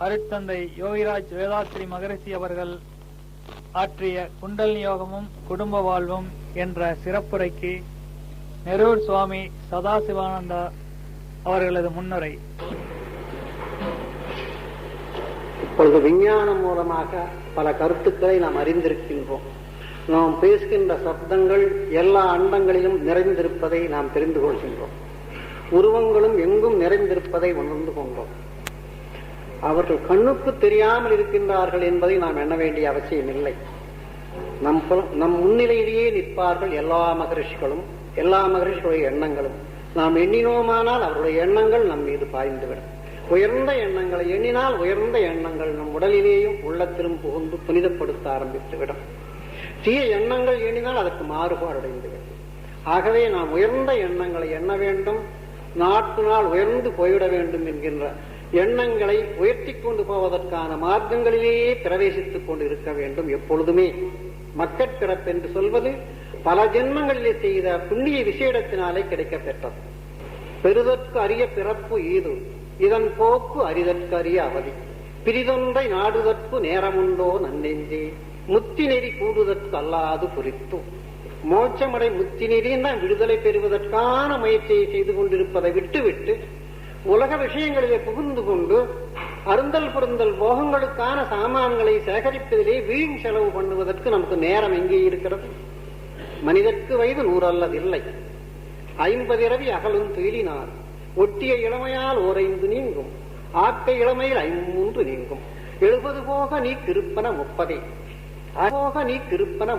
அருட்தந்தை யோகிராஜ் வேதாத்ரி மகரிஷி அவர்கள் ஆற்றிய குண்டலினி யோகமும் குடும்ப வாழ்வும் என்ற சிறப்புரைக்கு நெரூர் சுவாமி சதாசிவானந்தா அவர்களது முன்னுரை. இப்பொழுது விஞ்ஞானம் மூலமாக பல கருத்துக்களை நாம் அறிந்திருக்கின்றோம். நாம் பேசுகின்ற சப்தங்கள் எல்லா அண்டங்களிலும் நிறைந்திருப்பதை நாம் தெரிந்து கொள்கின்றோம். உருவங்களும் எங்கும் நிறைந்திருப்பதை உணர்ந்து கொண்டோம். அவர்கள் கண்ணுக்கு தெரியாமல் இருக்கின்றார்கள் என்பதை நாம் எண்ண வேண்டிய அவசியம் இல்லை. நம் முன்னிலையிலேயே நிற்பார்கள் எல்லா மகரிஷிகளும், எல்லா மகரிஷிகளுடைய எண்ணங்களும். நாம் எண்ணினோமானால் அவருடைய எண்ணங்கள் நம் மீது பாய்ந்துவிடும். உயர்ந்த எண்ணங்களை எண்ணினால் உயர்ந்த எண்ணங்கள் நம் உடலிலேயும் உள்ளத்திலும் புகுந்து புனிதப்படுத்த ஆரம்பித்துவிடும். தீய எண்ணங்கள் எண்ணினால் அதற்கு மாறுபாடு அடைந்துவிடும். ஆகவே நாம் உயர்ந்த எண்ணங்களை எண்ண வேண்டும். நாட்டு நாள் உயர்ந்து போய்விட வேண்டும் என்கின்ற எண்ணங்களை உயர்த்தி கொண்டு போவதற்கான மார்க்கங்களிலேயே பிரவேசித்துக் கொண்டு இருக்க வேண்டும். எப்பொழுதுமே மக்கட்பிறப்பு என்று சொல்வது பல ஜென்மங்களிலே செய்த புண்ணிய விசேடத்தினாலே கிடைக்க பெற்றது. பெறுதற்கு அரிய பிறப்பு ஈது, இதன் போக்கு அரிதற்கு அரிய அவதி, பிரிதொன்றை நாடுதற்கு நேரமுண்டோ நன்னெஞ்சே, முத்தி நெறி கூடுதற்கு அல்லாது குறித்து. மோட்சமடை முத்தி நெறின்னா விடுதலை பெறுவதற்கான முயற்சியை செய்து கொண்டிருப்பதை விட்டுவிட்டு உலக விஷயங்களிலே புகுந்து கொண்டு அருந்தல் பொருந்தல் போகங்களுக்கான சாமான்களை சேகரிப்பதிலே வீண் செலவு பண்ணுவதற்கு நமக்கு நேரம் எங்கே இருக்கிறது? மனிதற்கு வயது 100 அல்லதில்லை. 50 இரவி அகலும் துயிலினார், ஒட்டிய இளமையால் 5 நீங்கும், ஆக்க இளமையில் 3 நீங்கும், 70 போக நீ கிருப்பன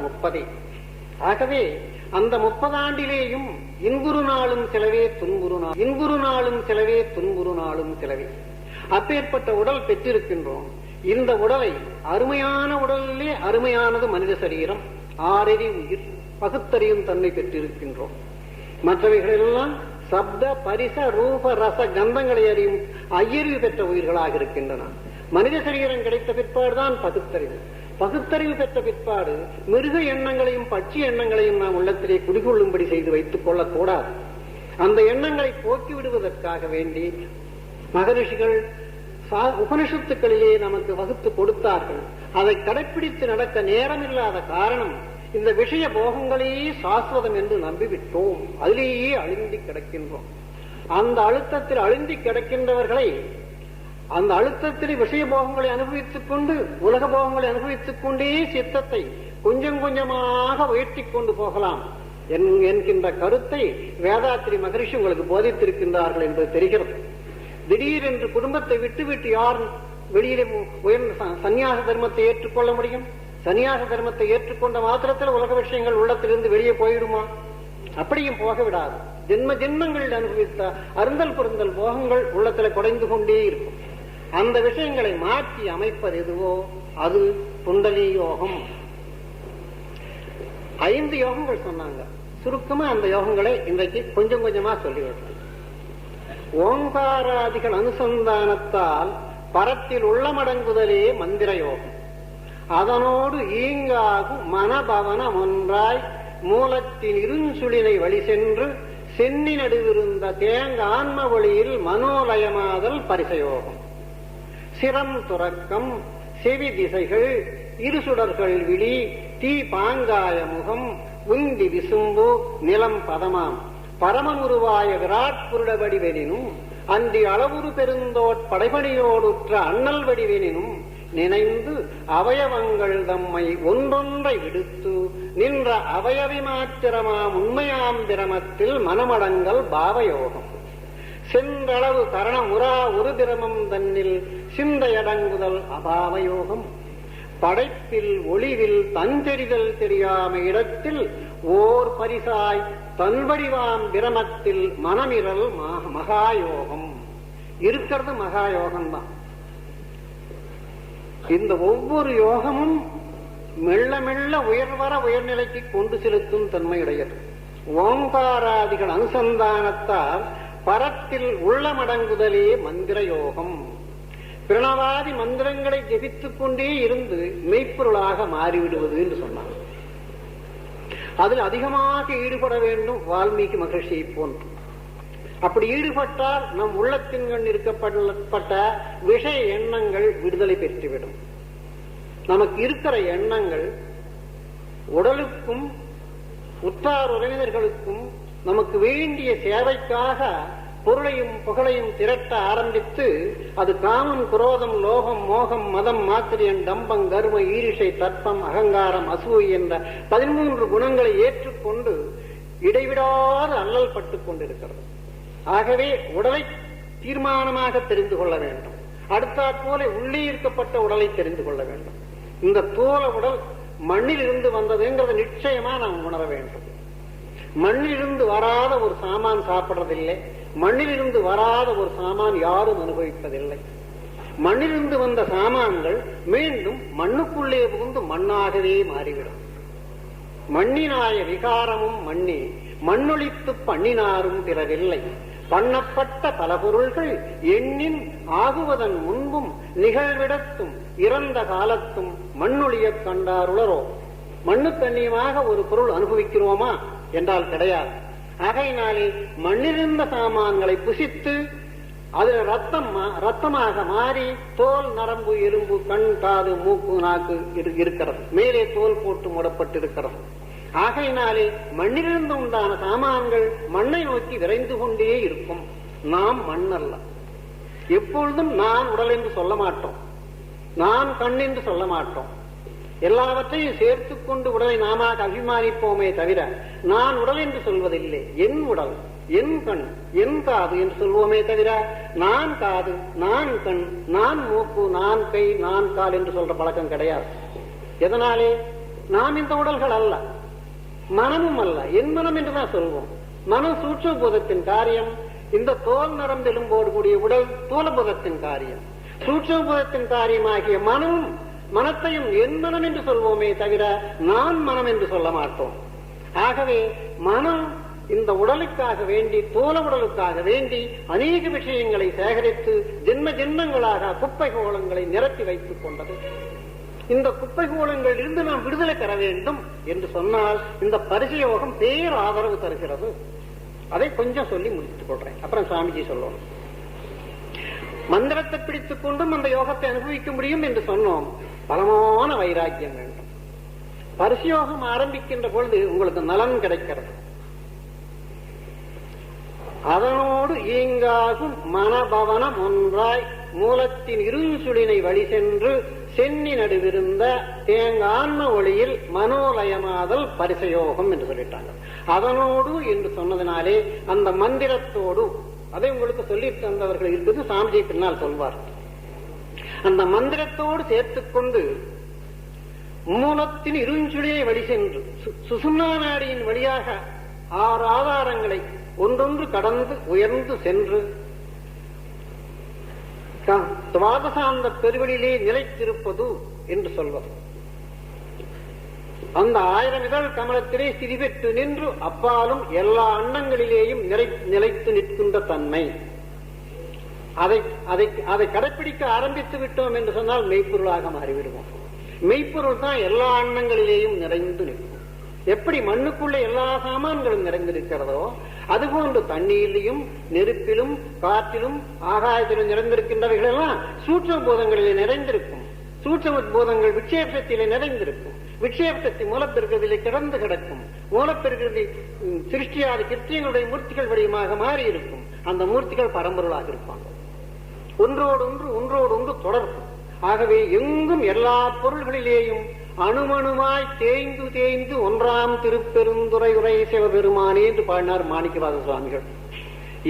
30. ஆகவே அந்த 30 ஆண்டிலேயும் இன்புறு நாளும் செலவே துன்புறு நாள், இன்புறு நாளும் செலவே துன்புறு நாளும் செலவே. அப்பேற்பட்ட உடல் பெற்றிருக்கின்றோம். இந்த உடலை, அருமையான உடலிலே அருமையானது மனித சரீரம், 6 உயிர், பகுத்தறியும் தன்மை பெற்றிருக்கின்றோம். மற்றவைகளெல்லாம் சப்த பரிச ரூப ரச கந்தங்களை அறியும் ஐயறிவு பெற்ற உயிர்களாக இருக்கின்றன. மனித சரீரம் கிடைத்த பிற்பாடுதான் பகுத்தறிவு. பகுத்தறிவு பெற்ற பிற்பாடு மிருக எண்ணங்களையும் பட்சி எண்ணங்களையும் நாம் உள்ளத்திலே குடிகொள்ளும்படி செய்து வைத்துக் கொள்ளக்கூடாது. அந்த எண்ணங்களை போக்கி விடுவதற்காக வேண்டி மகரிஷிகள் உபனிஷத்துக்களிலே நமக்கு வகுத்து கொடுத்தார்கள். அதை கடைப்பிடித்து நடக்க நேரமில்லாத காரணம் இந்த விஷய போகங்களையே சாஸ்வதம் என்று நம்பிவிட்டோம். அதிலேயே அழுந்தி கிடக்கின்றோம். அந்த அழுத்தத்தில் அழுந்தி கிடக்கின்றவர்களை, அந்த அழுத்தத்தில் விஷய போகங்களை அனுபவித்துக் கொண்டு உலக போகங்களை அனுபவித்துக் கொண்டே சித்தத்தை கொஞ்சம் கொஞ்சமாக உயர்த்தி கொண்டு போகலாம் என்கின்ற கருத்தை வேதாத்ரி மகரிஷி உங்களுக்கு போதித்திருக்கின்றார்கள் என்று தெரிகிறது. திடீரென்று குடும்பத்தை விட்டுவிட்டு யார் வெளியிலே உயர்ந்த சன்னியாச தர்மத்தை ஏற்றுக்கொள்ள முடியும்? சன்னியாச தர்மத்தை ஏற்றுக்கொண்ட மாத்திரத்தில் உலக விஷயங்கள் உள்ளத்திலிருந்து வெளியே போயிடுமா? அப்படியும் போக விடாது. ஜென்ம ஜென்மங்களில் அனுபவித்த அருந்தல் பொருந்தல் போகங்கள் உள்ளத்தில் குறைந்து கொண்டே இருக்கும். அந்த விஷயங்களை மாற்றி அமைப்பது எதுவோ அது குண்டலி யோகம். 5 யோகங்கள் சொன்னாங்க. சுருக்கமா அந்த யோகங்களை இன்றைக்கு கொஞ்சம் கொஞ்சமா சொல்லிவிடுறேன். ஓங்காராதிகள் அனுசந்தானத்தால் பரத்தில் உள்ளமடங்குதலே மந்திர யோகம். அதனோடு ஈங்காகும் மனபவனம் ஒன்றாய் மூலத்தின் இருஞ்சுளினை வழி சென்று சென்னி நடுவிருந்த தேங்க ஆன்ம ஒளியில் மனோலயமாதல் பரிசயோகம். சிரம் துறக்கம், செவி திசைகள், இருசுடர்கள் விழி, தீ பாங்காய முகம், உந்தி விசும்பு, நிலம் பதமாம் பரமமுருவாய விராட் புருட வடிவெனினும் அன்றி அளவுரு பெருந்தோட் படைபணியோடுற்ற அண்ணல் வடிவெனினும் நினைந்து அவயவங்கள் தம்மை ஒன்றொன்றை விடுத்து நின்ற அவயவி மாத்திரமாம் உண்மையாம் பிரமத்தில் மனமடங்கல் பாவயோகம். சென்றளவு கரணமுறா ஒரு பிரமம் தன்னில் சிந்தையடங்குதல் அபாவயோகம். படைப்பில் ஒளிவில் தஞ்செறிதல் தெரியாம இடத்தில் ஓர் பரிசாய் தன்வடிவாம் பிரமத்தில் மனமிரல் மகாயோகம். இருக்கிறது மகாயோகம்தான். இந்த ஒவ்வொரு யோகமும் மெல்ல மெல்ல உயர்வர உயர்நிலைக்கு கொண்டு செலுத்தும் தன்மையுடையது. ஓங்காராதிகள் அனுசந்தானத்தால் பரத்தில் உள்ளமடங்குதலே மந்திர யோகம். பிரணவாதி மந்திரங்களை ஜெபித்துக் கொண்டே இருந்து மெய்ப்பொருளாக மாறிவிடுவது என்று சொன்னார். அதில் அதிகமாக ஈடுபட வேண்டும் வால்மீகி மகர்ஷியை போன்று. அப்படி ஈடுபட்டால் நம் உள்ளத்தின் கண் இருக்கப்பட்ட விஷய எண்ணங்கள் விடுதலை பெற்றுவிடும். நமக்கு இருக்கிற எண்ணங்கள் உடலுக்கும் உற்றார் உறவினர்களுக்கும் நமக்கு வேண்டிய சேவைக்காக பொருளையும் புகழையும் திரட்ட ஆரம்பித்து அது காமம், குரோதம், லோகம், மோகம், மதம், மாத்திரியன், டம்பம், கர்ம, ஈரிஷை, தர்ப்பம், அகங்காரம், அசூய் என்ற 13 குணங்களை ஏற்றுக்கொண்டு இடைவிடாது அல்லல் பட்டுக் கொண்டிருக்கிறது. ஆகவே உடலை தீர்மானமாக தெரிந்து கொள்ள வேண்டும். அடுத்தாற்போல உள்ளே இருக்கப்பட்ட உடலை தெரிந்து கொள்ள வேண்டும். இந்த தோல உடல் மண்ணில் இருந்து வந்ததுங்கிறத நிச்சயமா நாம் உணர வேண்டும். மண்ணிலிருந்து வராத ஒரு சாமான் சாப்பிடுறதில்லை, மண்ணிலிருந்து வராத ஒரு சாமான் யாரும் அனுபவிப்பதில்லை. மண்ணிலிருந்து வந்த சாமான்கள் மீண்டும் மண்ணுக்குள்ளே புகுந்து மண்ணாகவே மாறிவிடும். மண்ணினாய விகாரமும் மண்ணி மண்ணொழித்து பண்ணினாரும் பிறரில்லை. பண்ணப்பட்ட பல பொருள்கள் எண்ணின் ஆகுவதன் முன்பும் நிகழ்விடத்தும் இறந்த காலத்தும் மண்ணொழியக் கண்டாருளரோ. மண்ணுக்கண்ணியமாக ஒரு பொருள் அனுபவிக்கிறோமா என்றால் கிடையாது. ஆகையினாலே மண்ணிலிருந்த சாமான்களை புசித்து அது ரத்தமாக மாறி தோல், நரம்பு, எலும்பு, கண், காது, மூக்கு, நாக்கு இருக்கிறது. மேலே தோல் போட்டு மூடப்பட்டிருக்கிறது. ஆகையினாலே மண்ணிலிருந்து உண்டான சாமான்கள் மண்ணை நோக்கி விரைந்து கொண்டே இருக்கும். நாம் மண்ணல்ல. எப்பொழுதும் நான் உடல் என்று சொல்ல மாட்டோம், நான் கண் என்று சொல்ல மாட்டோம். எல்லாவற்றையும் சேர்த்துக் கொண்டு உடலை நாம அபிமானிப்போமே தவிர நான் உடல் என்று சொல்வதில்லை. என் உடல், என் கண், என் காது என்று சொல்வோமே தவிர நான் காது, நான் கண், நான் மூக்கு, நான் கை, நான் கால் என்று சொல்ற பழக்கம் கிடையாது. எதனாலே? நாம் இந்த உடல்கள் அல்ல, மனமும் அல்ல. என் மனம் என்றுதான் சொல்வோம். மனம் சூட்சும பூதத்தின் காரியம். இந்த தோல், நரம்பு, எலும்போடு கூடிய உடல் தூலபூதத்தின் காரியம். சூட்சும பூதத்தின் காரியமாகிய மனத்தையும் என் மனம் என்று சொல்வோமே தவிர நான் மனம் என்று சொல்ல மாட்டோம். ஆகவே மனம் இந்த உடலுக்காக வேண்டி, தோல உடலுக்காக வேண்டி அநேக விஷயங்களை சேகரித்து ஜென்ம ஜென்மங்களாக குப்பை கோலங்களை நிரப்பி வைத்துக் கொண்டது. இந்த குப்பை கோலங்களில் இருந்து நாம் விடுதலை பெற வேண்டும் என்று சொன்னால் இந்த பரிசயோகம் பேர் ஆதரவு தருகிறது. அதை கொஞ்சம் சொல்லி முடித்துக் கொள்றேன், அப்புறம் சுவாமிஜி சொல்லணும். மந்திரத்தை பிடித்துக் கொண்டும் அந்த யோகத்தை அனுபவிக்க முடியும் என்று சொன்னோம். பலமான வைராக்கியம் வேண்டும். பரிசயோகம் ஆரம்பிக்கின்ற பொழுது உங்களுக்கு நலன் கிடைக்கிறது. அதனோடு ஈங்காகும் மனபவனம் ஒன்றாய் மூலத்தின் இருஞ்சுளினை வழி சென்று சென்னி நடுவிருந்த தேங்கான்ம ஒளியில் மனோலயமாதல் பரிசயோகம் என்று சொல்லிட்டாங்க. அதனோடு என்று சொன்னதினாலே அந்த மந்திரத்தோடு, அதை உங்களுக்கு சொல்லி தந்தவர்கள் இருக்குது, சாமிஜி பின்னால் சொல்வார். அந்த மந்திரத்தோடு சேர்த்துக் கொண்டு மூலத்தின் இருஞ்சுளியை வழி சென்று சுசும்னா நாடியின் வழியாக 6 ஆதாரங்களை ஒன்றொன்று கடந்து உயர்ந்து சென்று துவாதசாந்த பெருவெளியிலே நிலைத்திருப்பது என்று சொல்வது. அந்த 1000 இதழ் கமலத்திலே ஸ்திதி பெற்று நின்று அப்பாலும் எல்லா அண்டங்களிலேயும் நிலைத்து நிற்கின்ற தன்மை. அதை கடைப்பிடிக்க ஆரம்பித்து விட்டோம் என்று சொன்னால் மெய்ப்பொருளாக மாறிவிடுவோம். மெய்ப்பொருள் தான் எல்லா அண்டங்களிலேயும் நிறைந்து நிற்கும். எப்படி மண்ணுக்குள்ள எல்லா சாமான்களும் நிறைந்திருக்கிறதோ அதுபோன்று தண்ணீரிலும், நெருப்பிலும், காற்றிலும், ஆகாயத்திலும் நிறைந்திருக்கின்றவைகள் எல்லாம் சூட்சம பூதங்களிலே நிறைந்திருக்கும். சூட்சம பூதங்கள் விட்சேபத்திலே நிறைந்திருக்கும். விட்சேபத்தை மூலப்பெருக்கத்திலே கிடந்து கிடக்கும். மூலப்பெருக்கத்தை சிருஷ்டியாதி கிருத்தியங்களுடைய மூர்த்திகள் வடிவமாக மாறி இருக்கும். அந்த மூர்த்திகள் பரம்பொருளாக இருப்பாங்க. ஒன்றோடு தொடர்பு. ஆகவே எங்கும் எல்லா பொருள்களிலேயும் அணுமணுமாய் தேய்ந்து தேய்ந்து ஒன்றாம் திருப்பெருந்துறை உரை சிவபெருமானே என்று பாடினார் மாணிக்கவாச சுவாமிகள்.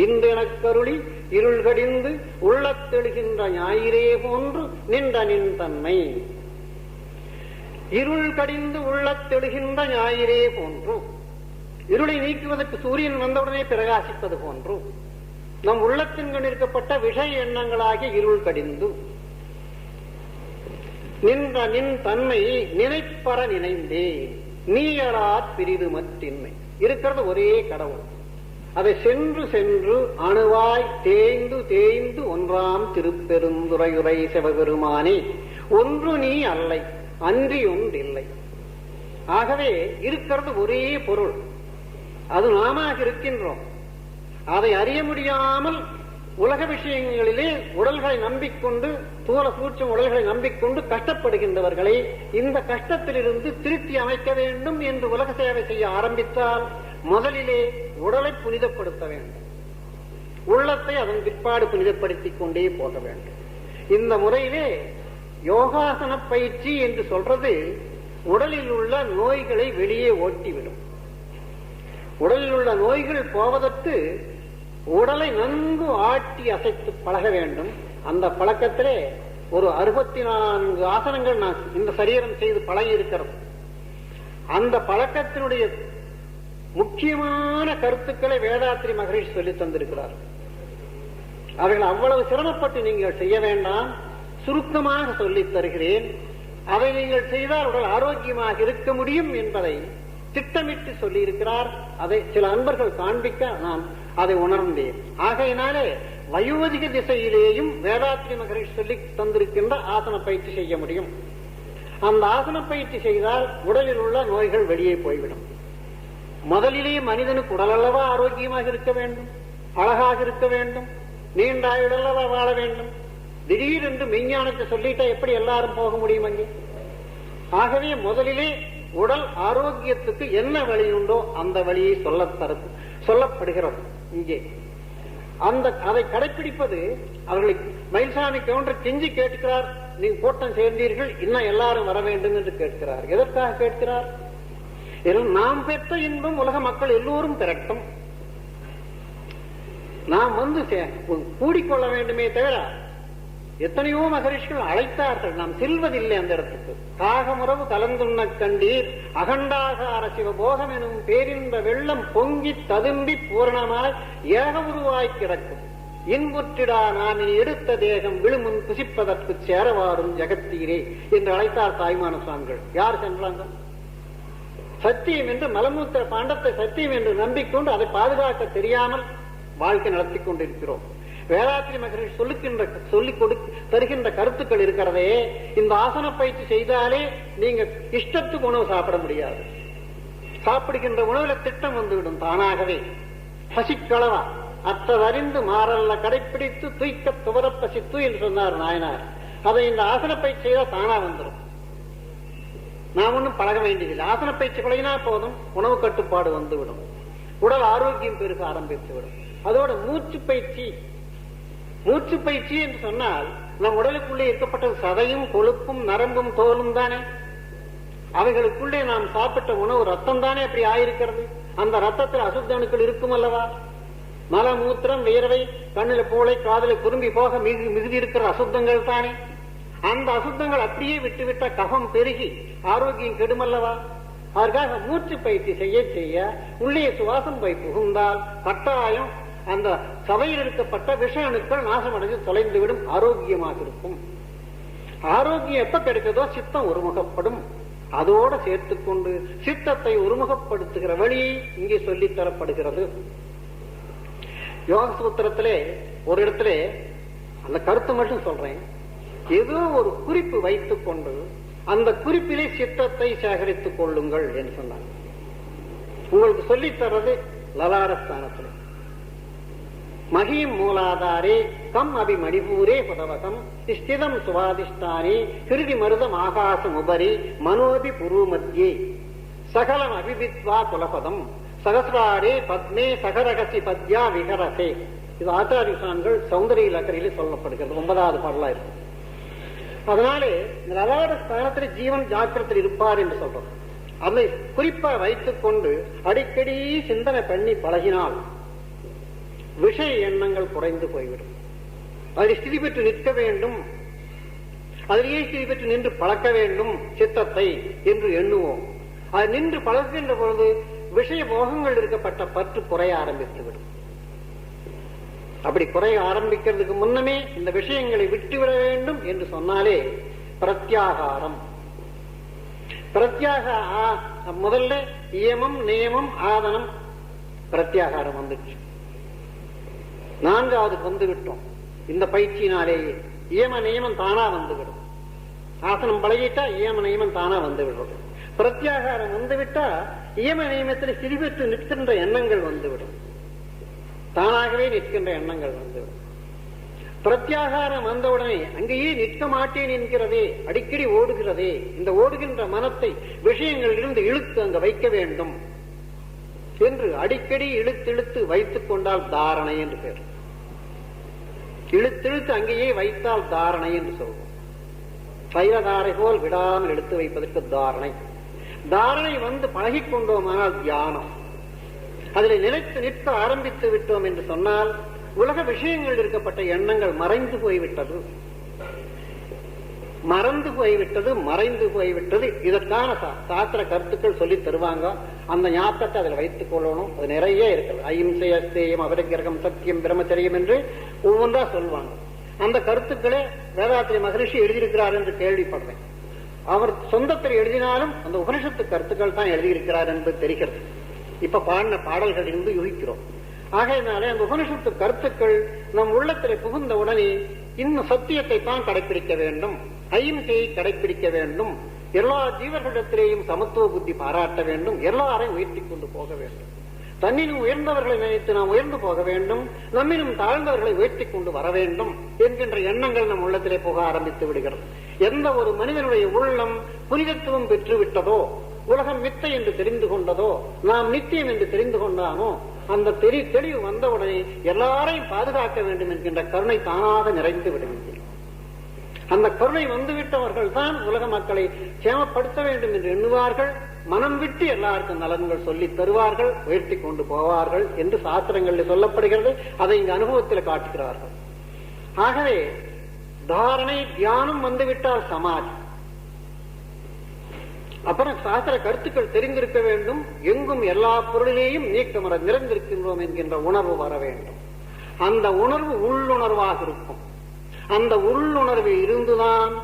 இன்றெனக்கருளி இருள் கடிந்து உள்ளத்தெழுகின்ற ஞாயிறே போன்று நின்ற நின் தன்மை. இருள் கடிந்து உள்ளத்தெழுகின்ற ஞாயிறே போன்று, இருளை நீக்குவதற்கு சூரியன் வந்தவுடனே பிரகாசிப்பது போன்று நம் உள்ளத்தின் இருக்கப்பட்ட விஷய எண்ணங்களாகிய இருள் கடிந்து நின்ற நின் தன்மை நினைப்பற நினைந்தே நீயரா பிரிது மற்றின்மை. இருக்கிறது ஒரே கடவுள். அதை சென்று சென்று அணுவாய் தேய்ந்து தேய்ந்து ஒன்றாம் திருப்பெருந்துறையுரை சிவபெருமானே ஒன்று நீ அல்லை அன்றி ஒன்றில்லை. ஆகவே இருக்கிறது ஒரே பொருள். அது நாம இருக்கின்றோம். அதை அறிய முடியாமல் உலக விஷயங்களிலே உடல்களை நம்பிக்கொண்டு, தூர சூட்சம் உடல்களை நம்பிக்கொண்டு கஷ்டப்படுகின்றவர்களை இந்த கஷ்டத்திலிருந்து திருத்தி அமைக்க வேண்டும் என்று உலக சேவை செய்ய ஆரம்பித்தால் முதலிலே உடலை புனிதப்படுத்த வேண்டும், உள்ளத்தை அதன் பிற்பாடு புனிதப்படுத்திக் கொண்டே போக வேண்டும். இந்த முறையிலே யோகாசன பயிற்சி என்று சொல்றது உடலில் உள்ள நோய்களை வெளியே ஓட்டிவிடும். உடலில் உள்ள நோய்கள் போவதற்கு உடலை நன்கு ஆட்டி அசைத்து பழக வேண்டும். அந்த பழக்கத்திலே ஒரு 64 ஆசனங்கள் நான் இந்த சரீரம் செய்து பழகி இருக்கிறது. அந்த பழக்கத்தினுடைய முக்கியமான கருத்துக்களை வேதாத்ரி மகரிஷி சொல்லி தந்திருக்கிறார். அவர்கள் அவ்வளவு சிரமப்பட்டு நீங்கள் செய்ய வேண்டாம், சுருக்கமாக சொல்லித் தருகிறேன். அதை நீங்கள் செய்தால் உடல் ஆரோக்கியமாக இருக்க முடியும் என்பதை திட்டமிட்டு சொல்லி இருக்கிறார். அதை சில அன்பர்கள் காண்பிக்க நான் அதை உணர்ந்தேன். ஆகையினாலே வயோதிக திசையிலேயும் வேதாத்ரி மகரிஷி சொல்லி தந்திருக்கின்ற ஆசன பயிற்சி செய்ய முடியும். அந்த ஆசன பயிற்சி செய்தால் உடலில் உள்ள நோய்கள் வெளியே போய்விடும். முதலிலேயே மனிதனுக்கு உடல் அல்லவா ஆரோக்கியமாக இருக்க வேண்டும், அழகாக இருக்க வேண்டும், நீண்ட ஆயுளல்லவா வாழ வேண்டும். திடீரென்று மெய்ஞானத்தை சொல்லிட்டா எப்படி எல்லாரும் போக முடியும் அங்கே? ஆகவே முதலிலே உடல் ஆரோக்கியத்துக்கு என்ன வழி உண்டோ அந்த வழியை சொல்லப்படுகிறது. இங்கே அதை கடைபிடிப்பது அவர்களை மயில்சாமி கவுண்டர் கெஞ்சி கேட்கிறார். நீங்க கூட்டம் சேர்ந்தீர்கள், இன்னும் எல்லாரும் வர வேண்டும் என்று கேட்கிறார். எதற்காக கேட்கிறார்? நாம் பெற்ற இன்பம் உலக மக்கள் எல்லோரும் பெறட்டும், நாம் வந்து கூடிக்கொள்ள வேண்டுமே தவிர எத்தனையோ மகரிஷிகள் அழைத்தார்கள், நாம் செல்வதில்லை அந்த இடத்துக்கு. காகமுறவு கலந்துண்ண கண்டீர் அகண்டாகார சிவபோகம் எனும் பேரின்ப வெள்ளம் பொங்கி ததும்பி பூரணமாய் ஏக உருவாய் கிடக்கும் இன்புற்றிடா நாமினி எடுத்த தேகம் விழுமுன் புசிப்பதற்கு சேரவாரும் ஜெகத்தீரே என்று அழைத்தார் தாய்மான சுவாமிகள். யார் சென்றாங்க? சத்தியம் என்று மலமூத்திர பாண்டத்தை சத்தியம் என்று நம்பிக்கொண்டு அதை பாதுகாக்க தெரியாமல் வாழ்க்கை நடத்தி கொண்டிருக்கிறோம். வேதாத்ரி மகரிஷி சொல்லிக் தருகின்ற கருத்துக்கள் இருக்கிறதே, இந்த ஆசன பயிற்சி செய்தாலே நீங்க இஷ்டத்துக்கு உணவு சாப்பிட முடியாது. சாப்பிடுகின்ற உணவுல திட்டம் வந்துவிடும் தானாகவே. பசிக்களவா அத்ததறிந்து மாறல்ல கடைப்பிடித்து தூய்க்க துவர பசித்து என்று சொன்னார் நாயனார். அதை இந்த ஆசன பயிற்சி செய்தா தானா வந்துடும். நாம் ஒன்றும் பழக வேண்டியதில்லை. ஆசன பயிற்சி பழகினா போதும், உணவு கட்டுப்பாடு வந்துவிடும், உடல் ஆரோக்கியம் பெருக ஆரம்பித்துவிடும். அதோட மூச்சு பயிற்சி என்று சொன்னால் நம் உடலுக்குள்ளே இருக்கப்பட்ட சதையும் கொழுப்பும் நரம்பும் தோலும் தானே. அவைகளுக்குள்ளே நாம் சாப்பிட்ட உணவு ரத்தம் தானே அப்படி ஆயிருக்கிறது. அந்த ரத்தத்தில் அசுத்த அணுக்கள் இருக்கும் அல்லவா? மல மூத்திரம் வியர்வை கண்ணில போலை காதலை குறும்பி போக மிகுதி இருக்கிற அசுத்தங்கள் தானே. அந்த அசுத்தங்கள் அப்படியே விட்டுவிட்ட கஃபம் பெருகி ஆரோக்கியம் கெடுமல்லவா? அதற்காக மூச்சு பயிற்சி செய்ய உள்ளே சுவாசம் போய் புகுந்தால் கட்டாயம் அந்த சபையில் இருக்கப்பட்ட விஷ அணுக்கள் நாசமடைந்து தொலைந்துவிடும், ஆரோக்கியமாக இருக்கும். ஆரோக்கியம் எப்ப கிடைக்கிறதோ சித்தம் ஒருமுகப்படும். அதோடு சேர்த்துக்கொண்டு சித்தத்தை ஒருமுகப்படுத்துகிற வழியை இங்கே சொல்லித் தரப்படுகிறது. யோக சூத்திரத்திலே ஒரு இடத்திலே அந்த கருத்து மட்டும் சொல்றேன். ஏதோ ஒரு குறிப்பு வைத்துக் கொண்டு அந்த குறிப்பிலே சித்தத்தை சேகரித்துக் கொள்ளுங்கள் என்று சொன்னார். உங்களுக்கு சொல்லித் தர்றது லலாரஸ்தானத்தில் மகிம் மூலாதாரே கம் அபி மணிபூரே புதவகம் ஸ்திதம் சுவாதிஷ்டானே கிருதி மருதம் ஆகாசம் உபரி மனோபி புரு மத்தியே சகலம் அபிவித்வா குலபதம் சகசிராரே பத்மே சகரகசி பத்யா விஹரசே. இது ஆச்சாரிய சுவாமிகள் சௌந்தரிய இலக்கரையிலே சொல்லப்படுகிறது. 9வது பாடலா இருக்கு. அதனாலே லலாட ஸ்தானத்தில் ஜீவன் ஜாக்கிரத்தில் இருப்பார் என்று சொல்றோம். அதை குறிப்பா வைத்துக் கொண்டு அடிக்கடி சிந்தனை பண்ணி பழகினால் விஷய எண்ணங்கள் குறைந்து போய்விடும். அதில் ஸ்திதி பெற்று நிற்க வேண்டும், அதிலேயே ஸ்திதி பெற்று நின்று பழக்க வேண்டும் சித்தத்தை என்று எண்ணுவோம். அது நின்று பழகுகின்ற பொழுது விஷய போகங்கள் இருக்கப்பட்ட பற்று குறைய ஆரம்பித்துவிடும். அப்படி குறைய ஆரம்பிக்கிறதுக்கு முன்னமே இந்த விஷயங்களை விட்டுவிட வேண்டும் என்று சொன்னாலே பிரத்யாகாரம். முதல்ல இயமம் நியமம் ஆதனம் பிரத்யாகாரம் வந்துச்சு. 4வதுக்கு வந்து விட்டோம். இந்த பயிற்சியினாலேயே இயம நியமம் தானா வந்துவிடும். ஆசனம் பழகிட்டா இயம நியமம் தானா வந்துவிடும். பிரத்யாகாரம் வந்துவிட்டா இயம நியமத்தில் சிறிபெற்று நிற்கின்ற எண்ணங்கள் வந்துவிடும். தானாகவே நிற்கின்ற எண்ணங்கள் வந்துவிடும். பிரத்யாகாரம் வந்தவுடனே அங்கேயே நிற்க மாட்டேன் என்கிறதே, அடிக்கடி ஓடுகிறதே, இந்த ஓடுகின்ற மனத்தை விஷயங்களிலிருந்து இழுத்து அங்க வைக்க வேண்டும் என்று அடிக்கடி இழுத்து வைத்துக் கொண்டால் தாரணை என்று பேர். இழுத்து அங்கேயே வைத்தால் தாரணை என்று சொல்வோம். சைவதாரை போல் விடாமல் எடுத்து வைப்பதற்கு தாரணை. தாரணை வந்து பழகிக் கொண்டோமானால் தியானம். அதில் நிலைத்து நிற்க ஆரம்பித்து விட்டோம் என்று சொன்னால் உலக விஷயங்கள் இருக்கப்பட்ட எண்ணங்கள் மறைந்து போய்விட்டது, மறைந்து போய்விட்டது. இதற்கான சாஸ்திர கருத்துக்கள் சொல்லி தருவாங்க. அந்த ஞாபகத்தை அதில் வைத்துக் கொள்ளணும். அது நிறைய இருக்கிறது. அஹிம்சை, அஸ்தேயம், அபரிக்கிரகம், சத்தியம், பிரம்மச்சரியம் என்று ஒவ்வொன்றா சொல்லுவாங்க. அந்த கருத்துக்களை வேதாத்திரி மகரிஷி எழுதியிருக்கிறார் என்று கேள்விப்படுறேன். அவர் சொந்தத்தில் எழுதினாலும் அந்த உபனிஷத்து கருத்துக்கள் தான் எழுதியிருக்கிறார் என்பது தெரிகிறது. இப்ப பாடின பாடல்கள் இருந்து யூகிக்கிறோம். ஆகையினாலே அந்த உபனிஷத்து கருத்துக்கள் நம் உள்ளத்திலே புகுந்த உடனே இன்னும் சத்தியத்தை தான் கடைபிடிக்க வேண்டும், அஹிம்சையை கடைபிடிக்க வேண்டும், எல்லா ஜீவர்களிடத்திலேயும் சமத்துவ புத்தி பாராட்ட வேண்டும், எல்லாரையும் உயர்த்தி கொண்டு போக வேண்டும், தன்னினும் உயர்ந்தவர்களை நினைத்து நாம் உயர்ந்து போக வேண்டும், நம்மினும் தாழ்ந்தவர்களை உயர்த்தி கொண்டு வர வேண்டும் என்கின்ற எண்ணங்கள் நம் உள்ளத்திலே போக ஆரம்பித்து விடுகிறது. எந்த ஒரு மனிதனுடைய உள்ளம் புனிதத்துவம் பெற்று விட்டதோ, உலகம் மித்தை என்று தெரிந்து கொண்டதோ, நாம் நித்தியம் என்று தெரிந்து கொண்டானோ, அந்த தெளிவு வந்தவுடனே எல்லாரையும் பாதுகாக்க வேண்டும் என்கின்ற கருணை தானாக நிறைந்து விடுகிறது. அந்த கருணை வந்துவிட்டவர்கள் தான் உலக மக்களை சேமப்படுத்த வேண்டும் என்று எண்ணுவார்கள். மனம் விட்டு எல்லாருக்கும் நலன்கள் சொல்லி தருவார்கள், உயர்த்தி கொண்டு போவார்கள் என்று சாஸ்திரங்களில் சொல்லப்படுகிறது. அதை இங்கு அனுபவத்தில் காட்டுகிறார்கள். ஆகவே தாரணை தியானம் வந்துவிட்டால் சமாதி. அப்புறம் சாஸ்திர கருத்துக்கள் தெரிந்திருக்க வேண்டும். எங்கும் எல்லா பொருளிலேயும் நீக்கமர நிறைந்திருக்கின்றோம் என்கின்ற உணர்வு வர வேண்டும். அந்த உணர்வு உள்ளுணர்வாக இருக்கும். அந்த உள்ளுணர்வில் இருந்துதான்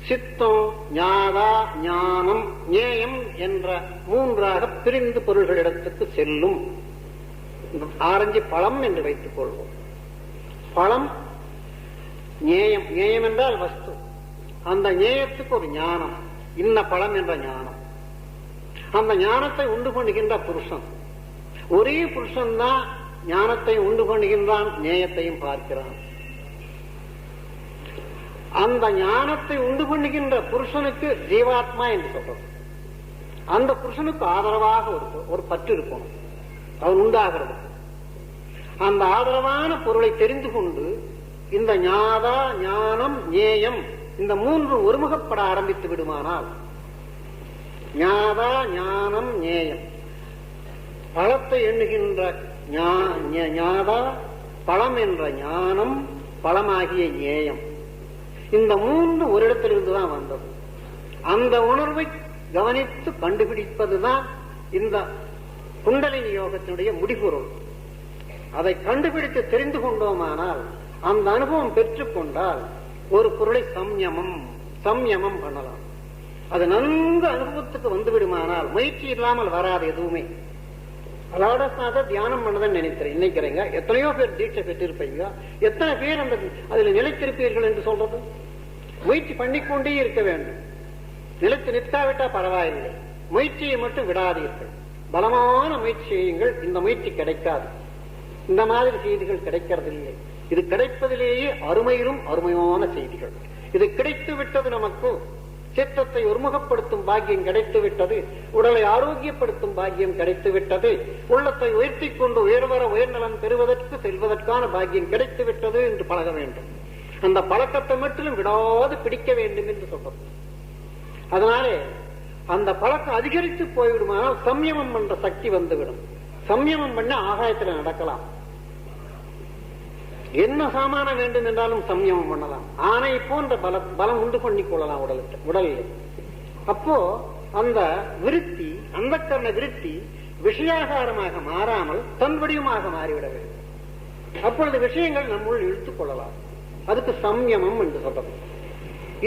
சித்தம், ஞாதா, ஞானம், ஞேயம் என்ற மூன்றாக பிரிந்து பொருள்களிடத்துக்கு செல்லும். ஆரஞ்சு பழம் என்று வைத்துக் கொள்வோம். பழம் ஞேயம், ஞேயம் என்றால் வஸ்து. அந்த ஞேயத்துக்கு ஒரு ஞானம், இன்ன பழம் என்ற ஞானம். அந்த ஞானத்தை உண்டு பண்ணுகின்ற புருஷன், ஒரே புருஷன் தான் ஞானத்தை உண்டு பண்ணுகின்றான், ஞேயத்தையும் பார்க்கிறான். அந்த ஞானத்தை உண்டு பண்ணுகின்ற புருஷனுக்கு ஜீவாத்மா என்று சொல்றது. அந்த புருஷனுக்கு ஆதரவாக ஒரு பற்று இருக்கும், அவன் உண்டாகிறது. அந்த ஆதரவான பொருளை தெரிந்து கொண்டு இந்த ஞாதா, ஞானம், ஞேயம் இந்த மூன்று ஒருமுகப்பட ஆரம்பித்து விடுமானால், ஞாதா, ஞானம், ஞேயம், பழத்தை எண்ணுகின்ற ஞாதா, பழம் என்ற ஞானம், பழமாகிய ஞேயம், இந்த மூன்று ஒரு இடத்திலிருந்துதான் வந்தது. அந்த உணர்வை கவனித்து கண்டுபிடிப்பதுதான் இந்த குண்டலினி யோகத்தினுடைய முடிபொருள். அதை கண்டுபிடித்து தெரிந்து கொண்டோமானால், அந்த அனுபவம் பெற்றுக் கொண்டால் ஒரு பொருளை சம்யமம் பண்ணலாம். அது நன்கு அனுபவத்துக்கு வந்து விடுமானால் முயற்சி இல்லாமல் வராது எதுவுமே. அலாடஸ்நாத தியானம் பண்ணதான் நினைக்கிறேங்க. எத்தனையோ பேர் தீட்சை பெற்றிருப்பீங்க, எத்தனை பேர் அந்த அதில் நிலைத்திருப்பீர்கள் என்று சொல்றது? முயற்சி பண்ணிக்கொண்டே இருக்க வேண்டும். நிலைத்து நிற்காவிட்டா பரவாயில்லை, முயற்சியை மட்டும் விடாதீர்கள். பலமான முயற்சி செய்யுங்கள். இந்த முயற்சி கிடைக்காது, இந்த மாதிரி செய்திகள் கிடைக்கிறதில்லை. இது கிடைப்பதிலேயே அருமையிலும் அருமையான செய்திகள். இது கிடைத்து விட்டது. நமக்கு சித்தத்தை ஒருமுகப்படுத்தும் பாக்கியம் கிடைத்து விட்டது, உடலை ஆரோக்கியப்படுத்தும் பாக்கியம் கிடைத்து விட்டது, உள்ளத்தை உயர்த்தி கொண்டு உயர்வர உயர்நலன் பெறுவதற்கு செல்வதற்கான பாக்கியம் கிடைத்து விட்டது என்று பழக வேண்டும். அந்த பழக்கத்தை மட்டும் விடாது பிடிக்க வேண்டும் என்று சொல்றது. அதனாலே அந்த பழக்கம் அதிகரித்து போய்விடுமானால் சம்யமம் என்ற சக்தி வந்துவிடும். சம்யமம் பண்ண ஆகாயத்தில் நடக்கலாம். என்ன சாமான வேண்டும் என்றாலும் சம்யமம் பண்ணலாம். ஆனை போன்ற பலம் உண்டு பண்ணிக் கொள்ளலாம் உடலில். அப்போ அந்த விருத்தி, அந்த கர்ண விருத்தி விஷயாகாரமாக மாறாமல் தன்வடிவமாக மாறிவிட வேண்டும். அப்பொழுது விஷயங்கள் நம்முள் இழுத்துக் கொள்ளலாம். அதுக்கு சம்யமம் என்று சொல்றது.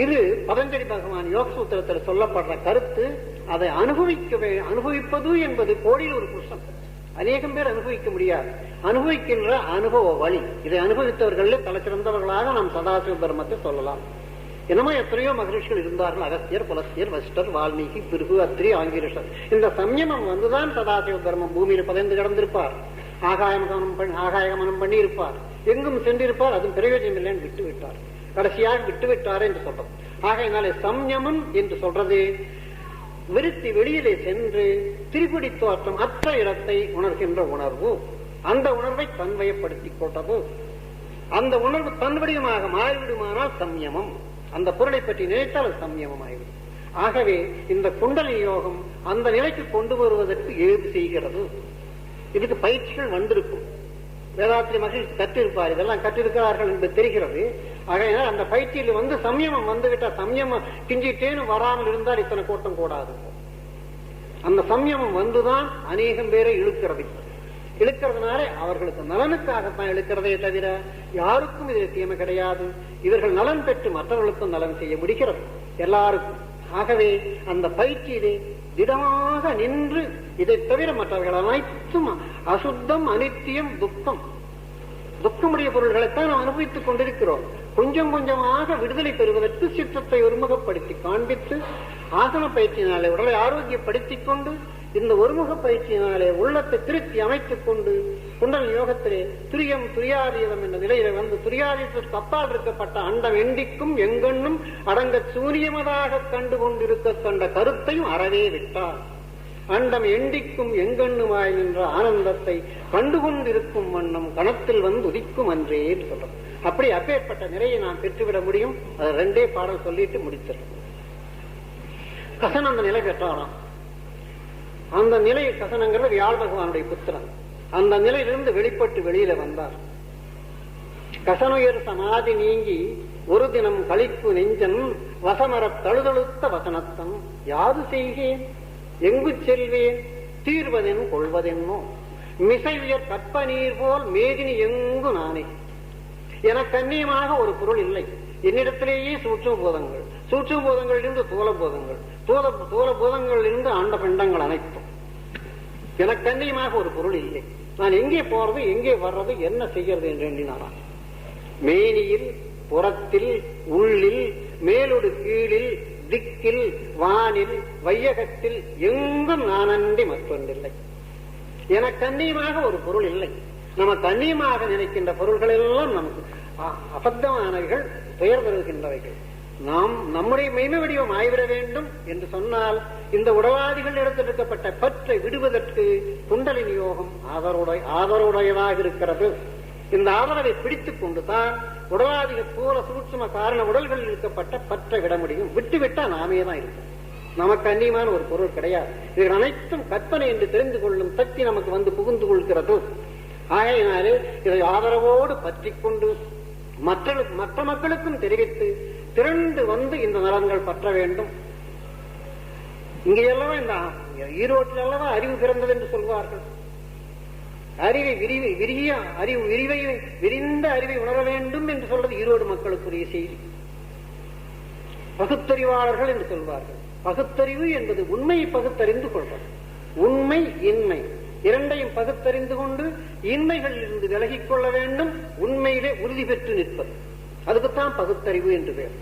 இது பதஞ்சலி பகவான் யோக சூத்திரத்தில் சொல்லப்படுற கருத்து. அதை அனுபவிப்பது என்பது கோடியில் ஒரு புருஷன். அநேகம் பேர் அனுபவிக்க முடியாது. அனுபவிக்கின்ற அனுபவ வழி, இதை அனுபவித்தவர்களே தலை சிறந்தவர்களாக நாம் சதாசிவ தர்மத்தை சொல்லலாம். என்னமோ எத்தனையோ மகரிஷிகள் இருந்தார்கள். அகஸ்தியர், புலஸ்தியர், வசிஷ்டர், வால்மீகி, பிருகு, அத்ரி, ஆங்கிரேஷர். இந்த சம்யமம் வந்துதான் சதாசிவ தர்மம் பூமியில் பதைந்து கிடந்திருப்பார். ஆகாயகமனம் பண்ணி இருப்பார், எங்கும் சென்றிருப்பார், அதுவும் பிரயோஜனம் இல்லைன்னு விட்டு விட்டார், கடைசியாக விட்டு விட்டார் என்று சொல்றோம். ஆகையினாலே சம்யமம் என்று சொல்றது விருத்தி வெளியிலே சென்று திரிபுடி தோற்றம் அற்ற இடத்தை உணர்கின்ற உணர்வு. அந்த உணர்வை தன்வயப்படுத்திக் கொண்டது. அந்த உணர்வு தன்வடிவமாக மாறிவிடுமானால் சம்யமம். அந்த பொருளை பற்றி நினைத்தால் அது சம்யமம் ஆகிவிடும். ஆகவே இந்த குண்டலினி யோகம் அந்த நிலைக்கு கொண்டு வருவதற்கு ஏது செய்கிறது. இதுக்கு பயிற்சிகள் வந்திருக்கும். வேதாத்திரி மகிழ்ச்சி கற்றிருப்பார், இதெல்லாம் கற்றிருக்கிறார்கள் என்று தெரிகிறது. ஆகையினால அந்த பயிற்சியில் வந்து சம்யமம் வந்துவிட்டால், சம்யமம் கிஞ்சிட்டேன்னு வராமல் இருந்தால் இத்தனை கூட்டம் கூடாது. அந்த சம்யமம் வந்துதான் அநேகம் பேரை இழுக்கிறதுனால அவர்களுக்கு நலனுக்காகத்தான் இழுக்கிறதே தவிர யாருக்கும் இதில் தீமை கிடையாது. இவர்கள் நலன் பெற்று மற்றவர்களுக்கும் நலன் செய்ய முடிகிறது எல்லாருக்கும். ஆகவே அந்த பயிற்சியிலே திடமாக நின்று இதை தவிர மற்றவர்கள் அனைத்தும் அசுத்தம், அனித்தியம், துக்கம், துக்கமுடைய பொருள்களைத்தான் நாம் அனுபவித்துக் கொண்டிருக்கிறோம். கொஞ்சம் கொஞ்சமாக விடுதலை பெறுவதற்கு சித்தத்தை ஒருமுகப்படுத்தி காண்பித்து ஆசன பயிற்சியினாலே உடலை ஆரோக்கியப்படுத்திக் கொண்டு இந்த ஒருமுக பயிற்சியினாலே உள்ளத்தை திருத்தி அமைத்துக் கொண்டு குண்டலினி யோகத்திலே துரியம் துரியாதீதம் என்ற நிலையில வந்து துரியாதீதத்திற்கு அப்பால் இருக்கப்பட்ட அண்டம் எண்டிக்கும் எங்கண்ணும் அடங்க சூரியமதாக கண்டு கொண்டிருக்க கண்ட கருத்தையும் அறவே விட்டார். அண்டம் எண்டிக்கும் எங்கண்ணுமாய் நின்ற ஆனந்தத்தை கண்டுகொண்டிருக்கும் வண்ணம் கணத்தில் வந்து உதிக்கும் அன்றே சொல்றோம். அப்படி அப்பேற்பட்ட நிலையை நாம் பெற்றுவிட முடியும். அது 2 பாடல் சொல்லிட்டு முடிச்சிடும். கசன் அந்த நிலை பெற்றாராம். அந்த நிலை கசனங்கிறது வியாழ் பகவானுடைய புத்திரன். அந்த நிலையிலிருந்து வெளிப்பட்டு வெளியில வந்தார். கசனுயர் சமாதி நீங்கி ஒரு தினம் கழிப்பு நெஞ்சன் வசமர தழுதழுத்த வசனத்தன் யாது செய்கேன் எங்கு செல்வேன் தீர்வதென் கொள்வதென்னோ மிசை உயர் கற்ப நீர் போல் மேதினி எங்கு நானே. எனக்கு கண்ணியமாக ஒரு பொருள் இல்லை. என்னிடத்திலேயே சூட்சும பூதங்கள், சூட்சும பூதங்களிலிருந்து தூல பூதங்கள், தூல பூதங்களிலிருந்து ஆண்ட பிண்டங்கள் அனைத்தும். எனக்கு கண்ணியமாக ஒரு பொருள் இல்லை. நான் எங்கே போறது, எங்கே வர்றது, என்ன செய்யறது என்று எண்ணினாராம். மேனியில், புறத்தில், உள்ளில், மேலொடு கீழில், திக்கில், வானில், வையகத்தில் எங்கும் நானன்றி மற்றொன்றில்லை. எனக்கு கண்ணியமாக ஒரு பொருள் இல்லை. நம்ம கண்ணியமாக நினைக்கின்ற பொருள்கள் எல்லாம் நமக்கு அபத்தமானவைகள், துயர் தருகின்றவைகள். நாம் நம்முடைய மெய்மை வடிவம் ஆய்விட வேண்டும் என்று சொன்னால் இந்த உடவாதிகள் எடுத்திருக்கப்பட்ட பற்றை விடுவதற்கு குண்டலினி யோகம் ஆதரவுடையதாக இருக்கிறது. இந்த ஆதரவை பிடித்துக் கொண்டுதான் உடவாதிகள் போல சூட்சும காரண உடல்களில் இருக்கப்பட்ட பற்றை விட முடியும். விட்டுவிட்டா நாமே தான் இருக்கும். நமக்கு அந்நியமான ஒரு பொருள் கிடையாது. இவர்கள் அனைத்தும் கற்பனை என்று தெரிந்து கொள்ளும் சக்தி நமக்கு வந்து புகுந்து கொள்கிறது. ஆகையினாலே இதை ஆதரவோடு பற்றி கொண்டு மற்ற மக்களுக்கும் தெரிவித்து திரண்டு வந்து இந்த நலன்கள் பற்ற வேண்டும். இங்கே அல்லவா இந்த ஈரோட்டில் அல்லவா அறிவு பிறந்தது என்று சொல்வார்கள். அறிவை விரிந்த அறிவை உணர வேண்டும் என்று சொல்வது ஈரோடு மக்களுக்குரிய செய்தி. பகுத்தறிவாளர்கள் என்று சொல்வார்கள். பகுத்தறிவு என்பது உண்மையை பகுத்தறிந்து கொள்வது. உண்மை இன்மை இரண்டையும் பகுத்தறிந்து கொண்டு இன்மைகளில் இருந்து விலகிக் கொள்ள வேண்டும். உண்மையிலே உறுதி பெற்று நிற்பது, அதுக்குத்தான் பகுத்தறிவு என்று பேர்.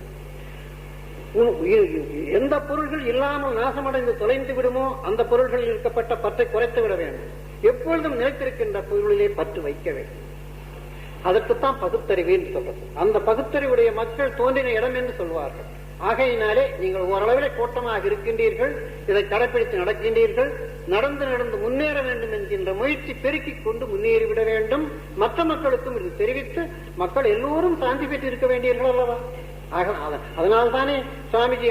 எந்த பொருள்கள் இல்லாமல் நாசமடைந்து தொலைந்து விடுமோ அந்த பொருள்களில் இருக்கப்பட்ட பற்றை குறைத்து விட வேண்டும். எப்பொழுதும் நிலைத்திருக்கின்ற பொருளிலே பற்று வைக்க வேண்டும். அதற்குத்தான் பகுத்தறிவு என்று சொல்றது. அந்த பகுத்தறிவுடைய மக்கள் தோன்றின இடம் என்று சொல்வார்கள். ஆகையினாலே நீங்கள் ஓரளவிலே கூட்டமாக இருக்கின்றீர்கள், இதை கடைப்பிடித்து நடக்கின்றீர்கள். நடந்து முன்னேற வேண்டும் என்கின்ற முயற்சி பெருக்கிக் கொண்டு முன்னேறிவிட வேண்டும். மற்ற மக்களுக்கும் இது தெரிவித்து மக்கள் எல்லோரும் சாந்தி பெற்று இருக்க வேண்டியவர்கள் அல்லவா? அதனால்தானே சுவாமிஜி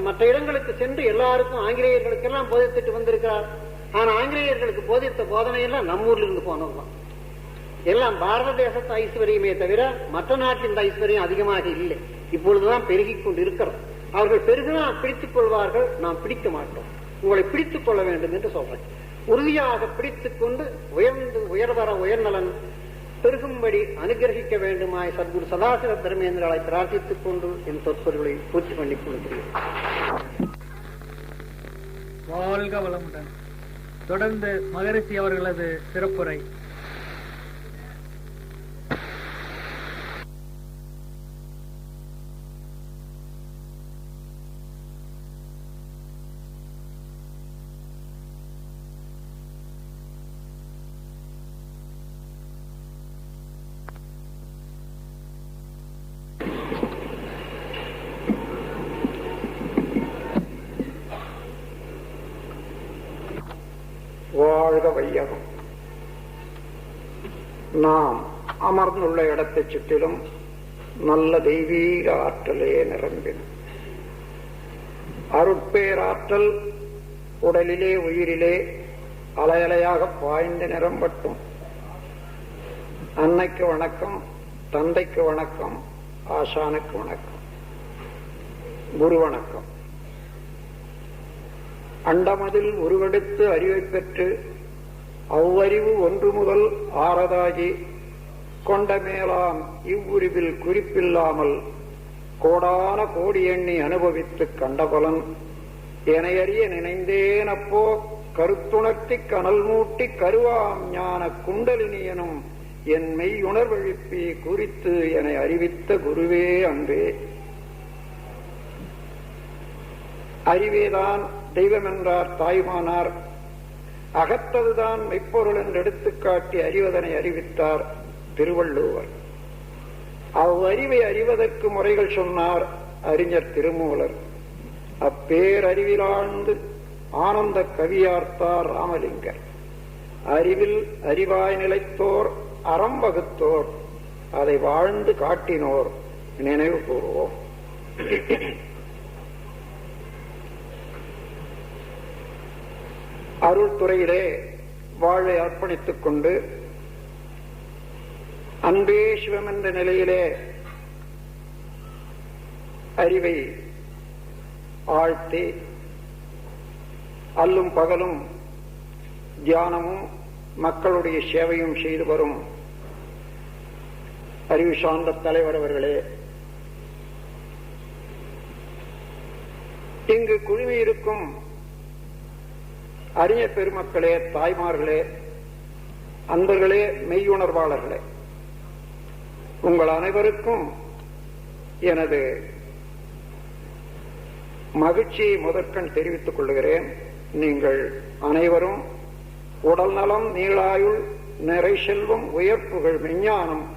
மற்ற இடங்களுக்கு சென்று எல்லாருக்கும் ஆங்கிலேயர்களுக்கெல்லாம் போதித்துட்டு வந்திருக்கிறார். ஆனா ஆங்கிலேயர்களுக்கு போதித்த போதனையெல்லாம் நம்மூர்ல இருந்து போனதுதான். எல்லாம் பாரத தேசத்து ஐஸ்வர்யமே தவிர மற்ற நாட்டின் ஐஸ்வர்யம் அதிகமாக இல்லை. இப்பொழுதுதான் பெருகிக் கொண்டு இருக்கிறது. அவர்கள் பெருகினால் பிடித்துக் கொள்வார்கள், நாம் பிடிக்க மாட்டோம். உங்களை பிடித்துக் கொள்ள வேண்டும் என்று சொல்றேன். உறுதியாக பிடித்துக் கொண்டு உயர்வர உயர்நலன் பெருகும்படி அனுகிரகிக்க வேண்டுமாய் சத்குரு சதாசிவ தர்மேந்திராவை பிரார்த்தித்துக் கொண்டு என் சொற்பொருளை பூர்த்தி பண்ணிக் கொள்கிறேன். வாழ்க வளமுடன். தொடர்ந்து மகரிஷி அவர்களது சிறப்புரை. வையகம். நாம் அமர்ந்துள்ள இடத்தை சுற்றிலும் நல்ல தெய்வீக ஆற்றலே நிரம்பின. அருட்பேராற்றல் உடலிலே உயிரிலே அலையலையாக பாய்ந்து நிரம்பட்டும். அன்னைக்கு வணக்கம், தந்தைக்கு வணக்கம், ஆசானுக்கு வணக்கம், குரு வணக்கம். அண்டமதில் உருவெடுத்து அறிவை பெற்று அவ்வறிவு ஒன்று முதல் ஆறதாகி கொண்ட மேலாம் இவ்வுருவில் குறிப்பில்லாமல் கோடான கோடி எண்ணி அனுபவித்து கண்டபலன் எனையறிய நினைந்தேனப்போ கருத்துணர்த்தி கனல் மூட்டி கருவாம் ஞான குண்டலினியனும் என் மெய்யுணர்வெழுப்பி குறித்து என அறிவித்த குருவே அன்பே. அறிவேதான் தெய்வம் என்றார் தாய்மானார். அகத்ததுதான் மெய்ப்பொருள் என்று எடுத்துக்காட்டி அறிவதனை அறிவித்தார் திருவள்ளுவர். அவ்வறிவை அறிவதற்கு முறைகள் சொன்னார் அறிஞர் திருமூலர். அப்பேரறிவிலாழ்ந்து ஆனந்த கவியார்த்தார் ராமலிங்கர். அறிவில் அறிவாய் நிலைத்தோர், அறம் வகுத்தோர், அதை வாழ்ந்து காட்டினோர் நினைவு கூறுவோம். அருள் துறையிலே வாழை அர்ப்பணித்துக் கொண்டு அன்பே சிவம் என்ற நிலையிலே அறிவை ஆழ்த்தி அல்லும் பகலும் தியானமும் மக்களுடைய சேவையும் செய்து வரும் அறிவு சார்ந்த தலைவர் அவர்களே, இங்கு குழுமியிருக்கும் அறிஞர் பெருமக்களே, தாய்மார்களே, அன்பர்களே, மெய்யுணர்வாளர்களே, உங்கள் அனைவருக்கும் எனது மகிழ்ச்சியை முதற்கண் தெரிவித்துக் கொள்கிறேன். நீங்கள் அனைவரும் உடல் நலம், நீளாயுள், நிறை செல்வம், உயர்ப்புகள், விஞ்ஞானம்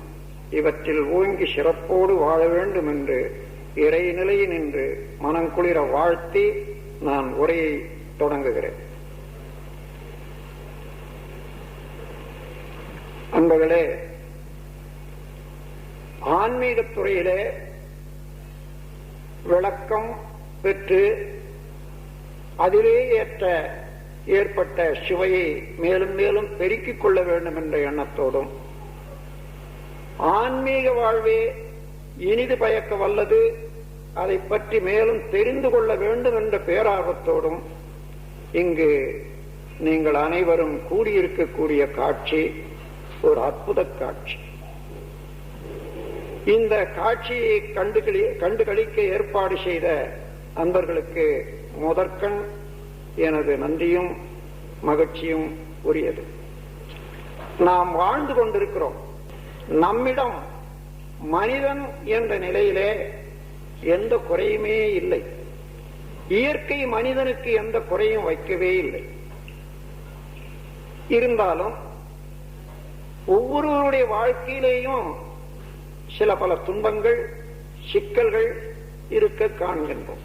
இவற்றில் ஓங்கி சிறப்போடு வாழ வேண்டும் என்று இறைநிலையில் நின்று மனங்குளிர வாழ்த்தி நான் உரையை தொடங்குகிறேன். அன்பர்களே, ஆன்மீகத் துறையிலே விளக்கம் பெற்று அதிலே ஏற்பட்ட சுவையை மேலும் மேலும் பெருக்கிக் கொள்ள வேண்டும் என்ற எண்ணத்தோடும், ஆன்மீக வாழ்வே இனிது பயக்க வல்லது, அதை பற்றி மேலும் தெரிந்து கொள்ள வேண்டும் என்ற பேரார்வத்தோடும் இங்கு நீங்கள் அனைவரும் கூடியிருக்கக்கூடிய காட்சி ஒரு அற்புத காட்சி. இந்த காட்சியை கண்டுகளிக்க ஏற்பாடு செய்த அன்பர்களுக்கு முதற்கண் எனது நன்றியும் மகிழ்ச்சியும் உரியது. நாம் வாழ்ந்து கொண்டிருக்கிறோம். நம்மிடம் மனிதன் என்ற நிலையிலே எந்த குறையுமே இல்லை. இயற்கை மனிதனுக்கு எந்த குறையும் வைக்கவே இல்லை. இருந்தாலும் ஒவ்வொருவருடைய வாழ்க்கையிலேயும் சில பல துன்பங்கள், சிக்கல்கள் இருக்க காண்கின்றோம்.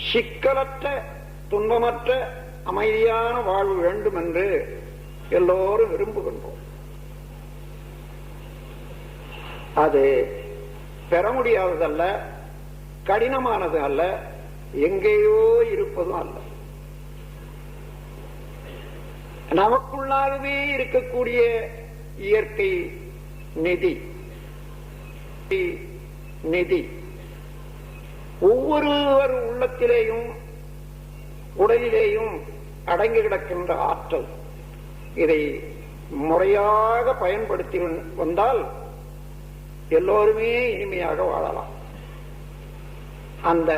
சிக்கலற்ற, துன்பமற்ற, அமைதியான வாழ்வு வேண்டும் என்று எல்லோரும் விரும்புகின்றோம். அது பெற முடியாததல்ல, கடினமானது அல்ல, எங்கேயோ இருப்பதும் அல்ல. நமக்குள்ளாகவே இருக்கக்கூடிய இயற்கை நிதி ஒவ்வொருவர் உள்ளத்திலேயும் உடலிலேயும் அடங்கி கிடக்கின்ற ஆற்றல். இதை முறையாக பயன்படுத்தி வந்தால் எல்லோருமே இனிமையாக வாழலாம். அந்த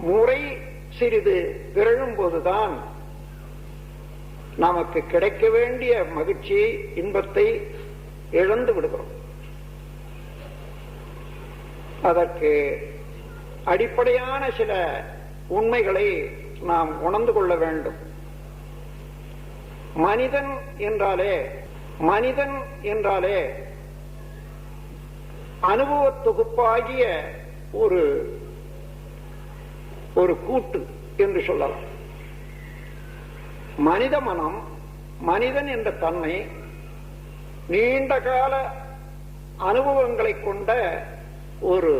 முறை சிறிது பிறழும் போதுதான் நமக்கு கிடைக்க வேண்டிய மகிழ்ச்சியை, இன்பத்தை இழந்து விடுகிறோம். அதற்கு அடிப்படையான சில உண்மைகளை நாம் உணர்ந்து கொள்ள வேண்டும். மனிதன் என்றாலே அனுபவ தொகுப்பாகிய ஒரு கூட்டு என்று சொல்லலாம். மனித மனம், மனிதன் என்ற தன்மை நீண்ட கால அனுபவங்களை கொண்ட ஒரு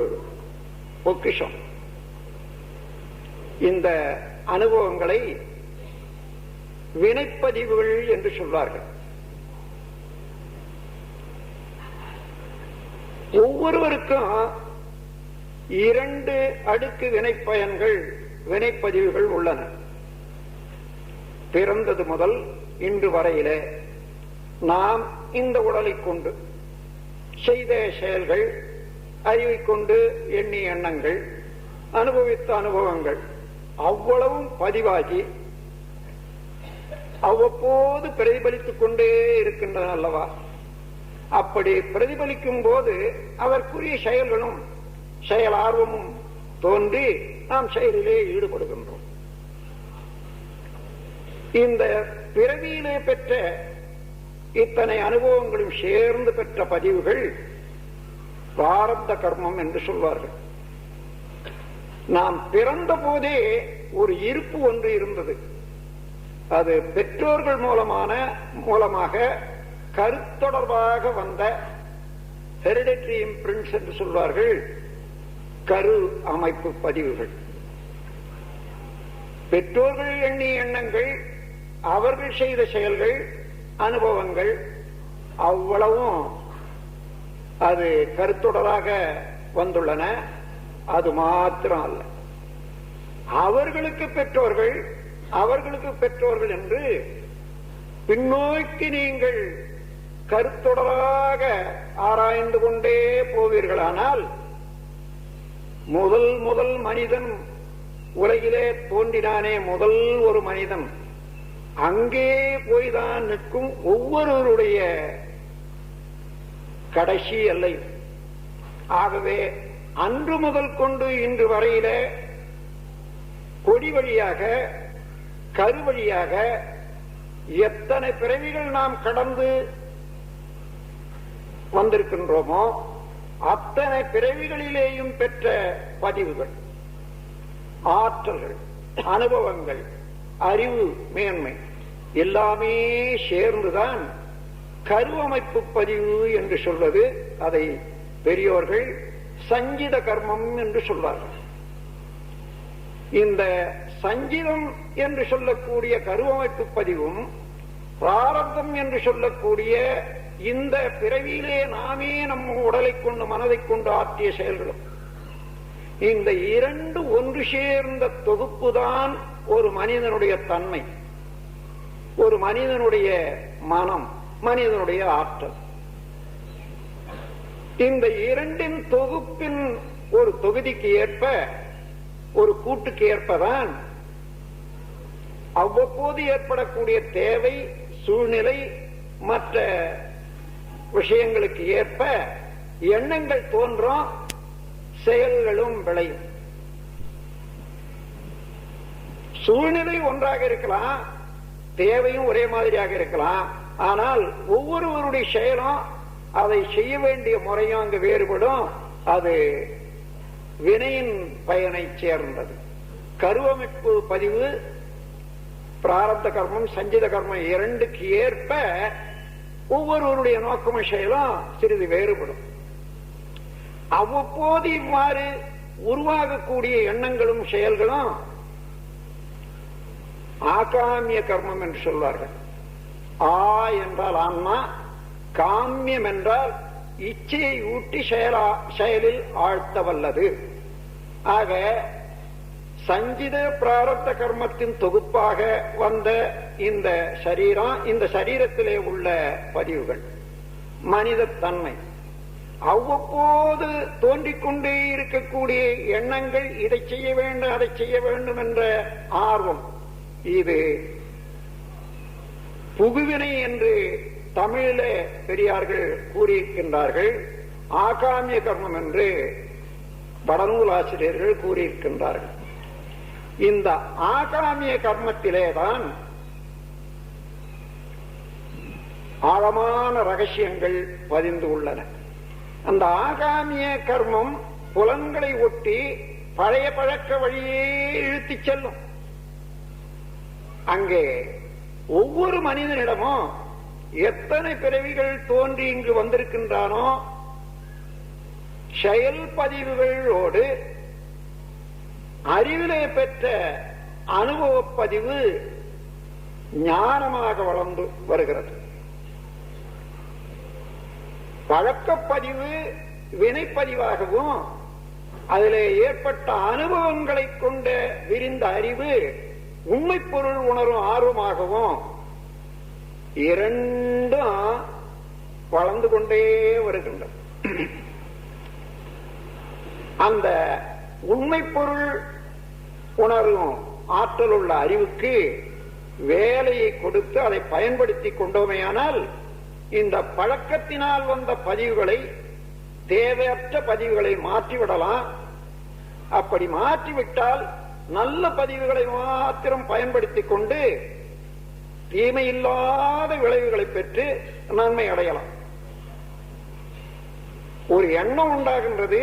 பொக்கிஷம். இந்த அனுபவங்களை வினைப்பதிவுகள் என்று சொல்வார்கள். ஒவ்வொருவருக்கும் 2 அடுக்கு வினைப்பயன்கள், வினைப்பதிவுகள் உள்ளன. பிறந்தது முதல் இன்று வரையிலே நாம் இந்த உடலை கொண்டு செய்த செயல்கள், அறிவை கொண்டு எண்ணிய எண்ணங்கள், அனுபவித்த அனுபவங்கள் அவ்வளவும் பதிவாகி அவ்வப்போது பிரதிபலித்துக் கொண்டே இருக்கின்றன அல்லவா? அப்படி பிரதிபலிக்கும் போது அதற்குரிய செயல்களும் செயல் ஆர்வமும் தோன்றி நாம் செயலிலே ஈடுபடுகின்றோம். இந்த பிறவியிலே பெற்ற இத்தனை அனுபவங்களும் சேர்ந்து பெற்ற பதிவுகள் பிராரப்த கர்மம் என்று சொல்வார்கள். நாம் பிறந்த போதே ஒரு இருப்பு ஒன்று இருந்தது. அது பெற்றோர்கள் மூலமாக கருத்தொடர்பாக வந்த ஹெரிடிட்டரி இம்பிரிண்ட்ஸ் என்று சொல்வார்கள், கரு அமைப்பு பதிவுகள். பெற்றோர்கள் எண்ணிய எண்ணங்கள், அவர்கள் செய்த செயல்கள், அனுபவங்கள் அவ்வளவும் அது கருத்தொடராக வந்துள்ளன. அது மாத்திரம் அல்ல, அவர்களுக்கு பெற்றோர்கள் என்று பின்னோக்கி நீங்கள் கருத்தொடராக ஆராய்ந்து கொண்டே போவீர்களானால், முதல் மனிதன் உலகிலே தோன்றினானே, முதல் ஒரு மனிதன், அங்கே போய்தான் நிற்கும் ஒவ்வொருவருடைய கடைசி எல்லை. ஆகவே அன்று முதல் கொண்டு இன்று வரையில கொடி வழியாக, கரு வழியாக எத்தனை பிறவிகள் நாம் கடந்து வந்திருக்கின்றோமோ அத்தனை பிறவிகளிலேயும் பெற்ற பதிவுகள், ஆற்றல்கள், அனுபவங்கள், அறிவு மேன்மை எல்லாமே சேர்ந்துதான் கருவமைப்பு பதிவு என்று சொல்வது. அதை பெரியோர்கள் சஞ்சித கர்மம் என்று சொல்வார்கள். இந்த சஞ்சிதம் என்று சொல்லக்கூடிய கருவமைப்பு பதிவும், பிராரப்தம் என்று சொல்லக்கூடிய இந்த பிறவியிலே நாமே நம்ம உடலை கொண்டு மனதை கொண்டு ஆற்றிய செயல்களும், இந்த 2 ஒன்று சேர்ந்த தொகுப்புதான் ஒரு மனிதனுடைய தன்மை, ஒரு மனிதனுடைய மனம், மனிதனுடைய ஆற்றல். இந்த 2 தொகுப்பின் ஒரு தொகுதிக்கு ஏற்ப, ஒரு கூட்டுக்கு ஏற்பதான் அவ்வப்போது ஏற்படக்கூடிய தேவை, சூழ்நிலை, மற்ற விஷயங்களுக்கு ஏற்ப எண்ணங்கள் தோன்றும், செயல்களும் விளையும். சூழ்நிலை ஒன்றாக இருக்கலாம், தேவையும் ஒரே மாதிரியாக இருக்கலாம். ஆனால் ஒவ்வொருவருடைய செயலும், அதை செய்ய வேண்டிய முறையும் அங்கு வேறுபடும். அது வினையின் பயனை சேர்ந்தது. கருவமைப்பு பதிவு, பிராரப்த கர்மம், சஞ்சித கர்மம் 2க்கு ஏற்ப ஒவ்வொருவருடைய நோக்கமும் செயலும் சிறிது வேறுபடும். அவ்வப்போது இவ்வாறு உருவாகக்கூடிய எண்ணங்களும் செயல்களும் ஆகாமிய கர்மம் என்று சொல்வார்கள். ஆ என்றால் ஆன்மா, காமியம் என்றால் இச்சையை ஊட்டி செயலில் ஆழ்த்த வல்லது. ஆக சஞ்சித பிராரப்த கர்மத்தின் தொகுப்பாக வந்த இந்த சரீரம், இந்த சரீரத்திலே உள்ள பதிவுகள், மனித தன்மை, அவ்வப்போது தோன்றிக்கொண்டே இருக்கக்கூடிய எண்ணங்கள், இதை செய்ய வேண்டும் அதை செய்ய வேண்டும் என்ற ஆர்வம், இது புகுவினை என்று தமிழிலே பெரியார்கள் கூறியிருக்கின்றார்கள். ஆகாமிய கர்மம் என்று வடநூல் ஆசிரியர்கள் கூறியிருக்கின்றார்கள். இந்த ஆகாமிய கர்மத்திலேதான் ஆழமான ரகசியங்கள் பதிந்து உள்ளன. அந்த ஆகாமிய கர்மம் புலன்களை ஒட்டி பழைய பழக்க வழியே இழுத்துச் செல்லும். அங்கே ஒவ்வொரு மனிதனிடமும் எத்தனை பிறவிகள் தோன்றி இங்கு வந்திருக்கின்றானோ செயல் பதிவுகளோடு அறிவிலே பெற்ற அனுபவ பதிவு ஞானமாக வளர்ந்து வருகிறது. பழக்கப்பதிவு வினைப்பதிவாகவும் அதிலே ஏற்பட்ட அனுபவங்களை கொண்ட விரிந்த அறிவு உண்மை பொருள் உணரும் ஆர்வமாகவும் இரண்டும் வளர்ந்து கொண்டே வருகின்றன. அந்த உண்மை பொருள் உணரும் ஆற்றல் உள்ள அறிவுக்கு வேலையை கொடுத்து அதை பயன்படுத்தி கொண்டோமேயானால் இந்த பழக்கத்தினால் வந்த பதிவுகளை, தேவையற்ற பதிவுகளை மாற்றிவிடலாம். அப்படி மாற்றிவிட்டால் நல்ல பதிவுகளை மாத்திரம் பயன்படுத்திக் கொண்டு தீமையில்லாத விளைவுகளை பெற்று நன்மை அடையலாம். ஒரு எண்ணம் உண்டாகின்றது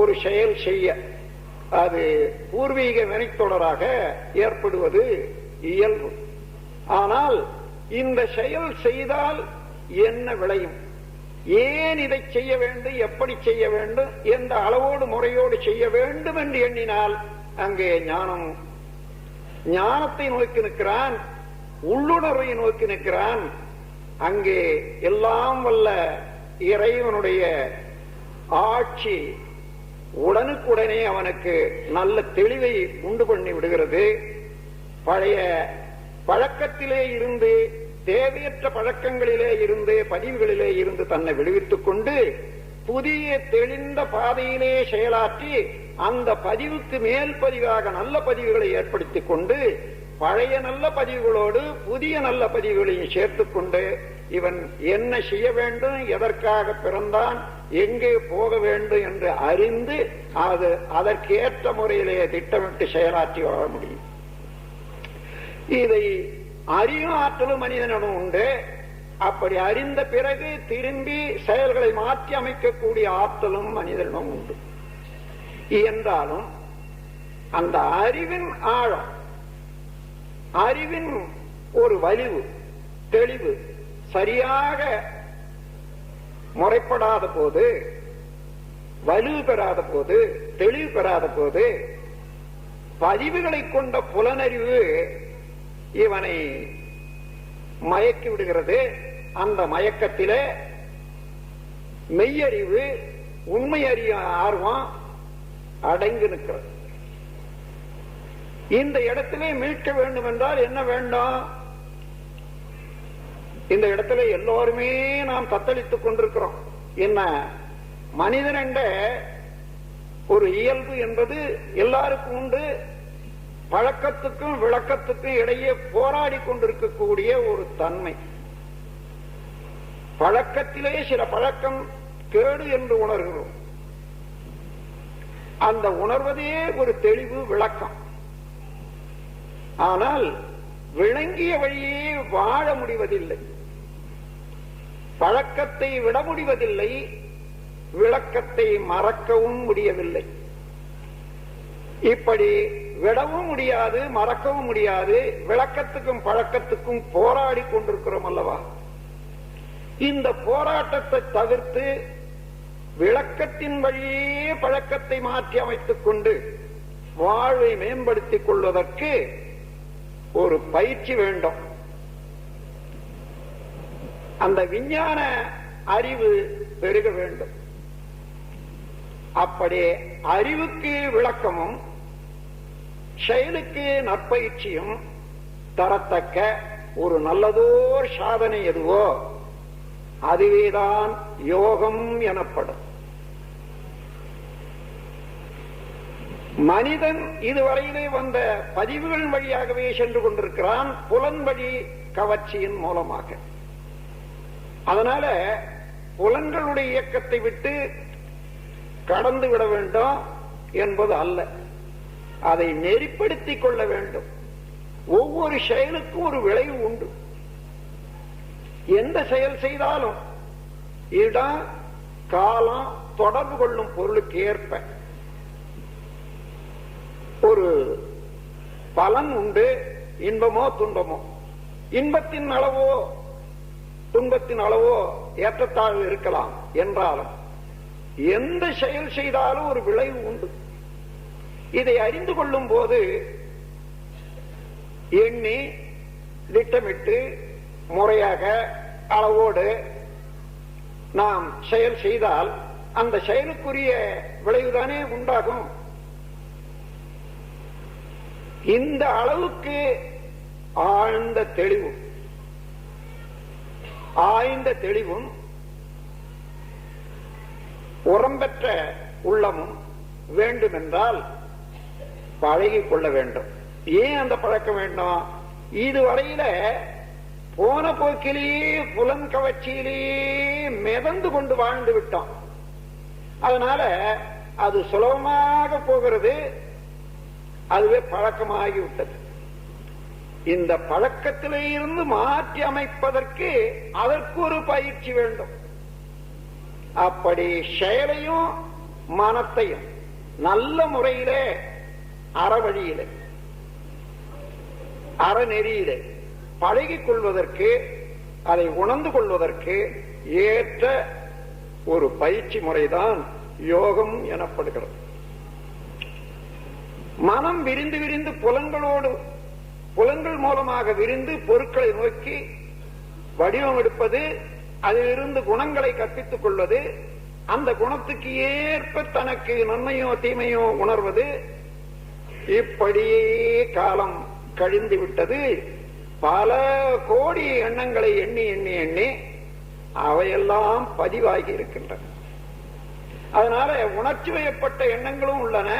ஒரு செயல் செய்ய, அது பூர்வீக வினைத்தொடராக ஏற்படுவது இயல்பு. ஆனால் இந்த செயல் செய்தால் என்ன விளையும், ஏன் இதை செய்ய வேண்டும், எப்படி செய்ய வேண்டும், எந்த அளவோடு முறையோடு செய்ய வேண்டும் என்று எண்ணினால் அங்கே ஞானத்தை நோக்கி நிற்கிறான், உள்ளுணர்வை நோக்கி நிற்கிறான். அங்கே எல்லாம் வல்ல இறைவனுடைய ஆட்சி உடனுக்குடனே அவனுக்கு நல்ல தெளிவை உண்டு பண்ணி விடுகிறது. பழைய பழக்கத்திலே இருந்து, தேவையற்ற பழக்கங்களிலே இருந்து, பதிவுகளிலே இருந்து தன்னை விடுவித்துக் கொண்டு புதிய தெளிந்த பாதையிலே செயலாற்றி அந்த பதிவுக்கு மேல் பதிவாக நல்ல பதிவுகளை ஏற்படுத்திக் கொண்டு பழைய நல்ல பதிவுகளோடு புதிய நல்ல பதிவுகளையும் சேர்த்துக் கொண்டு இவன் என்ன செய்ய வேண்டும், எதற்காக பிறந்தான், எங்கே போக வேண்டும் என்று அறிந்து அதற்கேற்ற முறையிலே திட்டமிட்டு செயலாற்றி வாழ முடியும். இதை அறியும் ஆற்றலும் மனிதனிடம் உண்டு. அப்படி அறிந்த பிறகு திரும்பி செயல்களை மாற்றி அமைக்கக்கூடிய ஆற்றலும் மனிதனிடம் உண்டு. என்றாலும் அந்த அறிவின் ஆழம், அறிவின் ஒரு வலிவு, தெளிவு சரியாக முறைப்படாத போது, வலிவு பெறாத போது, தெளிவு பெறாத போது பதிவுகளை கொண்ட புலனறிவு இவனை மயக்கி விடுகிறது. அந்த மயக்கத்திலே மெய்யறிவு, உண்மை அறிய ஆர்வம் அடங்கி நிற்கிறது. இந்த இடத்திலே மீட்க வேண்டும் என்றால் என்ன வேண்டும்? இந்த இடத்துல எல்லோருமே நாம் தத்தளித்துக் கொண்டிருக்கிறோம். என்ன, மனிதன் என்ற ஒரு இயல்பு என்பது எல்லாருக்கும் உண்டு. பழக்கத்துக்கும் விளக்கத்துக்கும் இடையே போராடி கொண்டிருக்கக்கூடிய ஒரு தன்மை. பழக்கத்திலே சில பழக்கம் கேடு என்று உணர்கிறோம். அந்த உணர்வதே ஒரு தெளிவு, விளக்கம். ஆனால் விளங்கிய வழியே வாழ முடிவதில்லை, பழக்கத்தை விட முடிவதில்லை, விளக்கத்தை மறக்கவும் முடியவில்லை. இப்படி விடவும் முடியாது, மறக்கவும் முடியாது. விளக்கத்துக்கும் பழக்கத்துக்கும் போராடி கொண்டிருக்கிறோம் அல்லவா? இந்த போராட்டத்தை தவிர்த்து விளக்கத்தின் வழியே பழக்கத்தை மாற்றி அமைத்துக் கொண்டு வாழ்வை மேம்படுத்திக் கொள்வதற்கு ஒரு பயிற்சி வேண்டும். அந்த விஞ்ஞான அறிவு பெருக வேண்டும். அப்படி அறிவுக்கு விளக்கமும் செயலுக்கு நற்பயிற்சியும் தரத்தக்க ஒரு நல்லதோர் சாதனை எதுவோ அதுவேதான் யோகம் எனப்படும். மனிதன் இதுவரையிலே வந்த பதிவுகள் வழியாகவே சென்று கொண்டிருக்கிறான், புலன் வழி கவர்ச்சியின் மூலமாக. அதனால புலன்களுடைய இயக்கத்தை விட்டு கடந்து விட வேண்டும் என்பது அல்ல, அதை நெறிப்படுத்திக் கொள்ள வேண்டும். ஒவ்வொரு செயலுக்கும் ஒரு விளைவு உண்டு. எந்த செயல் செய்தாலும் இடம், காலம், தொடர்பு கொள்ளும் பொருளுக்கு ஏற்ப ஒரு பலன் உண்டு. இன்பமோ துன்பமோ இன்பத்தின் அளவோ துன்பத்தின் அளவோ ஏற்றத்தாழ்வு இருக்கலாம் என்றாலும் எந்த செயல் செய்தாலும் ஒரு விளைவு உண்டு. இதை அறிந்து கொள்ளும் போது எண்ணி திட்டமிட்டு முறையாக அளவோடு நாம் செயல் செய்தால் அந்த செயலுக்குரிய விளைவுதானே உண்டாகும். இந்த அளவுக்கு ஆழ்ந்த தெளிவும் உரம்பெற்ற உள்ளமும் வேண்டுமென்றால் பழகிக் கொள்ள வேண்டும். ஏன் அந்த பழக்கம் வேண்டும்? இதுவரையில போன போக்கிலேயே புலன் கவர்ச்சியிலேயே மிதந்து கொண்டு வாழ்ந்து விட்டோம். அதனால அது சுலபமாக போகிறது, அதுவே பழக்கமாகிவிட்டது. இந்த பழக்கத்திலே இருந்து மாற்றி அமைப்பதற்கு அதற்கு ஒரு பயிற்சி வேண்டும். அப்படி செயலையும் மனத்தையும் நல்ல முறையிலே அறவழியிலே அறநெறியிலே பழகிக் கொள்வதற்கு, அதை உணர்ந்து கொள்வதற்கு ஏற்ற ஒரு பயிற்சி முறைதான் யோகம் எனப்படுகிறது. மனம் விரிந்து விரிந்து புலன்கள் மூலமாக விரிந்து பொருட்களை நோக்கி வடிவம் எடுப்பது, அதிலிருந்து குணங்களை கற்பித்துக் கொள்வது, அந்த குணத்துக்கு ஏற்ப தனக்கு நன்மையோ தீமையோ உணர்வது, இப்படியே காலம் கழிந்து விட்டது. பல கோடி எண்ணங்களை எண்ணி எண்ணி எண்ணி அவையெல்லாம் பதிவாகி இருக்கின்றன. அதனால உணர்ச்சி வயப்பட்ட எண்ணங்களும் உள்ளன,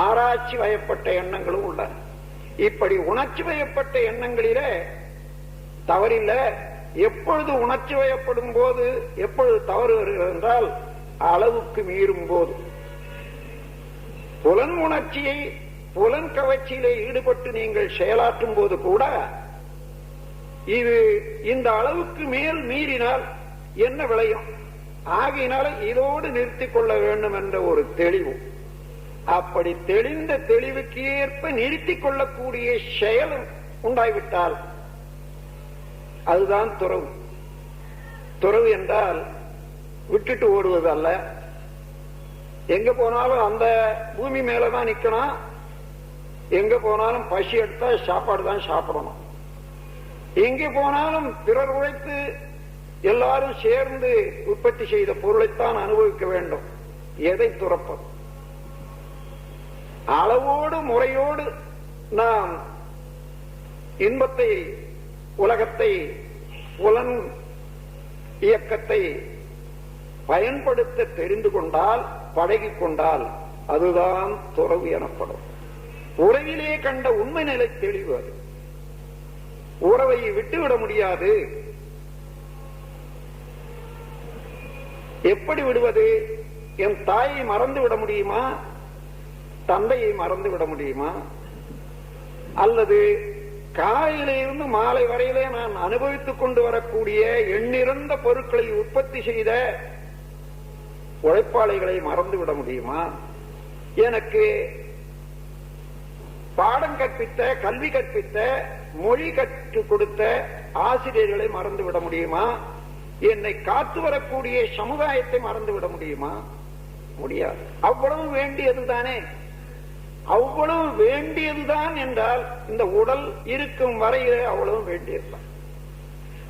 ஆராய்ச்சி வயப்பட்ட எண்ணங்களும் உள்ளன. இப்படி உணர்ச்சி வயப்பட்ட எண்ணங்களிலே தவறில்ல. எப்பொழுது உணர்ச்சி வயப்படும் போது எப்பொழுது தவறு வருகிறது என்றால் அளவுக்கு மீறும் போது. புலன் உணர்ச்சியை புலன் கவர்ச்சியிலே ஈடுபட்டு நீங்கள் செயலாற்றும் போது கூட இது இந்த அளவுக்கு மேல் மீறினால் என்ன விளையும்? ஆகையினால இதோடு நிறுத்திக் கொள்ள வேண்டும் என்ற ஒரு தெளிவு. அப்படி தெளிந்த தெளிவுக்கு ஏற்ப நிறுத்திக் கொள்ளக்கூடிய செயல் உண்டாய்விட்டால் அதுதான் துறவு. துறவு என்றால் விட்டுட்டு ஓடுவது அல்ல. எங்க போனாலும் அந்த பூமி மேலதான் நிக்கணும், எங்க போனாலும் பசி எடுத்தா சாப்பாடு தான் சாப்பிடணும், எங்கே போனாலும் பிறர் உழைத்து எல்லாரும் சேர்ந்து உற்பத்தி செய்த பொருளைத்தான் அனுபவிக்க வேண்டும். எதை துறப்பது? அளவோடு முறையோடு நாம் இன்பத்தை, உலகத்தை, புலன் இயக்கத்தை பயன்படுத்த தெரிந்து கொண்டால், பழகிக் கொண்டால் அதுதான் துறவு எனப்படும். உறவிலே கண்ட உண்மை நிலை தெளிவு. அது உறவை விட்டுவிட முடியாது. எப்படி விடுவது? என் தாயை மறந்து விட முடியுமா? தந்தையை மறந்து விட முடியுமா? அல்லது காலையிலிருந்து மாலை வரையிலே நான் அனுபவித்துக் கொண்டு வரக்கூடிய எண்ணிறந்த பொருட்களை உற்பத்தி செய்த உழைப்பாளிகளை மறந்து விட முடியுமா? எனக்கு பாடம் கற்பித்த, கல்வி கற்பித்த, மொழி கற்றுக் கொடுத்த ஆசிரியர்களை மறந்து விட முடியுமா? என்னை காத்து வரக்கூடிய சமுதாயத்தை மறந்து விட முடியுமா? முடியாது. அவ்வளவு வேண்டியதுதானே. அவ்வளவு வேண்டியதுதான் என்றால் இந்த உடல் இருக்கும் வரையிலே அவ்வளவு வேண்டியதுதான்.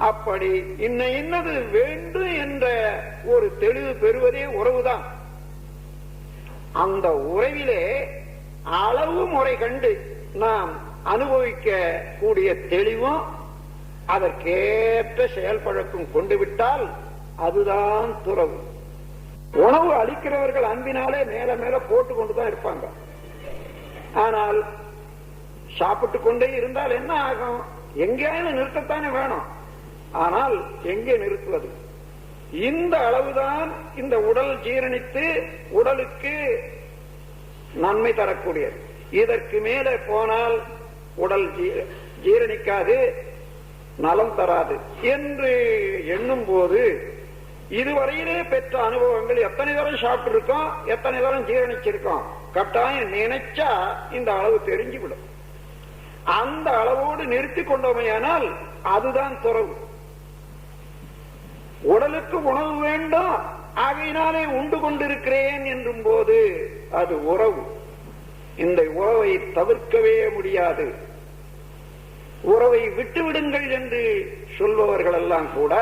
அப்படி இன்னது வேண்டும் என்ற ஒரு தெளிவு பெறுவதே உறவுதான். அந்த உறவிலே அளவு முறை கண்டு நாம் அனுபவிக்க கூடிய தெளிவும் அதற்கேற்ற செயல் பழக்கம் கொண்டு விட்டால் அதுதான் துறவு. உணவு அளிக்கிறவர்கள் அன்பினாலே மேல மேல போட்டு கொண்டுதான் இருப்பாங்க. ஆனால் சாப்பிட்டு கொண்டே இருந்தால் என்ன ஆகும்? எங்கேயாவது நிறுத்தத்தானே வேணும். ஆனால் எங்கே நிறுத்துவது? இந்த அளவுதான் இந்த உடல் ஜீரணித்து உடலுக்கு நன்மை தரக்கூடியது. இதற்கு மேலே போனால் உடல் ஜீரணிக்காது, நலம் தராது என்று எண்ணும் போது இதுவரையிலே பெற்ற அனுபவங்கள் எத்தனை தரம் சாப்பிட்டு இருக்கோம், எத்தனை தரம் ஜீரணிச்சிருக்கோம், கட்டாயம் நினைச்சா இந்த அளவு தெரிஞ்சுவிடும். அந்த அளவோடு நிறுத்தி கொண்டோமையானால் அதுதான் துறவு. உடலுக்கு உணவு வேண்டும், ஆகையினாலே உண்டு கொண்டிருக்கிறேன் என்றும் போது அது உறவு. இந்த உறவை தவிர்க்கவே முடியாது. உறவை விட்டுவிடுங்கள் என்று சொல்பவர்கள் எல்லாம் கூட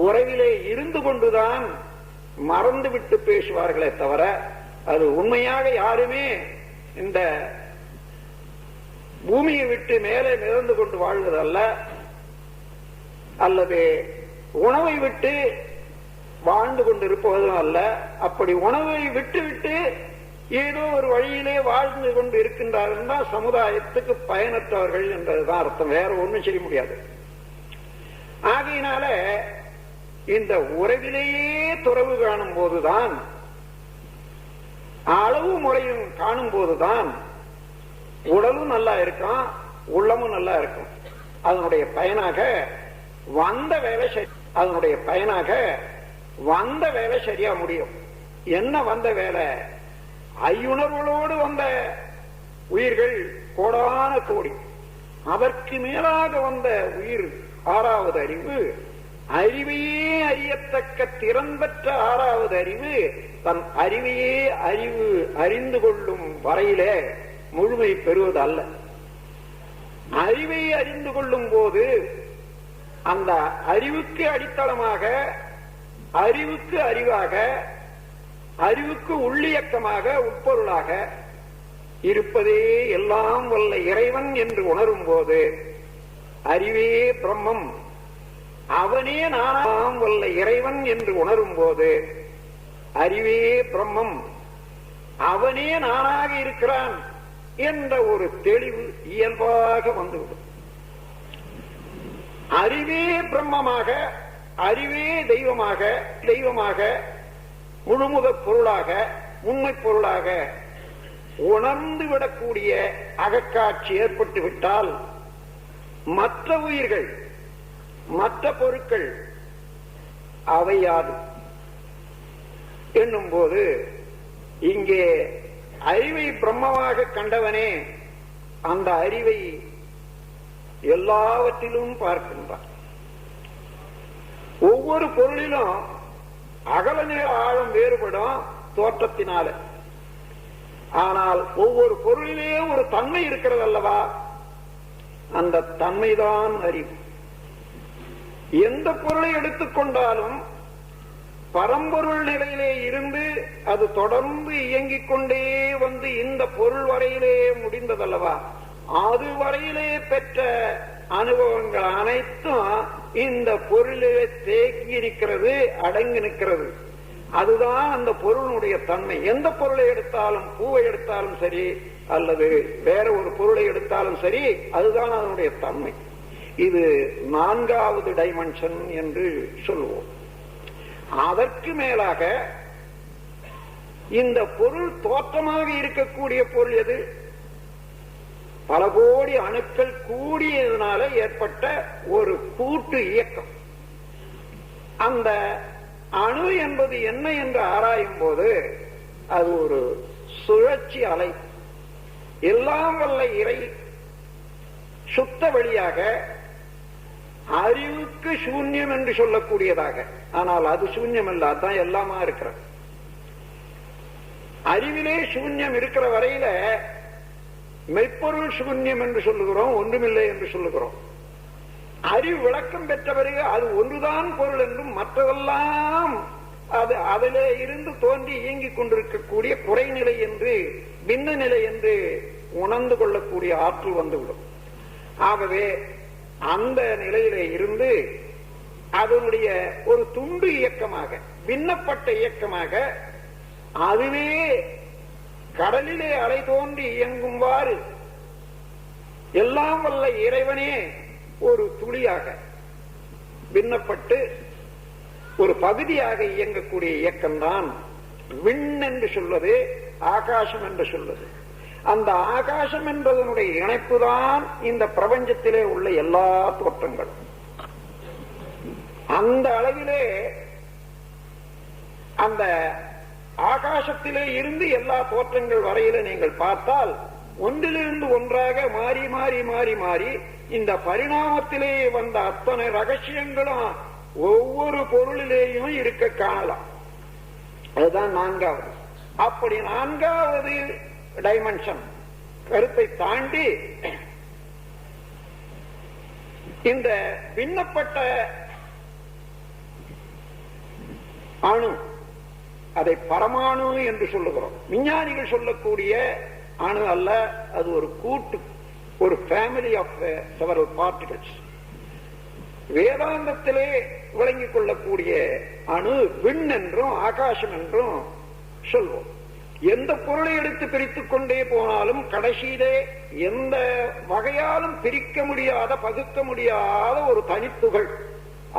உறவிலே இருந்து கொண்டுதான் மறந்துவிட்டு பேசுவார்களே தவிர, அது உண்மையாக யாருமே இந்த பூமியை விட்டு மேலே மிதந்து கொண்டு வாழ்வதல்ல, அல்லது உணவை விட்டு வாழ்ந்து கொண்டிருப்பதும் அல்ல. அப்படி உணவை விட்டு ஏதோ ஒரு வழியிலே வாழ்ந்து கொண்டு இருக்கின்றார்கள் தான் சமுதாயத்துக்கு பயனற்றவர்கள் என்றதுதான் அர்த்தம். வேற ஒன்றும் செய்ய முடியாது. ஆகையினால இந்த உறவிலேயே துறவு காணும் போதுதான், அளவு முறையும் காணும் போதுதான் உடலும் நல்லா இருக்கும், உள்ளமும் நல்லா இருக்கும். அதனுடைய பயனாக வந்த வேலை சரியா முடியும். என்ன வந்த வேலை? ஐயுணர்வுகளோடு வந்த உயிர்கள் கோடான கோடி. அதற்கு மேலாக வந்த உயிர் ஆறாவது அறிவு, அறிவையே அறியத்தக்க திறன் பெற்ற ஆறாவது அறிவு, தன் அறிவையே அறிந்து கொள்ளும் வரையிலே முழுமை பெறுவது அல்ல. அறிவை அறிந்து கொள்ளும் போது அந்த அறிவுக்கு அடித்தளமாக, அறிவுக்கு அறிவாக, அறிவுக்கு உள்ளியக்கமாக, உட்பொருளாக இருப்பதே எல்லாம் வல்ல இறைவன் என்று உணரும் போது அறிவே பிரம்மம், அவனே நானாம் வல்ல இறைவன் என்று உணரும் போது அறிவே பிரம்மம், அவனே நானாக இருக்கிறான் என்ற ஒரு தெளிவு இயல்பாக வந்துவிடும். அறிவே பிரம்மமாக, அறிவே தெய்வமாக, தெய்வமாக முழுமுதற் பொருளாக, உண்மை பொருளாக உணர்ந்து விடக்கூடிய அகக்காட்சி ஏற்பட்டு விட்டால் மற்ற உயிர்கள், மற்ற பொருட்கள் அவையாது என்னும் போது, இங்கே அறிவை பிரம்மமாக கண்டவனே அந்த அறிவை எல்லாவற்றிலும் பார்க்கின்றான். ஒவ்வொரு பொருளிலும் அகல நேர ஆழம் வேறுபடும் தோற்றத்தினால. ஆனால் ஒவ்வொரு பொருளிலே ஒரு தன்மை இருக்கிறது அல்லவா, அந்த தன்மைதான் அறிவு. எந்த பொருளை எடுத்துக்கொண்டாலும் பரம்பொருள் நிலையிலே இருந்து அது தொடர்ந்து இயங்கிக் கொண்டே வந்து இந்த பொருள் வரையிலே முடிந்ததல்லவா, அது வரையிலே பெற்ற அனுபவங்கள் அனைத்தும் இந்த பொருளிலே தேக்கி இருக்கிறது, அடங்கி நிற்கிறது. அதுதான் அந்த பொருளுடைய தன்மை. எந்த பொருளை எடுத்தாலும், பூவை எடுத்தாலும் சரி, அல்லது வேற ஒரு பொருளை எடுத்தாலும் சரி, அதுதான் அதனுடைய தன்மை. இது நான்காவது டைமென்ஷன் என்று சொல்லுவோம். அதற்கு மேலாக இந்த பொருள் தோற்றமாக இருக்கக்கூடிய பொருள் எது? பல கோடி அணுக்கள் கூடியதனால ஏற்பட்ட ஒரு கூட்டு இயக்கம். அந்த அணு என்பது என்ன என்று ஆராயும் போது அது ஒரு சுழற்சி அலை. எல்லாம் வல்ல இறை சுத்த வழியாக அறிவுக்கு சூன்யம் என்று சொல்லக்கூடியதாக, ஆனால் அது சூன்யம் அல்ல, அதான் எல்லாமா இருக்கிற. அறிவிலே சூன்யம் இருக்கிற வரையில மெய்ப்பொருள் சூன்யம் என்று சொல்லுகிறோம், ஒன்றுமில்லை என்று சொல்லுகிறோம். அறிவு விளக்கம் பெற்ற பிறகு அது ஒன்றுதான் பொருள் என்றும் மற்றதெல்லாம் அது அதிலே இருந்து தோன்றி இயங்கிக் கொண்டிருக்கக்கூடிய குறைநிலை என்று, பின்ன நிலை என்று உணர்ந்து கொள்ளக்கூடிய ஆற்றல் வந்துவிடும். ஆகவே அந்த நிலையிலே இருந்து அதனுடைய ஒரு துண்டு இயக்கமாக, பின்னப்பட்ட இயக்கமாக, அதுவே கடலிலே அலை தோன்றி இயங்கும்வாறு எல்லாம் வல்ல இறைவனே ஒரு துளியாக பின்னப்பட்டு ஒரு பகுதியாக இயங்கக்கூடிய இயக்கம்தான் விண் என்று சொல்வது, ஆகாசம் என்று சொல்வது. அந்த ஆகாசம் என்பதனுடைய இணைப்புதான் இந்த பிரபஞ்சத்திலே உள்ள எல்லா தோற்றங்களும். அந்த அளவிலே அந்த ஆகாசத்திலே இருந்து எல்லா தோற்றங்கள் வரையில நீங்கள் பார்த்தால் ஒன்றிலிருந்து ஒன்றாக மாறி மாறி மாறி மாறி இந்த பரிணாமத்திலே வந்த அத்தனை ரகசியங்களும் ஒவ்வொரு பொருளிலேயும் இருக்க காணலாம். அதுதான் நான்காவது. அப்படி நான்காவது டைமென்ஷன் கருத்தை தாண்டி இந்த பின்னப்பட்ட அணு, அதை பரமாணு என்று சொல்லுகிறோம். விஞ்ஞானிகள் சொல்லக்கூடிய அணு அல்ல, அது ஒரு கூட்டு, ஒரு ஃபேமிலி ஆஃப் செவரல் பார்ட்டிகல்ஸ். வேதாந்தத்திலே விளங்கிக் கொள்ளக்கூடிய அணு விண் என்றும் ஆகாசம் என்றும் சொல்வோம். எந்த பொருளை எடுத்து பிரித்துக் கொண்டே போனாலும் கடைசியிலே எந்த வகையாலும் பிரிக்க முடியாத, பகுக்க முடியாத ஒரு தனித்துகள்,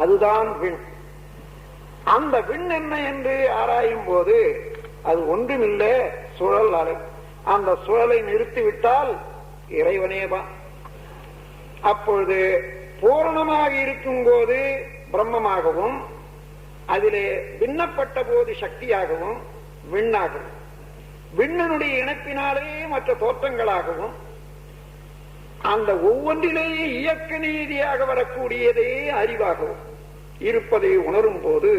அதுதான் விண். அந்த விண் என்ன என்று ஆராயும் போது அது ஒன்றுமில்லை, சுழல் அலை. அந்த சுழலை நிறுத்திவிட்டால் இறைவனேதான். அப்பொழுது பூரணமாக இருக்கும் போது பிரம்மமாகவும், அதிலே பின்னப்பட்ட போது சக்தியாகவும் விண்ணாகவும், விண்ணனுடைய இணைப்பினாலே மற்ற தோற்றங்களாகவும், அந்த ஒவ்வொன்றிலேயே இயக்க நீதியாக வரக்கூடியதே அறிவாகவும் இருப்பதை உணரும் போது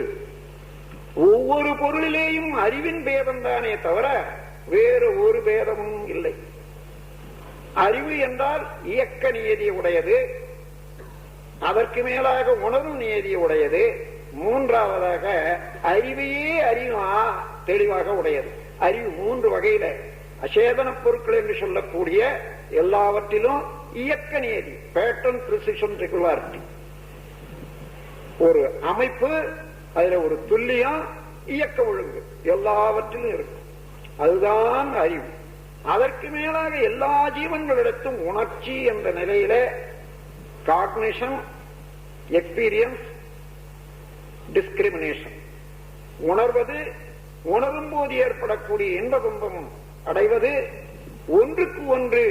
ஒவ்வொரு பொருளிலேயும் அறிவின் பேதம் தானே தவிர வேறு ஒரு பேதமும் இல்லை. அறிவு என்றால் இயக்க நியதி உடையது, அதற்கு மேலாக உணர்வு நியதி உடையது, மூன்றாவதாக அறிவையே அறிவா தெளிவாக உடையது. அறிவு மூன்று வகையில, அசேதன பொருட்கள் என்று சொல்லக்கூடிய எல்லாவற்றிலும் இயக்க நியதி, பேட்டர்ன், பிரிசிஷன், ரெகுலாரிட்டி, ஒரு அமைப்பு, அதுல ஒரு துல்லியம், இயக்க ஒழுங்கு எல்லாவற்றிலும் இருக்கு. அதுதான் அறிவு. அதற்கு மேலாக எல்லா ஜீவன்களிடத்தும் உணர்ச்சி என்ற நிலையில காக்னிஷன், எக்ஸ்பீரியன்ஸ், டிஸ்கிரிமினேஷன், உணர்வது, உணரும் போது ஏற்படக்கூடிய இன்ப துன்பம் அடைவது, ஒன்றுக்கு ஒன்று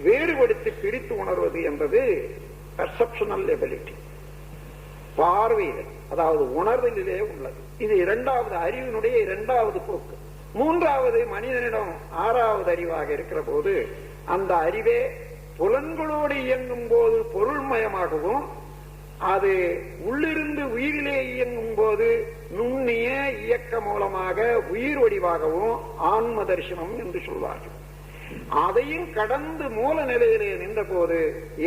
வேறுபடுத்தி பிரித்து உணர்வது என்பது பர்செப்ஷனல் எபிலிட்டி, பார்வையில், அதாவது உணர்தலிலே உள்ளது. இது இரண்டாவது, அறிவினுடைய இரண்டாவது போக்கு. மூன்றாவது மனிதனிடம் ஆறாவது அறிவாக இருக்கிற போது அந்த அறிவே புலன்களோடு இயங்கும் போது பொருள்மயமாகவும், அது உள்ளிருந்து உயிரிலே இயங்கும் போது நுண்ணிய இயக்க மூலமாக உயிர் வடிவாகவும் ஆன்ம தரிசனம் என்று சொல்வார்கள். அதையும் கடந்து மூல நிலையிலே நின்ற போது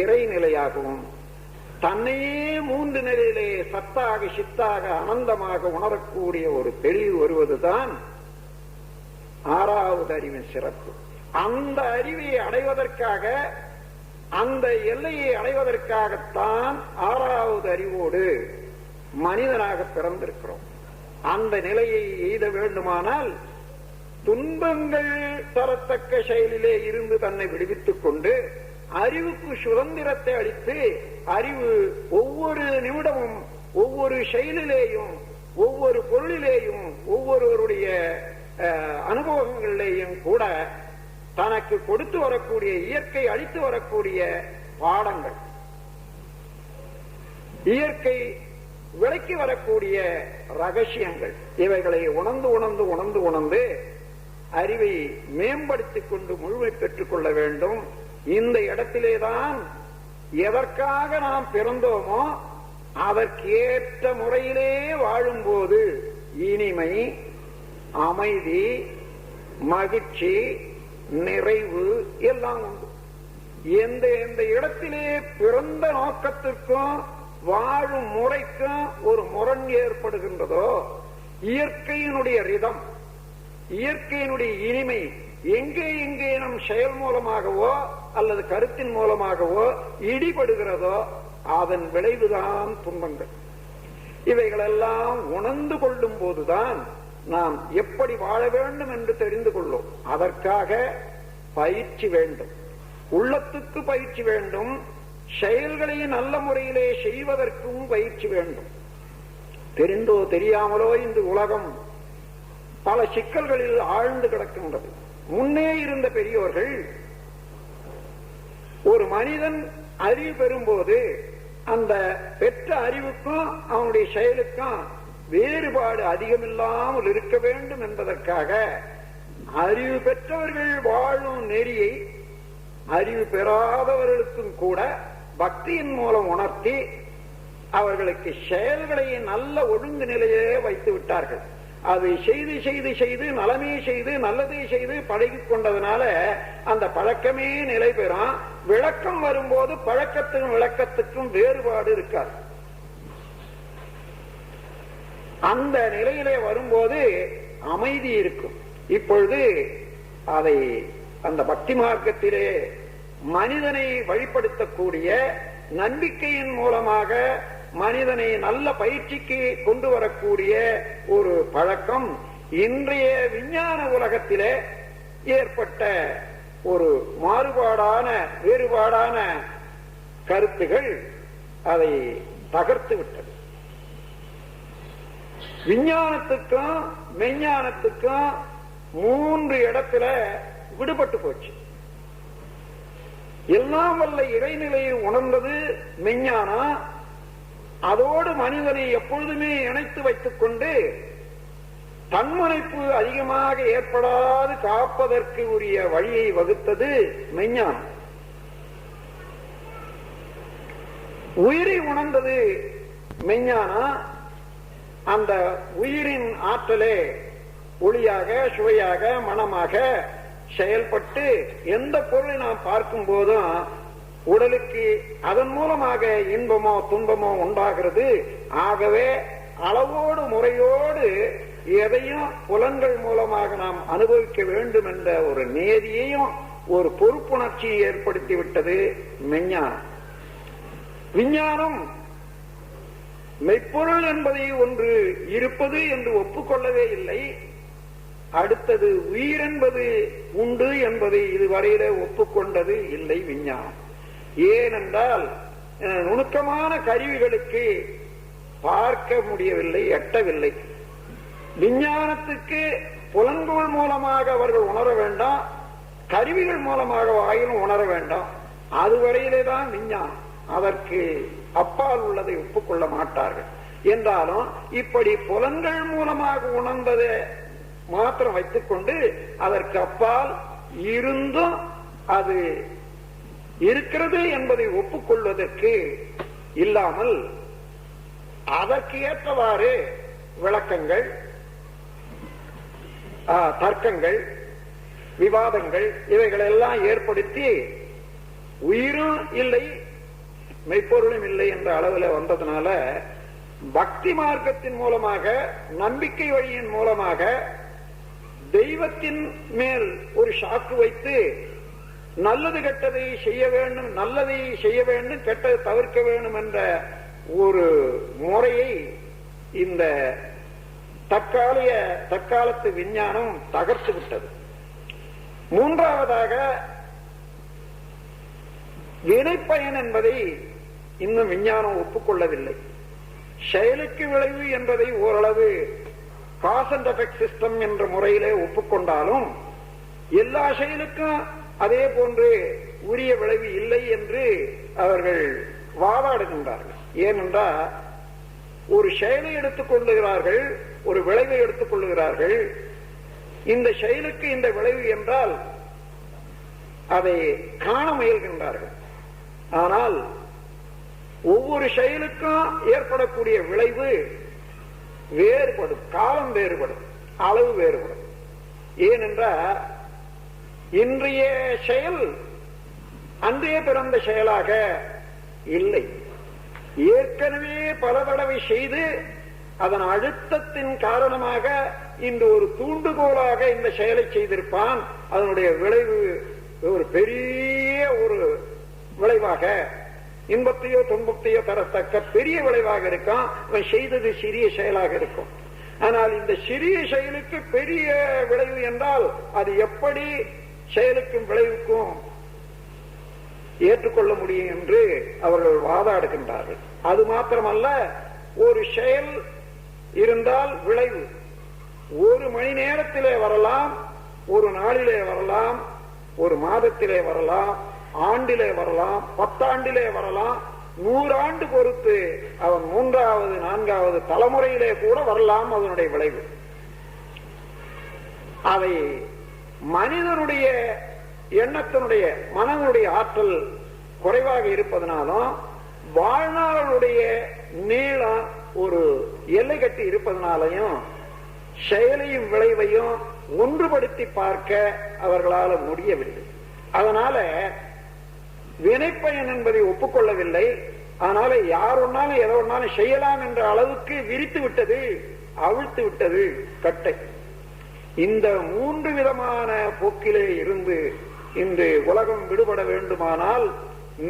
இறைநிலையாகவும், தன்னையே மூன்று நிலையிலே சத்தாக, சித்தாக, அனந்தமாக உணரக்கூடிய ஒரு தெளிவு வருவதுதான் ஆறாவது அறிவின் சிறப்பு. அந்த அறிவை அடைவதற்காக, அந்த எல்லையை அடைவதற்காகத்தான் ஆறாவது அறிவோடு மனிதனாக பிறந்திருக்கிறோம். அந்த நிலையை எய்த வேண்டுமானால் துன்பங்கள் தரத்தக்க செயலிலே இருந்து தன்னை விடுவித்துக் கொண்டு அறிவுக்கு சுதந்திரத்தை அளித்து, அறிவு ஒவ்வொரு நிமிடமும் ஒவ்வொரு செயலிலேயும் ஒவ்வொரு பொருளிலேயும் ஒவ்வொருவருடைய அனுபவங்களிலேயும் கூட தனக்கு கொடுத்து வரக்கூடிய, இயற்கை அளித்து வரக்கூடிய பாடங்கள், இயற்கை விளக்கி வரக்கூடிய ரகசியங்கள், இவைகளை உணர்ந்து உணர்ந்து உணர்ந்து உணர்ந்து அறிவை மேம்படுத்திக் கொண்டு முழுமை பெற்றுக் கொள்ள வேண்டும். இந்த இடத்திலேதான் எதற்காக நாம் பிறந்தோமோ அதற்கேற்ற முறையிலே வாழும்போது இனிமை, அமைதி, மகிழ்ச்சி, நிறைவு எல்லாம் உண்டு. எந்த எந்த இடத்திலே பிறந்த நோக்கத்திற்கும் வாழும் முறைக்கும் ஒரு முரண் ஏற்படுகின்றதோ, இயற்கையினுடைய ரிதம், இயற்கையினுடைய இனிமை எங்கே எங்கே நம் செயல் மூலமாகவோ அல்லது கருத்தின் மூலமாகவோ இடிபடுகிறதோ அதன் விளைவுதான் துன்பங்கள். இவைகளெல்லாம் உணர்ந்து கொள்ளும் போதுதான் நாம் எப்படி வாழ வேண்டும் என்று தெரிந்து கொள்ளும். அதற்காக பயிற்சி வேண்டும், உள்ளத்துக்கு பயிற்சி வேண்டும், செயல்களை நல்ல முறையிலே செய்வதற்கும் பயிற்சி வேண்டும். தெரிந்தோ தெரியாமலோ இந்த உலகம் பல சிக்கல்களில் ஆழ்ந்து கிடக்கின்றது. முன்னே இருந்த பெரியோர்கள் ஒரு மனிதன் அறிவு பெறும்போது அந்த பெற்ற அறிவுக்கும் அவனுடைய செயலுக்கும் வேறுபாடு அதிகமில்லாமல் இருக்க வேண்டும் என்பதற்காக அறிவு பெற்றவர்கள் வாழும் நெறியை அறிவு பெறாதவர்களுக்கும் கூட பக்தியின் மூலம் உணர்த்தி அவர்களுக்கு செயல்களை நல்ல ஒழுங்கு நிலையே வைத்து விட்டார்கள். அது செய்து செய்து செய்து நலமே செய்து நல்லதே செய்து பழகி கொண்டதுனால அந்த பழக்கமே நிலை பெறும். விளக்கம் வரும்போது பழக்கத்துக்கும் விளக்கத்துக்கும் வேறுபாடு இருக்காது. அந்த நிலையிலே வரும்போது அமைதி இருக்கும். இப்பொழுது அதை அந்த பக்தி மார்க்கத்திலே மனிதனை வழிபடுத்தக்கூடிய நம்பிக்கையின் மூலமாக மனிதனை நல்ல பயிற்சிக்கு கொண்டு வரக்கூடிய ஒரு பழக்கம் இன்றைய விஞ்ஞான உலகத்திலே ஏற்பட்ட ஒரு மாறுபாடான வேறுபாடான கருத்துகள் அதை தகர்த்து விட்டது. விஞ்ஞானத்துக்கும் மெஞ்ஞானத்துக்கும் 3 இடத்துல விடுபட்டு போச்சு. எல்லாம் வல்ல இறைநிலையை உணர்ந்தது மெஞ்ஞானம். அதோடு மனிதனை எப்பொழுதுமே இணைத்து வைத்துக் கொண்டு தன்முனைப்பு அதிகமாக ஏற்படாது காப்பதற்கு உரிய வழியை வகுத்தது மெஞ்ஞானம். உயிரை உணர்ந்தது மெஞ்ஞானம். அந்த உயிரின் ஆற்றலே ஒளியாக சுவையாக மனமாக செயல்பட்டு எந்த பொருளை நாம் பார்க்கும் போதும் உடலுக்கு அதன் மூலமாக இன்பமோ துன்பமோ உண்டாகிறது. ஆகவே அளவோடு முறையோடு எதையும் புலன்கள் மூலமாக நாம் அனுபவிக்க வேண்டும் என்ற ஒரு நேதியையும் ஒரு பொறுப்புணர்ச்சியை ஏற்படுத்திவிட்டது மெஞ்ஞானம். விஞ்ஞானம் மெய்ப்பொருள் என்பதை ஒன்று இருப்பது என்று ஒப்புக்கொள்ளவே இல்லை. அடுத்தது உயிர் என்பது உண்டு என்பதை இதுவரையில ஒப்புக்கொண்டது இல்லை விஞ்ஞானம். ஏனென்றால் நுணுக்கமான கருவிகளுக்கு பார்க்க முடியவில்லை, எட்டவில்லை. விஞ்ஞானத்துக்கு புலன்கள் மூலமாக அவர்கள் உணர வேண்டாம், கருவிகள் மூலமாக ஆயினும் உணர வேண்டாம். அதுவரையிலே தான் விஞ்ஞானம். அதற்கு அப்பால் உள்ளதை ஒப்புக்கொள்ள மாட்டார்கள். என்றாலும் இப்படி புலன்கள் மூலமாக உணர்ந்ததை மாத்திரம் வைத்துக் கொண்டு அதற்கு அப்பால் இருந்தும் அது இருக்கிறது என்பதை ஒப்புக்கொள்வதற்கு இல்லாமல் அதற்கு ஏற்றவாறு விளக்கங்கள், தர்க்கங்கள், விவாதங்கள் இவைகளெல்லாம் ஏற்படுத்தி உயிரும் இல்லை மெய்ப்பொருளும் இல்லை என்ற அளவில் வந்ததுனால பக்தி மார்க்கத்தின் மூலமாக நம்பிக்கை வழியின் மூலமாக தெய்வத்தின் மேல் ஒரு சாக்கு வைத்து நல்லது கெட்டதை செய்ய வேண்டும், நல்லதை செய்ய வேண்டும், கெட்டதை தவிர்க்க வேண்டும் என்ற ஒரு முறையை இந்த தற்காலத்து விஞ்ஞானம் தகர்த்து விட்டது. மூன்றாவதாக வினைப்பயன் என்பதை இன்னும் விஞ்ஞானம் ஒப்புக்கொள்ளவில்லை. செயலுக்கு விளைவு என்பதை ஓரளவு காஸ் அண்ட் எஃபெக்ட் சிஸ்டம் என்ற முறையிலே ஒப்புக்கொண்டாலும் எல்லா செயலுக்கும் அதே போன்று உரிய விளைவு இல்லை என்று அவர்கள் வாதாடுகின்றார்கள். ஏனென்றால் ஒரு செயலை எடுத்துக் கொள்ளுகிறார்கள், ஒரு விளைவை எடுத்துக் கொள்ளுகிறார்கள். இந்த செயலுக்கு இந்த விளைவு என்றால் அதை காண முயல்கின்றார்கள். ஆனால் ஒவ்வொரு செயலுக்கும் ஏற்படக்கூடிய விளைவு வேறுபடும், காலம் வேறுபடும், அளவு வேறுபடும். ஏனென்றால் இன்றைய செயல் அன்றே பிறந்த செயலாக இல்லை. ஏற்கனவே பல தடவை செய்து அதன் அழுத்தத்தின் காரணமாக இன்று ஒரு தூண்டுகோலாக இந்த செயலை செய்திருப்பான். அதனுடைய விளைவு ஒரு பெரிய ஒரு விளைவாக, இன்பத்தையோ துன்பத்தையோ தரத்தக்க பெரிய விளைவாக இருக்கும். அவன் செய்தது சிறிய செயலாக இருக்கும். ஆனால் இந்த சிறிய செயலுக்கு பெரிய விளைவு என்றால் அது எப்படி செயலுக்கும் விளைவுக்கும் ஏற்றுக்கொள்ள முடியும் என்று அவர்கள் வாதாடுகின்றார்கள். அது மாத்திரமல்ல, ஒரு செயல் இருந்தால் விளைவு ஒரு மணி நேரத்திலே வரலாம், ஒரு நாளிலே வரலாம், ஒரு மாதத்திலே வரலாம், ஆண்டிலே வரலாம், 10 ஆண்டிலே வரலாம், 100 ஆண்டு பொறுத்து அவன் 3வது 4வது தலைமுறையிலே கூட வரலாம் அதனுடைய விளைவு. அதை மனிதனுடைய எண்ணத்தினுடைய மனனுடைய ஆற்றல் குறைவாக இருப்பதனாலும் வாழ்நாளுடைய நீளம் ஒரு எல்லை கட்டி இருப்பதனாலையும் செயலையும் விளைவையும் ஒன்றுபடுத்தி பார்க்க அவர்களால் முடியவில்லை. அதனால வினைப்பயன் என்பதை ஒப்புக்கொள்ளவில்லை. அதனால யார் ஒன்னாலும் எதை ஒன்னாலும் செய்யலாம் என்ற அளவுக்கு விரித்து விட்டது, அவிழ்த்து விட்டது கட்டை. இந்த 3 விதமான போக்கிலே இருந்து இந்த உலகம் விடுபட வேண்டுமானால்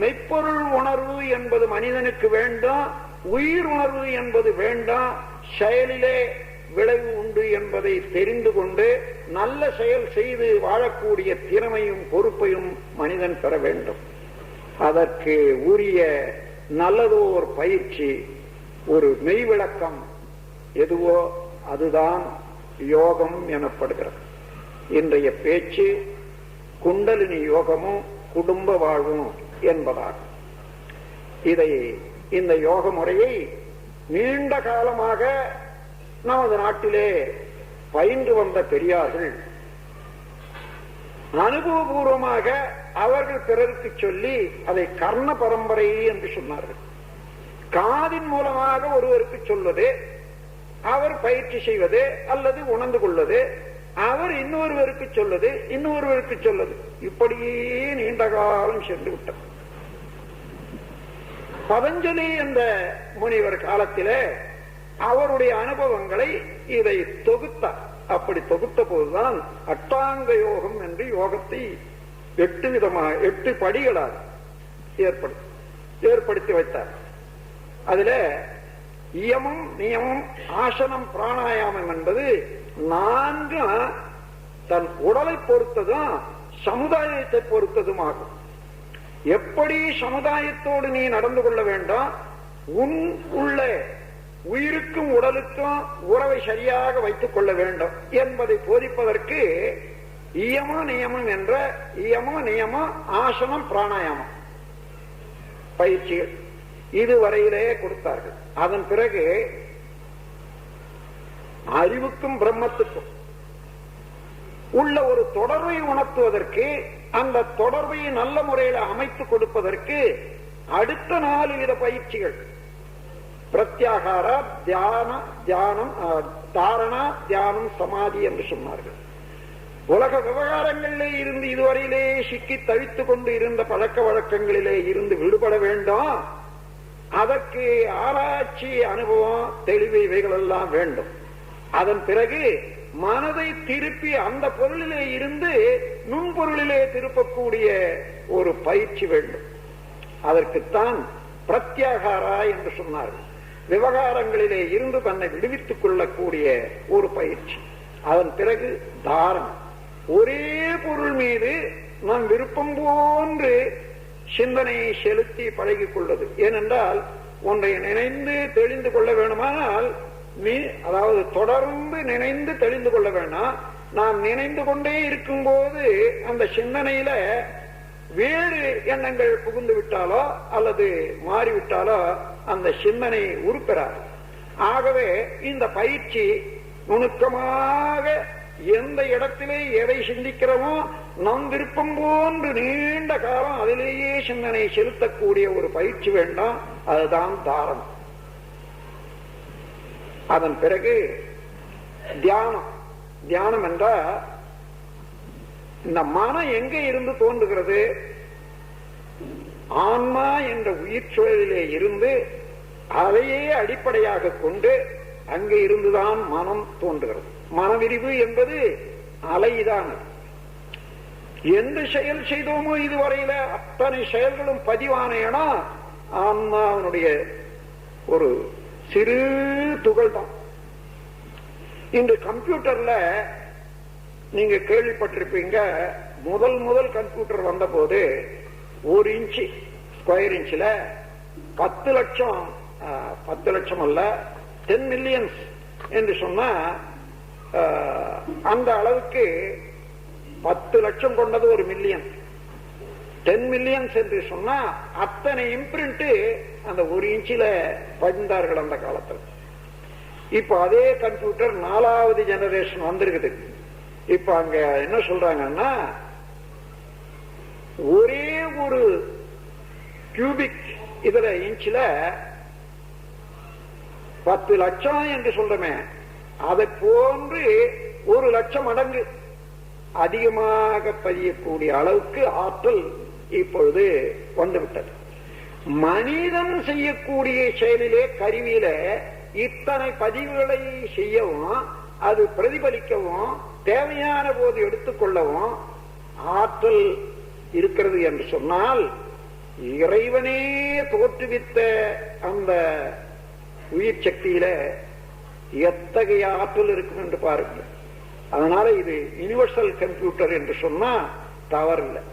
மெய்ப்பொருள் உணர்வு என்பது மனிதனுக்கு வேண்டாம், உயிர் உணர்வு என்பது வேண்டாம், செயலிலே விளைவு உண்டு என்பதை தெரிந்து கொண்டு நல்ல செயல் செய்து வாழக்கூடிய திறமையும் பொறுப்பையும் மனிதன் பெற வேண்டும். அதற்கு உரிய நல்லதோர் பயிற்சி, ஒரு மெய் விளக்கம் எதுவோ அதுதான் யோகம் எனப்படுகிறது. இன்றைய பேச்சு குண்டலினி யோகமும் குடும்ப வாழ்வும் என்பதாகும். இந்த யோக முறையை நீண்ட காலமாக நமது நாட்டிலே பயின்று வந்த பெரியார்கள் அனுபவபூர்வமாக அவர்கள் பிறருக்கு சொல்லி அதை கர்ண பரம்பரை என்று சொன்னார்கள். காதின் மூலமாக ஒருவருக்கு சொல்வது, அவர் பயிற்சி செய்வது அல்லது உணர்ந்து கொள்வது, அவர் இன்னொருவருக்கு சொல்வது, இன்னொருவருக்கு சொல்வது, இப்படியே நீண்ட காலம் சென்று விட்டது. பதஞ்சலி என்ற முனிவர் காலத்திலே அவருடைய அனுபவங்களை இதை தொகுத்தார். அப்படி தொகுத்த போதுதான் அட்டாங்க யோகம் என்று யோகத்தை 8 படிகளாக ஏற்படுத்தி வைத்தார். அதுல இயமம், நியமம், ஆசனம், பிராணாயாமம் என்பது 4 தன் உடலை பொறுத்ததும் சமுதாயத்தை பொறுத்ததும் ஆகும். எப்படி சமுதாயத்தோடு நீ நடந்து கொள்ள வேண்டும், உன் உள்ள உயிருக்கும் உடலுக்கும் உறவை சரியாக வைத்துக் கொள்ள வேண்டும் என்பதை போதிப்பதற்கு இயம நியமம் என்ற இயம நியம ஆசனம் பிராணாயாமம் பயிற்சிகள் இதுவரையிலே கொடுத்தார்கள். அதன் பிறகு அறிவுக்கும் பிரம்மத்துக்கும் உள்ள ஒரு தொடர்பை உணர்த்துவதற்கு, அந்த தொடர்பை நல்ல முறையில் அமைத்துக் கொடுப்பதற்கு அடுத்த 4 வித பயிற்சிகள் பிரத்யாகார, தியானம், தாரணா, தியானம், சமாதி என்று சொன்னார்கள். உலக விவகாரங்களிலே இருந்து இதுவரையிலே சிக்கி தவித்துக் கொண்டு இருந்த பழக்க வழக்கங்களிலே இருந்து விடுபட வேண்டும். அதற்கு ஆராய்ச்சி, அனுபவம், தெளிவு இவைகள் எல்லாம் வேண்டும். அதன் பிறகு மனதை திருப்பி அந்த பொருளிலே இருந்து நுண்பொருளிலே திருப்பக்கூடிய ஒரு பயிற்சி வேண்டும். அதற்குத்தான் பிரத்யாகாரா என்று சொன்னார்கள். விவகாரங்களிலே இருந்து தன்னை விடுவித்துக் கொள்ளக்கூடிய ஒரு பயிற்சி. அதன் பிறகு தாரணம், ஒரே பொருள் மீது நாம் விருப்பம் போன்று சிந்தனையை செலுத்தி பழகிக் கொள்வது. ஏனென்றால் ஒன்றை நினைந்து தெளிந்து கொள்ள வேண்டுமானால் அதாவது தொடர்ந்து நினைந்து தெளிந்து கொள்ள வேண்டாம். நாம் நினைந்து கொண்டே இருக்கும் போது அந்த சிந்தனையில வேறு எண்ணங்கள் புகுந்து விட்டாலோ அல்லது மாறிவிட்டாலோ அந்த சிந்தனை உருப்பெறாது. ஆகவே இந்த பயிற்சி நுணுக்கமாக எந்த இடத்திலே எதை சிந்திக்கிறோமோ நம் விருப்பம் போன்று நீண்ட காலம் அதிலேயே சிந்தனை செலுத்தக்கூடிய ஒரு பயிற்சி வேண்டாம். அதுதான் தாரணம். அதன் பிறகு தியானம். தியானம் என்றால் இந்த மனம் எங்கே இருந்து தோன்றுகிறது? ஆன்மா என்ற உயிர் சூழலிலே இருந்து அதையே அடிப்படையாக கொண்டு அங்கே இருந்துதான் மனம் தோன்றுகிறது. மனவிரிவு என்பது அலைதான். எந்த செயல் செய்தோமோ இதுவரையில அத்தனை செயல்களும் பதிவான இடம் ஆன்மாவினுடைய ஒரு சிறு துகள் தான். இன்று கம்ப்யூட்டர்ல நீங்க கேள்விப்பட்டிருப்பீங்க, முதல் கம்ப்யூட்டர் வந்த போது 1 இன்ச்சு ஸ்கொயர் இன்ச்சில் 10 லட்சம் அல்ல 10 மில்லியன்ஸ் என்று சொன்னா அந்த அளவுக்கு 10 லட்சம் கொண்டது 1 மில்லியன். 10 மில்லியன்ஸ் என்று சொன்னா அத்தனை இம்பிரிண்ட் அந்த 1 இன்ச்சில பதிந்தார்கள் அந்த காலத்தில். இப்ப அதே கம்ப்யூட்டர் 4வது ஜெனரேஷன் வந்திருக்குது. இப்ப அங்க என்ன சொல்றாங்கன்னா ஒரே ஒரு கியூபிக் இதுல இன்ச்சில் 10 லட்சம் என்று சொல்றமே, அதை போன்று 1 லட்சம் மடங்கு அதிகமாக பதியக்கூடிய அளவுக்கு ஆற்றல் இப்பொழுது வந்துவிட்டது. மனிதன் செய்யக்கூடிய செயலிலே கருவியில இத்தனை பதிவுகளை செய்யவும் அது பிரதிபலிக்கவும் தேவையான போது எடுத்துக்கொள்ளவும் ஆற்றல் இருக்கிறது என்று சொன்னால், இறைவனே தோற்றுவித்த அந்த உயிர் சக்தியில எத்தகைய ஆற்றல் இருக்கும் என்று பாருங்கள். அதனால இது யுனிவர்சல் கம்ப்யூட்டர் என்று சொன்னா தவறில்லை.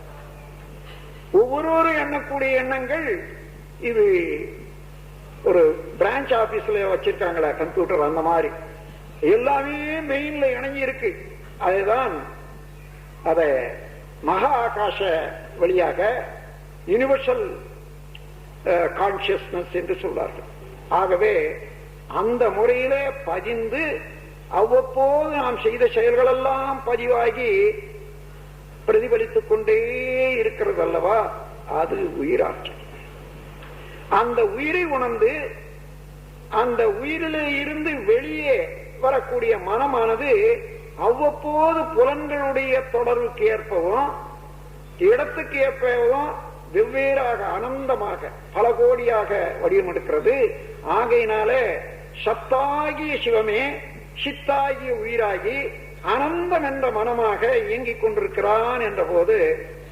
ஒவ்வொரு எண்ணக்கூடிய எண்ணங்கள், இது ஒரு பிரான்ச் ஆபீஸ்ல வச்சிருக்காங்களா கம்ப்யூட்டர், அந்த மாதிரி எல்லாமே மெயின்ல இணங்கி இருக்கு. அதுதான் அத மகா ஆகாச வழியாக யுனிவர்சல் கான்சியஸ்னஸ் என்று சொல்வார்கள். ஆகவே அந்த முறையிலே பதிந்து அவ்வப்போது நாம் செய்த செயல்கள் எல்லாம் பதிவாகி பிரதிபலித்துக் கொண்டே இருக்கிறது அல்லவா, அது உயிராற்றல். அந்த உயிரை உணர்ந்து அந்த உயிரிலே இருந்து வெளியே வரக்கூடிய மனமானது அவ்வப்போது புலன்களுடைய தொடர்புக்கு ஏற்பவும் இடத்துக்கு ஏற்பவும் வெவ்வேறாக அனந்தமாக பல கோடியாக வடிவமெடுக்கிறது. ஆகையினாலே சத்தாகிய சிவமே சித்தாகிய உயிராகி அனந்தம் என்ற மனமாக இயங்கிக் கொண்டிருக்கிறான் என்ற போது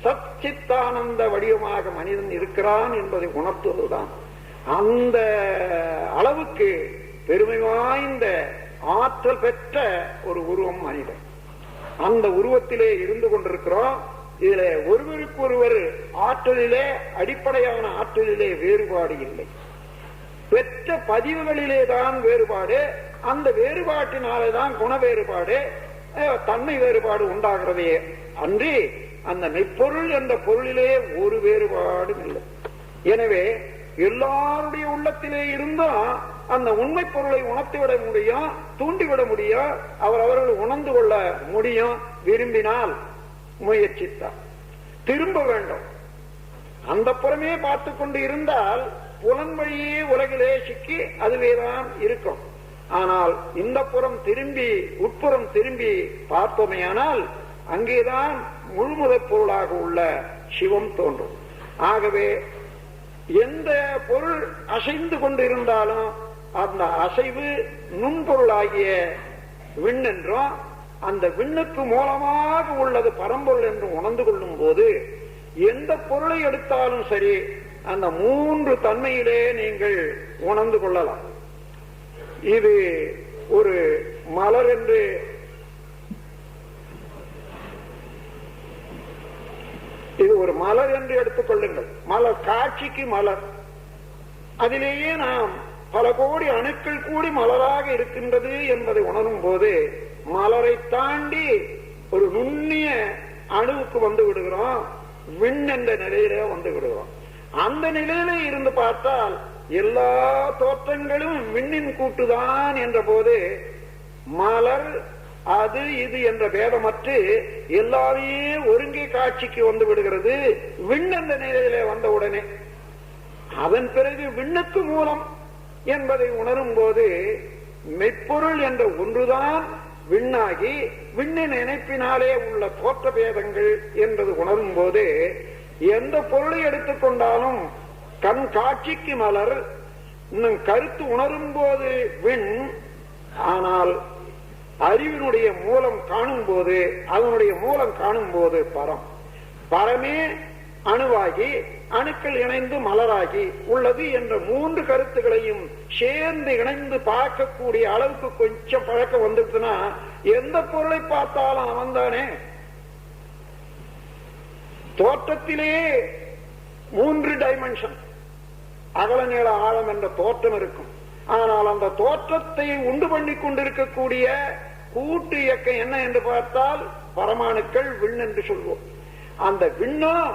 சச்சித்தானந்த வடிவமாக மனிதன் இருக்கிறான் என்பதை உணர்த்துவதுதான். அந்த அளவுக்கு பெருமை வாய்ந்த ஆற்றல் பெற்ற ஒரு உருவம் மனிதன். அந்த உருவத்திலே இருந்து கொண்டிருக்கிறோம். இதுல ஒருவருக்கு ஒருவர் ஆற்றலிலே, அடிப்படையான ஆற்றலிலே வேறுபாடு இல்லை. பெற்ற பதிவுகளிலே தான் வேறுபாடு. அந்த வேறுபாட்டினாலேதான் குண வேறுபாடு, தன்மை வேறுபாடு உண்டாகிறதே அன்றி அந்த மெய்ப்பொருள் என்ற பொருளிலே ஒரு வேறுபாடும் இல்லை. எனவே எல்லாருடைய உள்ளத்திலே இருந்தும் அந்த உண்மை பொருளை உணர்த்திவிட முடியும், தூண்டிவிட முடியும், அவர்கள் உணர்ந்து கொள்ள முடியும். விரும்பினால், முயற்சித்தால் திரும்ப வேண்டும். அந்த புறமே பார்த்து கொண்டு இருந்தால் புலன் வழியே உலகிலே சிக்கி அதுவேதான் இருக்கும். ஆனால் இந்த புறம் திரும்பி உட்புறம் திரும்பி பார்த்தோமையானால் அங்கேதான் முழுமுதற் பொருளாக உள்ள சிவம் தோன்றும். ஆகவே எந்த பொருள் அசைந்து கொண்டிருந்தாலும் அந்த அசைவு நுண்பொருளாகிய விண் என்றும் அந்த விண்ணுக்கு மூலமாக உள்ளது பரம்பொருள் என்று உணர்ந்து கொள்ளும் போது எந்த பொருளை எடுத்தாலும் சரி அந்த 3 தன்மையிலே நீங்கள் உணர்ந்து கொள்ளலாம். இது ஒரு மலர் என்று எடுத்துக் கொள்ளுங்கள். மலர் காட்சிக்கு மலர், அதிலேயே நாம் பல கோடி அணுக்கள் கூடி மலராக இருக்கின்றது என்பதை உணரும் போது மலரை தாண்டி ஒரு நுண்ணிய அணுவுக்கு வந்து விடுகிறோம், விண் என்ற நிலையிலே வந்து விடுகிறோம். அந்த நிலையில இருந்து பார்த்தால் எல்லா தோற்றங்களும் விண்ணின் கூட்டுதான் என்ற போது மலர் அது இது என்ற பேதமற்று எல்லாமே ஒருங்கே காட்சிக்கு வந்து விடுகிறது விண் என்ற நிலையிலே வந்த உடனே. அதன் பிறகு விண்ணுக்கு மூலம் என்பதை உணரும் போது மெய்ப்பொருள் என்ற ஒன்றுதான் விண்ணாகி விண்ணின் இணைப்பினாலே உள்ள தோற்ற பேதங்கள் என்பது உணரும் போது எந்த பொருளை எடுத்துக்கொண்டாலும் கண் காட்சிக்கு மலர், இன்னும் கருத்து உணரும் போது விண், ஆனால் அறிவினுடைய மூலம் காணும் போது அதனுடைய மூலம் காணும் போது பரம். பரமே அணுவாகி அணுக்கள் இணைந்து மலராகி உள்ளது என்ற 3 கருத்துக்களையும் சேர்ந்து இணைந்து பார்க்கக்கூடிய அளவுக்கு கொஞ்சம் பழக்கம் வந்துட்டுனா எந்த பொருளை பார்த்தாலும் அவன்தானே. தோற்றத்திலே 3 டைமென்ஷன், அகல நீள ஆழம் என்ற தோற்றம் இருக்கும். ஆனால் அந்த தோற்றத்தை உண்டு பண்ணி கொண்டிருக்கக்கூடிய கூட்டு இயக்கம் என்ன என்று பார்த்தால் பரமாணுக்கள் விண் என்று சொல்வோம். அந்த விண்ணும்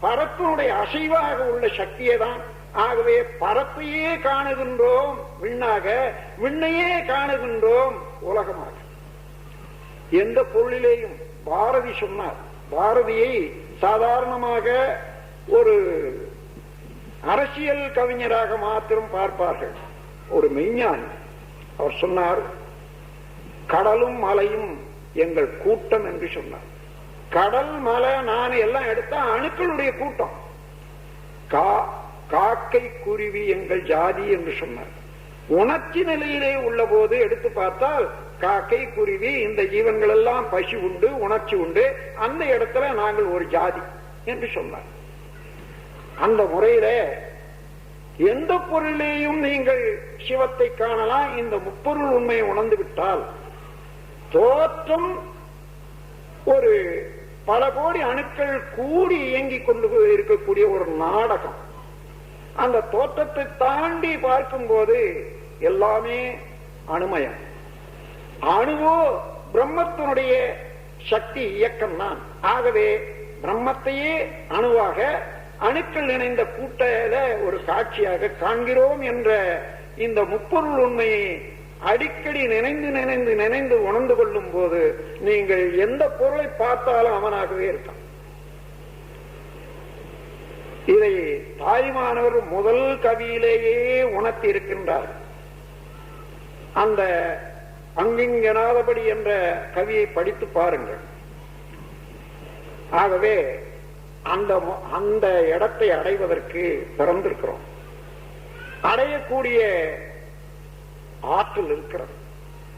பரப்பினுடைய அசைவாக உள்ள சக்தியே தான். ஆகவே பரப்பையே காணுகின்றோம் விண்ணாக, விண்ணையே காணுகின்றோம் உலகமாக. எந்த பொருளிலேயும் பாரதி சொன்னார், பாரதியை சாதாரணமாக ஒரு அரசியல் கவிஞராக மாத்திரம் பார்ப்பார்கள். ஒரு மெய்ஞானி அவர் சொன்னார், கடலும் மலையும் எங்கள் கூட்டம் என்று சொன்னார். கடல் மலை நான் எல்லாம் எடுத்தா அணுக்களுடைய கூட்டம். காக்கை குருவி எங்கள் ஜாதி என்று சொன்னார். உணர்ச்சி நிலையிலே உள்ள போது எடுத்து பார்த்தால் காக்கை குருவி இந்த ஜீவன்கள் எல்லாம் பசி உண்டு, உணர்ச்சி உண்டு, அந்த இடத்துல நாங்கள் ஒரு ஜாதி என்று சொன்னார். அந்த முறையில எந்த பொருளையும் நீங்கள் சிவத்தை காணலாம். இந்த முப்பொருள் உண்மையை உணர்ந்து விட்டால் தோற்றம் ஒரு பல கோடி அணுக்கள் கூடி இயங்கிக் கொண்டு இருக்கக்கூடிய ஒரு நாடகம். அந்த தோற்றத்தை தாண்டி பார்க்கும் போது எல்லாமே அணுமயம். அணுவோ பிரம்மத்தினுடைய சக்தி இயக்கம் தான். ஆகவே பிரம்மத்தையே அணுவாக அணுக்கள் இணைந்த கூட்டல ஒரு காட்சியாக காண்கிறோம் என்ற இந்த முப்பொருள் உண்மையை அடிக்கடி நினைந்து நினைந்து நினைந்து உணர்ந்து கொள்ளும் போது நீங்கள் எந்த பொருளை பார்த்தாலும் அவனாகவே இருக்கான். இதை தாய்மானவர் முதல் கவியிலேயே உணர்த்தி இருக்கின்றார். அந்த அங்கிங்கெனாதபடி என்ற கவியை படித்து பாருங்கள். ஆகவே அந்த இடத்தை அடைவதற்கு பிறந்திருக்கிறோம். அடையக்கூடிய ஆற்றல் இருக்கிறது,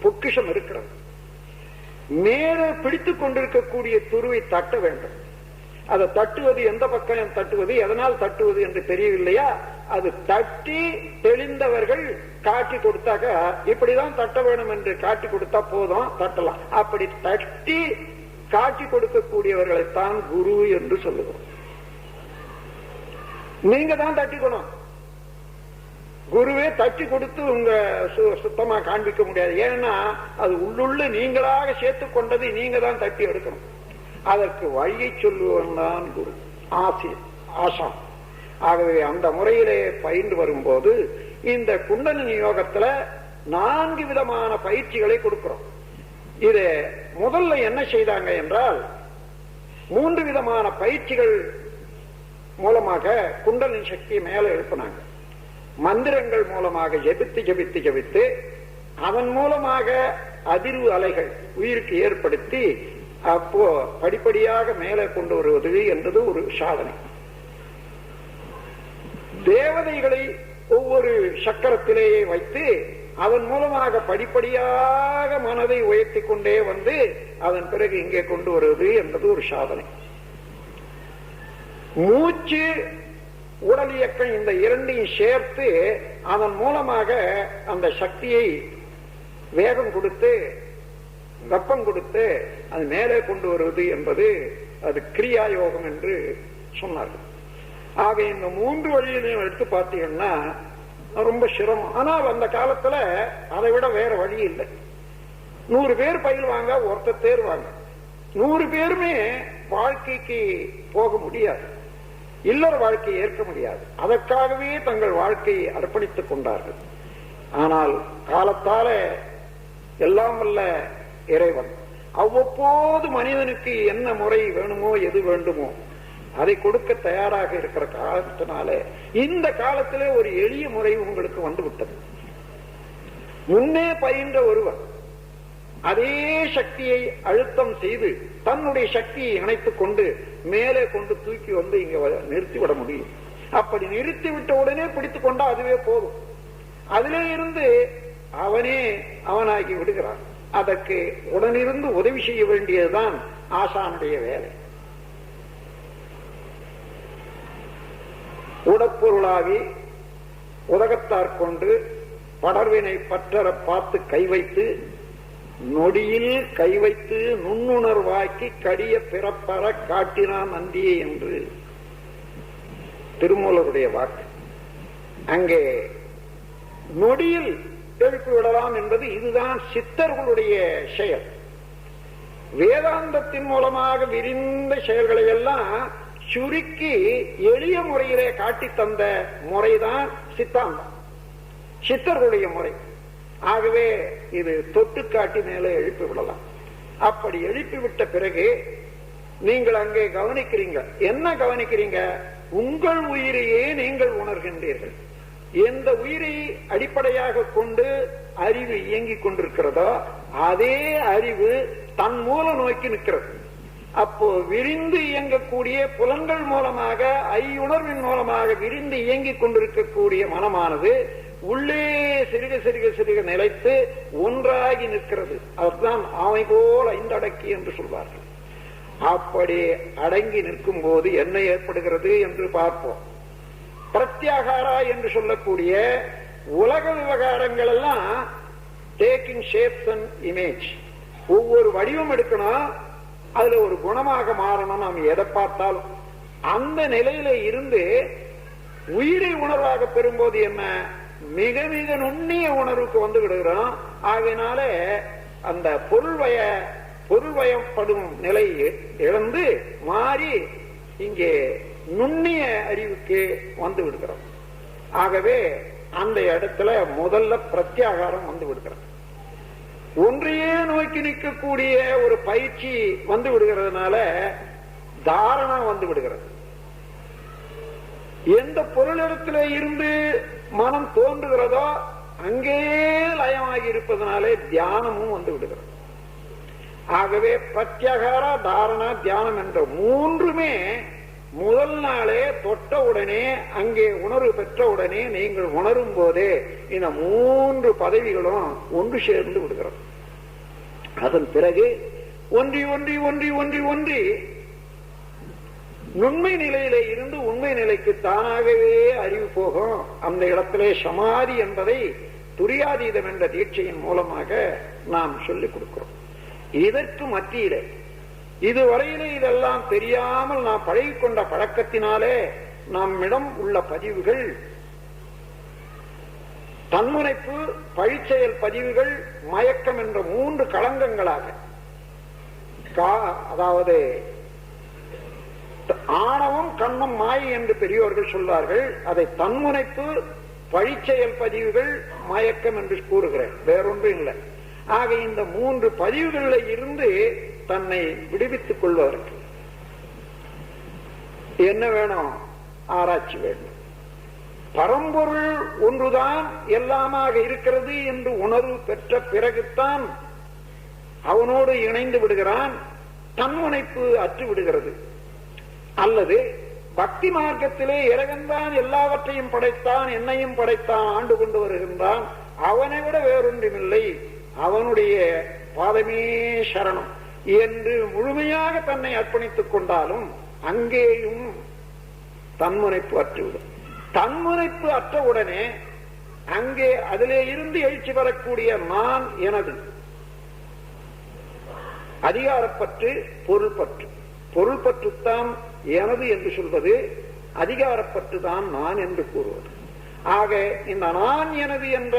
பொக்கிஷம் இருக்கிறது. மேலே பிடித்துக் கொண்டிருக்கக்கூடிய துருவை தட்ட வேண்டும். அதை தட்டுவது எந்த பக்கம் தட்டுவது, எதனால் தட்டுவது என்று தெரியவில்லையா? அது தட்டி தெளிந்தவர்கள் காட்டி கொடுத்தாக்க இப்படிதான் தட்ட வேணும் என்று காட்டி கொடுத்தா போதும், தட்டலாம். அப்படி தட்டி காட்டி கொடுக்கக்கூடியவர்களைத்தான் குரு என்று சொல்லுகிறோம். நீங்க தான் தட்டிக்கணும். குருவே தட்டி கொடுத்து உங்க சுத்தமா காண்பிக்க முடியாது. ஏன்னா அது உள்ளுள்ள நீங்களாக சேர்த்துக் கொண்டது நீங்க தான் தட்டி எடுக்கணும். அதற்கு வழியை சொல்லுவன் தான் குரு, ஆசான். ஆகவே அந்த முறையிலே பயின்று வரும்போது இந்த குண்டலினி யோகத்துல 4 விதமான பயிற்சிகளை கொடுக்கிறோம். இது முதல்ல என்ன செய்தாங்க என்றால் 3 விதமான பயிற்சிகள் மூலமாக குண்டலினி சக்தியை மேல எழுப்பினாங்க. மந்திரங்கள் மூலமாக ஜெபித்து ஜெபித்து ஜெபித்து அதன் மூலமாக அதிர்வு அலைகள் உயிருக்கு ஏற்படுத்தி அப்போ படிப்படியாக மேலே கொண்டு வருவது என்பது ஒரு சாதனை. தேவதைகளை ஒவ்வொரு சக்கரத்திலேயே வைத்து அதன் மூலமாக படிப்படியாக மனதை உயர்த்தி கொண்டே வந்து அதன் பிறகு இங்கே கொண்டு வருவது என்பது ஒரு சாதனை. மூச்சு உடல் இயக்கம் இந்த இரண்டையும் சேர்த்து அதன் மூலமாக அந்த சக்தியை வேகம் கொடுத்து வெப்பம் கொடுத்து அது மேலே கொண்டு வருவது என்பது அது கிரியா யோகம் என்று சொன்னார்கள். ஆக இந்த 3 வழியிலையும் எடுத்து பார்த்தீங்கன்னா ரொம்ப சிரமம். ஆனால் அந்த காலத்துல அதை விட வேற வழி இல்லை. 100 பேர் பயில்வாங்க, ஒருத்தர் தேர்வாங்க. 100 பேருமே வாழ்க்கைக்கு போக முடியாது, இல்லற வாழ்க்கையை ஏற்க முடியாது. அதற்காகவே தங்கள் வாழ்க்கையை அர்ப்பணித்துக் கொண்டார்கள். ஆனால் காலத்தால எல்லாம் வல்ல இறைவன் அவ்வப்போது மனிதனுக்கு என்ன முறை வேணுமோ எது வேண்டுமோ அதை கொடுக்க தயாராக இருக்கிற காலத்தினால இந்த காலத்திலே ஒரு எளிய முறை உங்களுக்கு வந்துவிட்டது. முன்னே பயின்ற ஒருவர் அதே சக்தியை அழுத்தம் செய்து தன்னுடைய சக்தியை இணைத்துக் கொண்டு மேலே கொண்டு தூக்கி வந்து இங்க நிறுத்திவிட முடியும். அப்படி நிறுத்திவிட்ட உடனே பிடித்துக் கொண்டா அதுவே போதும். அதிலே இருந்து அவனே அவனாகி விடுகிறான். அதற்கு உடனிருந்து உதவி செய்ய வேண்டியதுதான் ஆசானுடைய வேலை. உடற்பொருளாவி உதகத்தார் கொண்டு படர்வினை பற்றற பார்த்து கை வைத்து நொடியில் கை வைத்து நுண்ணுணர்வாக்கி கடிய பிறப்பற காட்டினான் நந்தியே என்று திருமூலருடைய வாக்கு. அங்கே நொடியில் எழுப்பி விடலாம் என்பது இதுதான் சித்தர்களுடைய செயல். வேதாந்தத்தின் மூலமாக விரிந்த செயல்களை எல்லாம் சுருக்கி எளிய முறையிலே காட்டி தந்த முறைதான் சித்தாந்தம், சித்தர்களுடைய முறை. ஆகவே இது தொட்டு காட்டி மேலே எழுப்பி விடலாம். அப்படி எழுப்பிவிட்ட பிறகு நீங்கள் அங்கே கவனிக்கிறீங்க. என்ன கவனிக்கிறீங்க? உங்கள் உயிரையே நீங்கள் உணர்கின்றீர்கள். எந்த உயிரை அடிப்படையாக கொண்டு அறிவு இயங்கிக் கொண்டிருக்கிறதோ அதே அறிவு தன் மூலம் நோக்கி நிற்கிறது. அப்போ விரிந்து இயங்கக்கூடிய புலன்கள் மூலமாக ஐயுணர்வின் மூலமாக விரிந்து இயங்கிக் கொண்டிருக்கக்கூடிய மனமானது உள்ளே சிறுக சிறுக சிறுக நிலைத்து ஒன்றாகி நிற்கிறது. அதுதான் ஆமை போல் ஐந்தடக்கி என்று சொல்வார்கள். அப்படி அடங்கி நிற்கும் போது என்ன ஏற்படுகிறது என்று பார்ப்போம். பிரத்யாகாரா என்று சொல்லக்கூடிய உலக விவகாரங்கள் எல்லாம் டேக்கிங் ஷேப்ஸ் அண்ட் இமேஜ், ஒவ்வொரு வடிவம் எடுக்கணும், அதுல ஒரு குணமாக மாறணும். நாம் எதை பார்த்தாலும் அந்த நிலையில இருந்து உயிரை உணர்வாக பெறும்போது என்ன, மிக மிக நுண்ணிய உணர்வுக்கு வந்து விடுகிறோம். ஆகையினால அந்த பொருள்வயப்படும் நிலை இழந்து மாறி இங்கே நுண்ணிய அறிவுக்கு வந்து விடுகிறோம். ஆகவே அந்த இடத்துல முதல்ல பிரத்யாகாரம் வந்து விடுகிறது. ஒன்றையே நோக்கி நிற்கக்கூடிய ஒரு பயிற்சி வந்து விடுகிறதுனால தாரணம் வந்து விடுகிறது. எந்த பொருளிடத்திலே இருந்து மனம் தோன்றுகிறதோ அங்கே லயமாகி இருப்பதனாலே தியானமும் வந்து விடுகிறது. ஆகவே பிரத்யாகாரா, தாரணா, தியானம் என்ற மூன்றுமே முதல் நாளே தொட்ட உடனே, அங்கே உணர்வு பெற்ற உடனே நீங்கள் உணரும் போதே இந்த மூன்று பதவிகளும் ஒன்று சேர்ந்து விடுகிறது. அதன் பிறகு ஒன்றி ஒன்றி ஒன்றி ஒன்றி ஒன்றி நுண்மை நிலையில இருந்து உண்மை நிலைக்கு தானாகவே அறிவு போகும். அந்த இடத்திலே சமாதி என்பதை துரியாதீதம் என்ற தீட்சையின் மூலமாக நாம் சொல்லிக் கொடுக்கிறோம். இதற்கு மத்தியிலே இதுவரையிலே இதெல்லாம் தெரியாமல் நாம் பழகிக்கொண்ட பழக்கத்தினாலே நம்மிடம் உள்ள பதிவுகள் தன்முனைப்பு, பழிச்செயல் பதிவுகள், மயக்கம் என்ற மூன்று களங்கங்களாக, அதாவது ஆணவம், கண்ணம், மாயை என்று பெரியோர்கள் சொல்வார்கள். அதை தன்முனைப்பு, பழிச்செயல் பதிவுகள், மயக்கம் என்று கூறுகிறேன், வேறொன்றும் இல்லை. ஆக இந்த மூன்று பதிவுகளில் இருந்து தன்னை விடுவித்துக் கொள்வதற்கு என்ன வேணும்? ஆராய்ச்சி வேண்டும். பரம்பொருள் ஒன்றுதான் எல்லாமாக இருக்கிறது என்று உணர்வு பெற்ற பிறகுத்தான் அவனோடு இணைந்து விடுகிறான். தன்முனைப்பு அற்று விடுகிறது. அல்லது பக்தி மார்க்கத்திலே இறைவன்தான் எல்லாவற்றையும் படைத்தான், என்னையும் படைத்தான், ஆண்டு கொண்டு வருகின்றான், அவனை விட வேறொன்றுமில்லை, அவனுடைய பாதமே சரணம் என்று முழுமையாக தன்னை அர்ப்பணித்துக் கொண்டாலும் அங்கேயும் தன்முனைப்பு அற்றுவிடும். தன்முனைப்பு அற்றவுடனே அங்கே அதிலே இருந்து எழுச்சி பெறக்கூடிய நான், எனது அதிகாரப்பற்று, பொருள்பற்று. பொருள்பற்றுத்தான் எனது என்று சொல்வது, அதிகாரப்பற்றுதான் நான் என்று கூறுவது. ஆக இந்த நான், எனது என்ற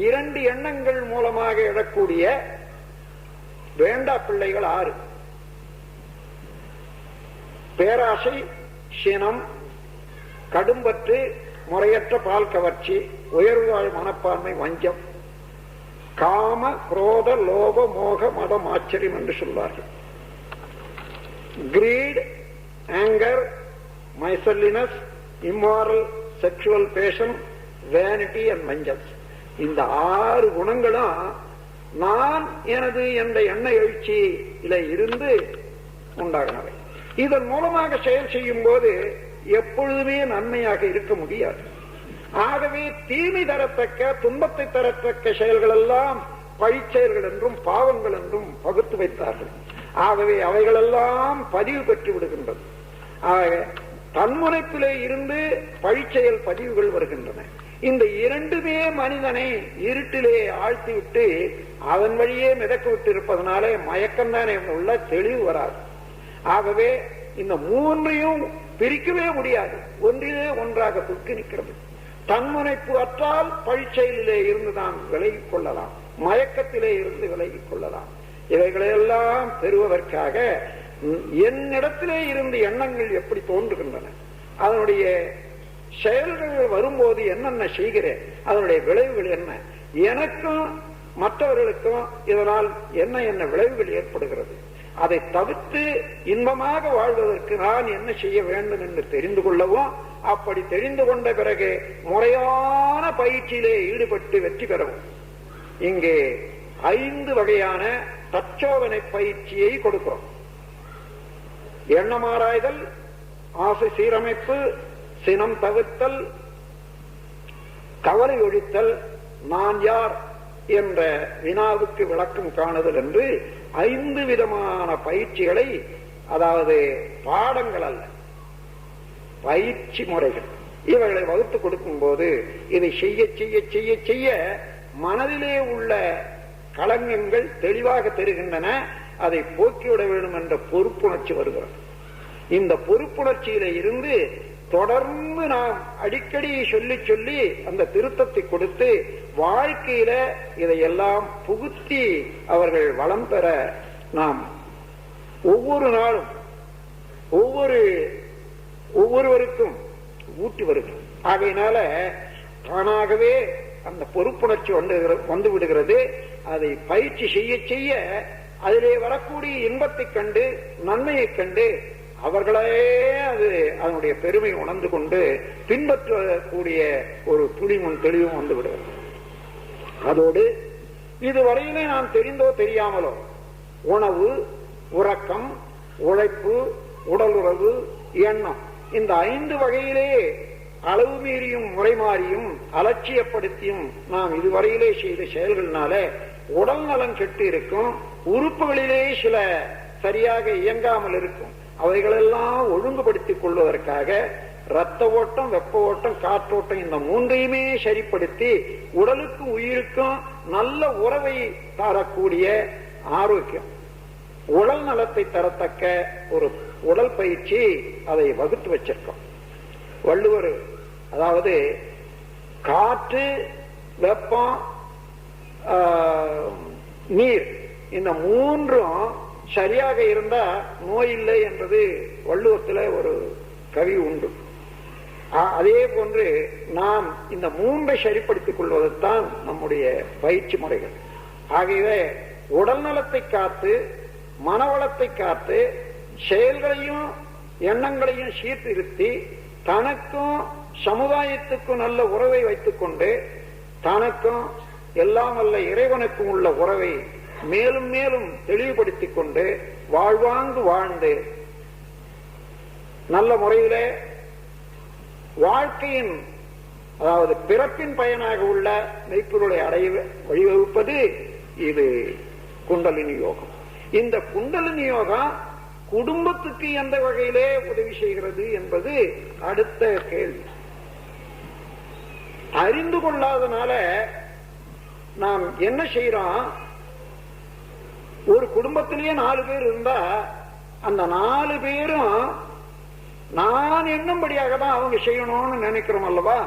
இரண்டு எண்ணங்கள் மூலமாக எழக்கூடிய வேண்டா பிள்ளைகள் 6: பேராசை, சினம், கடும்பற்று, முறையற்ற பால் கவர்ச்சி, உயர்வாழ் மனப்பான்மை, வஞ்சம், காம, குரோத, லோப, மோக, மதம், ஆச்சரியம் என்று சொல்வார்கள். greed, anger, miserliness, immoral, sexual passion, vanity and vengeance. இந்த 6 குணங்களும் நான், எனது என்ற எண்ண எழுச்சியில இருந்து உண்டாகினவை. இதன் மூலமாக செயல் செய்யும் போது எப்பொழுதுமே நன்மையாக இருக்க முடியாது. ஆகவே தீமை தரத்தக்க, துன்பத்தை தரத்தக்க செயல்கள் எல்லாம் பழிச்செயல்கள் என்றும் பாவங்கள் என்றும் பகுத்து வைத்தார்கள். ஆகவே அவைகளெல்லாம் பதிவு பெற்று விடுகின்றது. ஆக தன்முனைப்பிலே இருந்து பழிச்செயல் பதிவுகள் வருகின்றன. இந்த இரண்டுமே மனிதனை இருட்டிலே ஆழ்த்திவிட்டு அதன் வழியே மிதக்க விட்டு இருப்பதனாலே மயக்கம்தானே உள்ள, தெளிவு வராது. ஆகவே இந்த மூன்றையும் பிரிக்கவே முடியாது, ஒன்றிலே ஒன்றாக துக்கி நிற்கிறது. தன்முனைப்பு அற்றால் பழிச்செயலிலே இருந்துதான் விலகிக் கொள்ளலாம், மயக்கத்திலே இருந்து விலகிக் கொள்ளலாம். இவைகளையெல்லாம் பெறுவதற்காக என்னிடத்திலே இருந்து எண்ணங்கள் எப்படி தோன்றுகின்றன, அதனுடைய செயல்கள் வரும்போது என்னென்ன செய்கிறேன், அதனுடைய விளைவுகள் என்ன, எனக்கும் மற்றவர்களுக்கும் இதனால் என்ன என்ன விளைவுகள் ஏற்படுகிறது, அதை தவிர்த்து இன்பமாக வாழ்வதற்கு நான் என்ன செய்ய வேண்டும் என்று தெரிந்து கொள்ளவும், அப்படி தெரிந்து கொண்ட பிறகு முறையான பயிற்சியிலே ஈடுபட்டு வெற்றி பெறவும் இங்கே 5 வகையான தற்சோதனை பயிற்சியை கொடுக்கிறோம். எண்ணமாராய்தல், ஆசை சீரமைப்பு, சினம் தவிர்த்தல், கவலை ஒழித்தல், நான் யார் என்ற வினாவுக்கு விளக்கம் காணுதல் என்று 5 விதமான பயிற்சிகளை, அதாவது பாடங்கள் அல்ல, பயிற்சி முறைகள், இவர்களை வகுத்து கொடுக்கும் போது இதை செய்ய செய்ய செய்ய செய்ய மனதிலே உள்ள களங்கங்கள் தெளிவாக தெரிகின்றன. அதை போக்கிவிட வேண்டும் என்ற பொறுப்புணர்ச்சி வருகிறது. இந்த பொறுப்புணர்ச்சியில இருந்து தொடர்ந்து நாம் அடிக்கடி சொல்லி சொல்லி அந்த திருத்தத்தை கொடுத்து வாழ்க்கையில இதையெல்லாம் புகுத்தி அவர்கள் வளம் பெற நாம் ஒவ்வொரு நாளும் ஒவ்வொருவருக்கும் ஊட்டி வருகிறோம். ஆகையினால தானாகவே அந்த பொறுப்புணர்ச்சி வந்து விடுகிறது. அதை பயிற்சி செய்ய செய்ய அதிலே வரக்கூடிய இன்பத்தை கண்டு நன்மையை கண்டு அவர்களே அதனுடைய பெருமை உணர்ந்து கொண்டு பின்பற்றக்கூடிய ஒரு துணிமுன் தெளிவும் வந்து விடுகிறது. அதோடு இதுவரையிலே நாம் தெரிந்தோ தெரியாமலோ உணவு, உறக்கம், உழைப்பு, உடலுறவு, எண்ணம், இந்த 5 வகையிலே அளவு மீறியும் முறை மாறியும் அலட்சியப்படுத்தியும் நாம் இதுவரையிலே செய்த செயல்களினால உடல் நலம் கெட்டு இருக்கும். உறுப்புகளிலே சில சரியாக இயங்காமல் இருக்கும். அவைகளெல்லாம் ஒழுங்குபடுத்திக் கொள்வதற்காக இரத்த ஓட்டம், வெப்ப ஓட்டம், காற்றோட்டம், இந்த 3ஐயுமே சரிப்படுத்தி உடலுக்கும் உயிருக்கும் நல்ல உறவை தரக்கூடிய ஆரோக்கியம், உடல் நலத்தை தரத்தக்க ஒரு உடல் பயிற்சி அதை வகுத்து வச்சிருக்கோம். வள்ளுவர் அதாவது காற்று, வெப்பம், நீர், இந்த 3ம் சரியாக இருந்தா நோய் இல்லை என்பது வள்ளுவத்தில் ஒரு கவி உண்டு. அதே போன்று நாம் இந்த 3ஐ சரிப்படுத்திக் கொள்வதுதான் நம்முடைய பயிற்சி முறைகள். ஆகவே உடல் நலத்தை காத்து, மனவளத்தை காத்து, செயல்களையும் எண்ணங்களையும் சீர்திருத்தி தனக்கும் சமுதாயத்துக்கும் நல்ல உறவை வைத்துக் கொண்டு தனக்கும் எல்லாம் அல்ல இறைவனுக்கும் உள்ள உறவை மேலும் மேலும் தெளிவுபடுத்திக் கொண்டு வாழ்வாங்கு வாழ்ந்து நல்ல முறையிலே வாழ்க்கையின், அதாவது பிறப்பின் பயனாக உள்ள மெய்ப்பொருளை அடைய வழிவகுப்பது இது குண்டலினி யோகம். இந்த குண்டலினி யோகம் குடும்பத்துக்கு எந்த வகையிலே உதவி செய்கிறது என்பது அடுத்த கேள்வி. அறிந்து கொள்ளாதனால நாம் என்ன செய்யறோம், ஒரு குடும்பத்திலேயே 4 பேர் இருந்தா அந்த 4 பேரும் நான் எண்ணும்படியாக தான் அவங்க செய்யணும்னு நினைக்கிறோம் அல்லவா?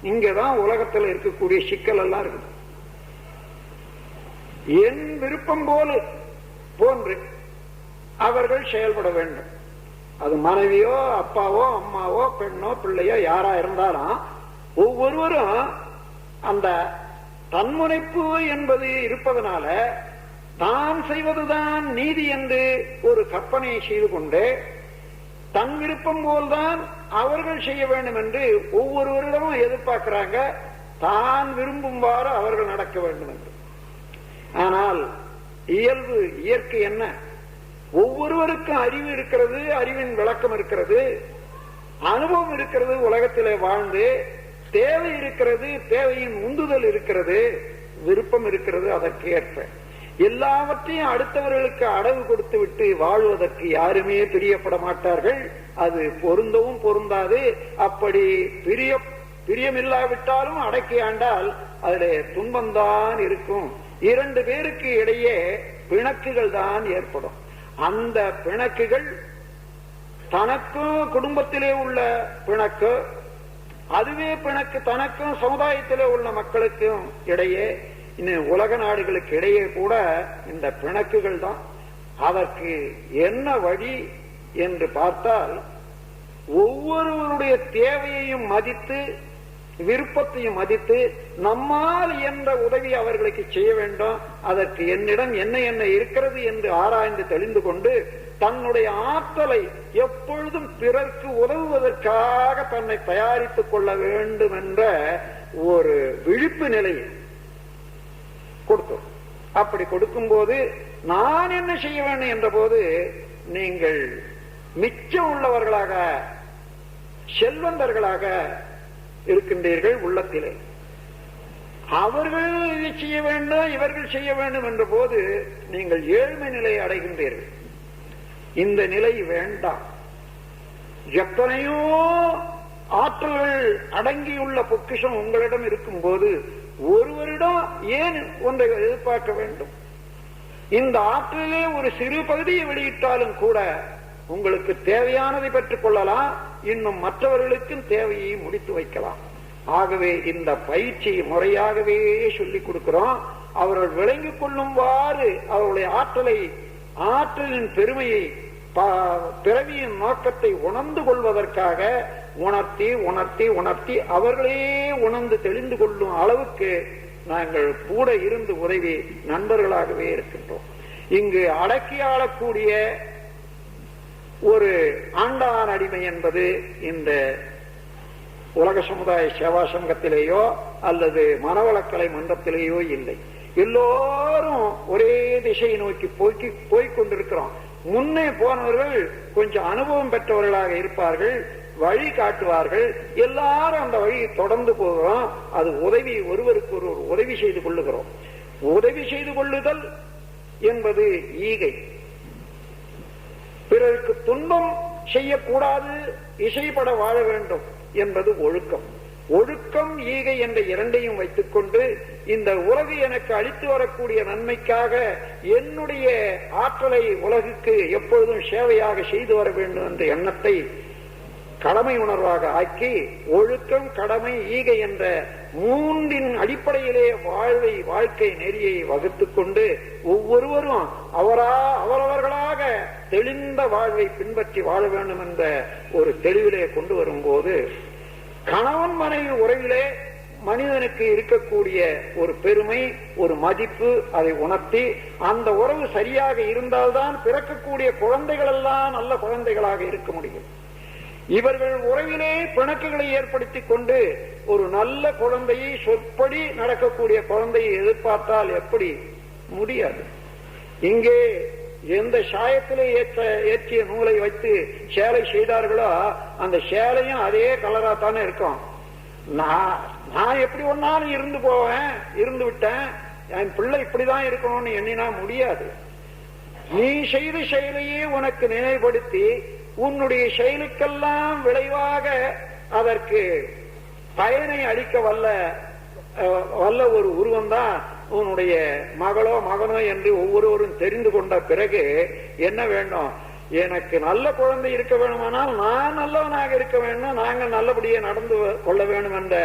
இங்கதான் உலகத்தில் இருக்கக்கூடிய சிக்கல் எல்லாம் இருக்குது. என் விருப்பம் போன்று அவர்கள் செயல்பட வேண்டும். அது மனைவியோ, அப்பாவோ, அம்மாவோ, பெண்ணோ, பிள்ளையோ யாரா இருந்தாலும் ஒவ்வொருவரும் அந்த தன்முனைப்பு என்பது இருப்பதனால தான் செய்வதுதான் நீதி என்று ஒரு கற்பனையை செய்து கொண்டு தன் விருப்பம் போல்தான் அவர்கள் செய்ய வேண்டும் என்று ஒவ்வொருவரிடமும் எதிர்பார்க்கிறாங்க. தான் விரும்பும்வாறு அவர்கள் நடக்க வேண்டும் என்று. ஆனால் இயல்பு, இயற்கை என்ன? ஒவ்வொருவருக்கும் அறிவு இருக்கிறது, அறிவின் விளக்கம் இருக்கிறது, அனுபவம் இருக்கிறது, உலகத்திலே வாழ்ந்து தேவை இருக்கிறது, தேவையின் உந்துதல் இருக்கிறது, விருப்பம் இருக்கிறது. அதற்கு ஏற்ப எல்லாவற்றையும் அடுத்தவர்களுக்கு அடகு கொடுத்து விட்டு வாழ்வதற்கு யாருமே பிரியப்பட மாட்டார்கள். அது பொருந்தவும் பொருந்தாது. அப்படி பிரியமில்லாவிட்டாலும் அடக்கி ஆண்டால் அதிலே துன்பம்தான் இருக்கும். 2 பேருக்கு இடையே பிணக்குகள் தான் ஏற்படும். அந்த பிணக்குகள் தனக்கும் குடும்பத்திலே உள்ள பிணக்கு, அதுவே பிணக்கு தனக்கும் சமுதாயத்திலே உள்ள மக்களுக்கும் இடையே, இன்னும் உலக நாடுகளுக்கு இடையே கூட இந்த பிணக்குகள் தான். அதற்கு என்ன வழி என்று பார்த்தால், ஒவ்வொருவருடைய தேவையையும் மதித்து விருப்பத்தையும் மதித்து நம்மால் என்ற உதவி அவர்களுக்கு செய்ய வேண்டும். அதற்கு என்னிடம் என்ன என்ன இருக்கிறது என்று ஆராய்ந்து தெளிந்து கொண்டு தன்னுடைய ஆற்றலை எப்பொழுதும் பிறர்க்கு உதவுவதற்காக தன்னை தயாரித்துக் கொள்ள வேண்டும் என்ற ஒரு விழிப்பு நிலையை கொடுத்தோம். அப்படி கொடுக்கும் போது நான் என்ன செய்ய வேண்டும் என்ற போது நீங்கள் மிச்சம் உள்ளவர்களாக செல்வந்தர்களாக இருக்கின்றீர்கள் உள்ளத்திலே. அவர்கள் இதை செய்ய வேண்டும் இவர்கள் செய்ய வேண்டும் என்ற போது நீங்கள் ஏழ்மை நிலையை அடைகின்றீர்கள். இந்த நிலை வேண்டாம். எத்தனையோ ஆற்றல்கள் அடங்கியுள்ள பொக்கிஷம் உங்களிடம் இருக்கும் போது ஒருவரிடம் ஏன் ஒன்றை எதிர்பார்க்க வேண்டும்? இந்த ஆற்றலிலே ஒரு சிறு பகுதியை வெளியிட்டாலும் கூட உங்களுக்கு தேவையானதை பெற்றுக் கொள்ளலாம், இன்னும் மற்றவர்களுக்கும் தேவையை முடித்து வைக்கலாம். ஆகவே இந்த பயிற்சி முறையாகவே சொல்லிக் கொடுக்கிறோம். அவர்கள் விளங்கிக் கொள்ளும்வாறு அவருடைய ஆற்றலின் பெருமையை, பிறவியின் நோக்கத்தை உணர்ந்து கொள்வதற்காக உணர்த்தி உணர்த்தி உணர்த்தி அவர்களே உணர்ந்து தெளிந்து கொள்ளும் அளவுக்கு நாங்கள் கூட இருந்து உதவி நண்பர்களாகவே இருக்கின்றோம். இங்கு அடக்கி ஆளக்கூடிய ஒரு ஆண்டான் அடிமை என்பது இந்த உலக சமுதாய சேவா சங்கத்திலேயோ அல்லது மனவளக்கலை மன்றத்திலேயோ இல்லை. எல்லோரும் ஒரே திசையை நோக்கி போய்கொண்டிருக்கிறோம். முன்னே போனவர்கள் கொஞ்சம் அனுபவம் பெற்றவர்களாக இருப்பார்கள், வழி காட்டுவார்கள். எல்லாரும் அந்த வழியை தொடர்ந்து போகிறோம். அது உதவி, ஒருவருக்கு ஒருவர் உதவி செய்து கொள்ளுகிறோம். உதவி செய்து கொள்ளுதல் என்பது ஈகை. பிறருக்கு துன்பம் செய்யக்கூடாது, இசைப்பட வாழ வேண்டும் என்பது ஒழுக்கம். ஒழுக்கம், ஈகை என்ற இரண்டையும் வைத்துக் கொண்டு இந்த உலகு எனக்கு அளித்து வரக்கூடிய நன்மைக்காக என்னுடைய ஆற்றலை உலகுக்கு எப்பொழுதும் சேவையாக செய்து வர வேண்டும் என்ற எண்ணத்தை கடமை உணர்வாக ஆக்கி ஒழுக்கம், கடமை, ஈகை என்ற மூன்றின் அடிப்படையிலே வாழ்க்கை நெறியை வகுத்துக் கொண்டு ஒவ்வொருவரும் அவரவர்களாக தெளிந்த வாழ்வை பின்பற்றி வாழ வேண்டும் என்ற ஒரு தெளிவிலே கொண்டு வரும்போது கணவன் மனைவி உறவிலே மனிதனுக்கு இருக்கக்கூடிய ஒரு பெருமை, ஒரு மதிப்பு, அதை உணர்த்தி அந்த உறவு சரியாக இருந்தால்தான் பிறக்கக்கூடிய குழந்தைகள் எல்லாம் நல்ல குழந்தைகளாக இருக்க முடியும். இவர்கள் உறவிலே பிணக்குகளை ஏற்படுத்திக் கொண்டு ஒரு நல்ல குழந்தையை, சொற்படி நடக்கக்கூடிய குழந்தையை எதிர்பார்த்தால் எப்படி முடியாது? இங்கே எந்த சாயத்திலே ஏற்றிய நூலை வைத்து சேலை செய்தார்களோ அந்த சேலையும் அதே கலரா தானே இருக்கும். நான் எப்படி ஒன்னாலும் இருந்து விட்டேன், என் பிள்ளை இப்படிதான் இருக்கணும்னு எண்ணினா முடியாது. நீ செய்த செயலையே உனக்கு நினைவுபடுத்தி உன்னுடைய செயலுக்கெல்லாம் விளைவாக அதற்கு பயனை அளிக்க வல்ல ஒரு உருவம்தான் உன்னுடைய மகளோ மகனோ என்று ஒவ்வொருவரும் தெரிந்து கொண்ட பிறகு என்ன வேண்டும்? எனக்கு நல்ல குழந்தை இருக்க வேண்டுமானால் நான் நல்லவனாக இருக்க வேண்டும், நாங்கள் நல்லபடியே நடந்து கொள்ள வேண்டும் என்ற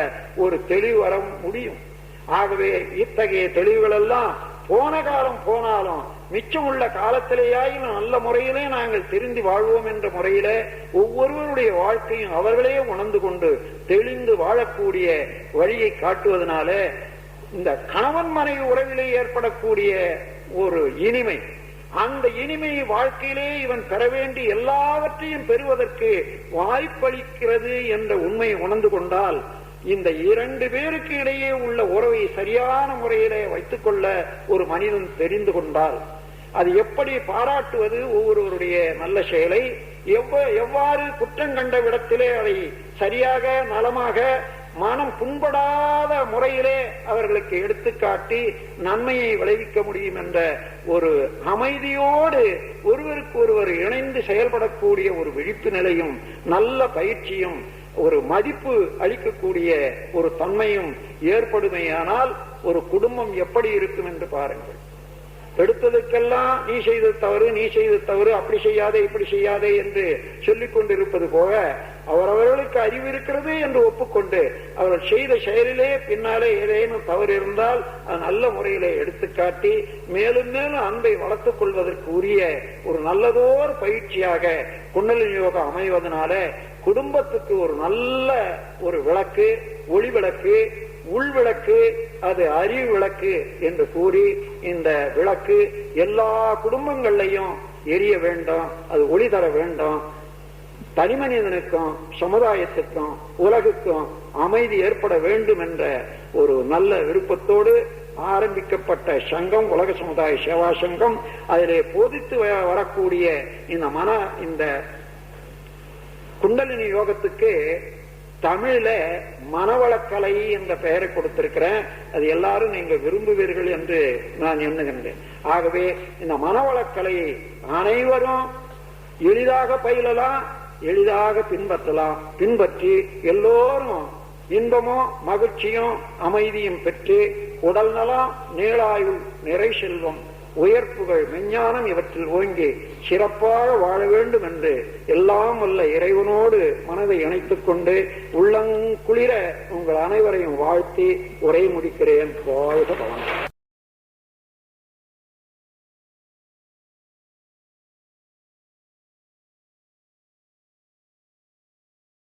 ஒரு தெளிவு வர முடியும். ஆகவே இத்தகைய தெளிவுகள் எல்லாம் போன காலம் போனாலும் மிச்சம் உள்ள காலத்திலேயாயும் நல்ல முறையிலே நாங்கள் திருந்தி வாழ்வோம் என்ற முறையிலே ஒவ்வொருவருடைய வாழ்க்கையும் அவர்களே உணர்ந்து கொண்டு தெளிந்து வாழக்கூடிய வழியை காட்டுவதனால இந்த கணவன் மனைவி உறவிலே ஏற்படக்கூடிய ஒரு இனிமை, அந்த இனிமை வாழ்க்கையிலே இவன் பெற வேண்டி எல்லாவற்றையும் பெறுவதற்கு வாய்ப்பளிக்கிறது என்ற உண்மையை உணர்ந்து கொண்டால் இந்த இரண்டு பேருக்கு இடையே உள்ள உறவை சரியான முறையிலே வைத்துக் கொள்ள ஒரு மனிதன் தெரிந்து கொண்டால் அது எப்படி பாராட்டுவது, ஒவ்வொருவருடைய நல்ல செயலை எவ்வாறு குற்றம் கண்ட விடத்திலே அதை சரியாக நலமாக மனம் புண்படாத முறையிலே அவர்களுக்கு எடுத்துக்காட்டி நன்மையை விளைவிக்க முடியும் என்ற ஒரு அமைதியோடு ஒருவருக்கு ஒருவர் இணைந்து செயல்படக்கூடிய ஒரு விழிப்பு நிலையும் நல்ல பயிற்சியும் ஒரு மதிப்பு அளிக்கக்கூடிய ஒரு தன்மையும் ஏற்படுமையானால் ஒரு குடும்பம் எப்படி இருக்கும் என்று பாருங்கள். எடுத்ததுக்கெல்லாம் நீ செய்த தவறு, அப்படி செய்யாதே இப்படி செய்யாதே என்று சொல்லிக் கொண்டிருப்பது போக அவரவர்களுக்கு அவர்களுக்கு அறிவு இருக்கிறது என்று ஒப்புக்கொண்டு அவர்கள் செய்த செயலிலே பின்னாலே ஏதேனும் தவறு இருந்தால் அது நல்ல முறையிலே எடுத்துக்காட்டி மேலும் மேலும் அன்பை வளர்த்துக் கொள்வதற்கு உரிய ஒரு நல்லதோர் பயிற்சியாக குண்டலினி யோகம் அமைவதனால குடும்பத்துக்கு ஒரு நல்ல ஒரு விளக்கு, ஒளி விளக்கு, உள் விளக்கு, அது அறிவு விளக்கு என்று கூறி இந்த விளக்கு எல்லா குடும்பங்களையும் எரிய வேண்டும், அது ஒளி தர வேண்டும். தனி மனிதனுக்கும் சமுதாயத்துக்கும் உலகுக்கும் அமைதி ஏற்பட வேண்டும் என்ற ஒரு நல்ல விருப்பத்தோடு ஆரம்பிக்கப்பட்ட சங்கம் உலக சமுதாய சேவா சங்கம். அதிலே போதித்து வரக்கூடிய இந்த குண்டலினி யோகத்துக்கு தமிழில மனவளக்கலை என்ற பெயரை கொடுத்திருக்கிறேன். அது எல்லாரும் நீங்க விரும்புவீர்கள் என்று நான் எண்ணுகின்றேன். ஆகவே இந்த மனவளக்கலையை அனைவரும் எளிதாக பயிலலாம், எளிதாக பின்பற்றலாம். பின்பற்றி எல்லோரும் இன்பமும் மகிழ்ச்சியும் அமைதியும் பெற்று உடல் நலம், நீளாயுள், நிறை செல்வம், உயர்ப்புகள், மெஞ்ஞானம் இவற்றில் ஓங்கி சிறப்பாக வாழ வேண்டும் என்று எல்லாம் வல்ல இறைவனோடு மனதை இணைத்துக் கொண்டு உள்ளங்குளிர உங்கள் அனைவரையும் வாழ்த்தி உரை முடிக்கிறேன். வாழ்க வளமுடன்.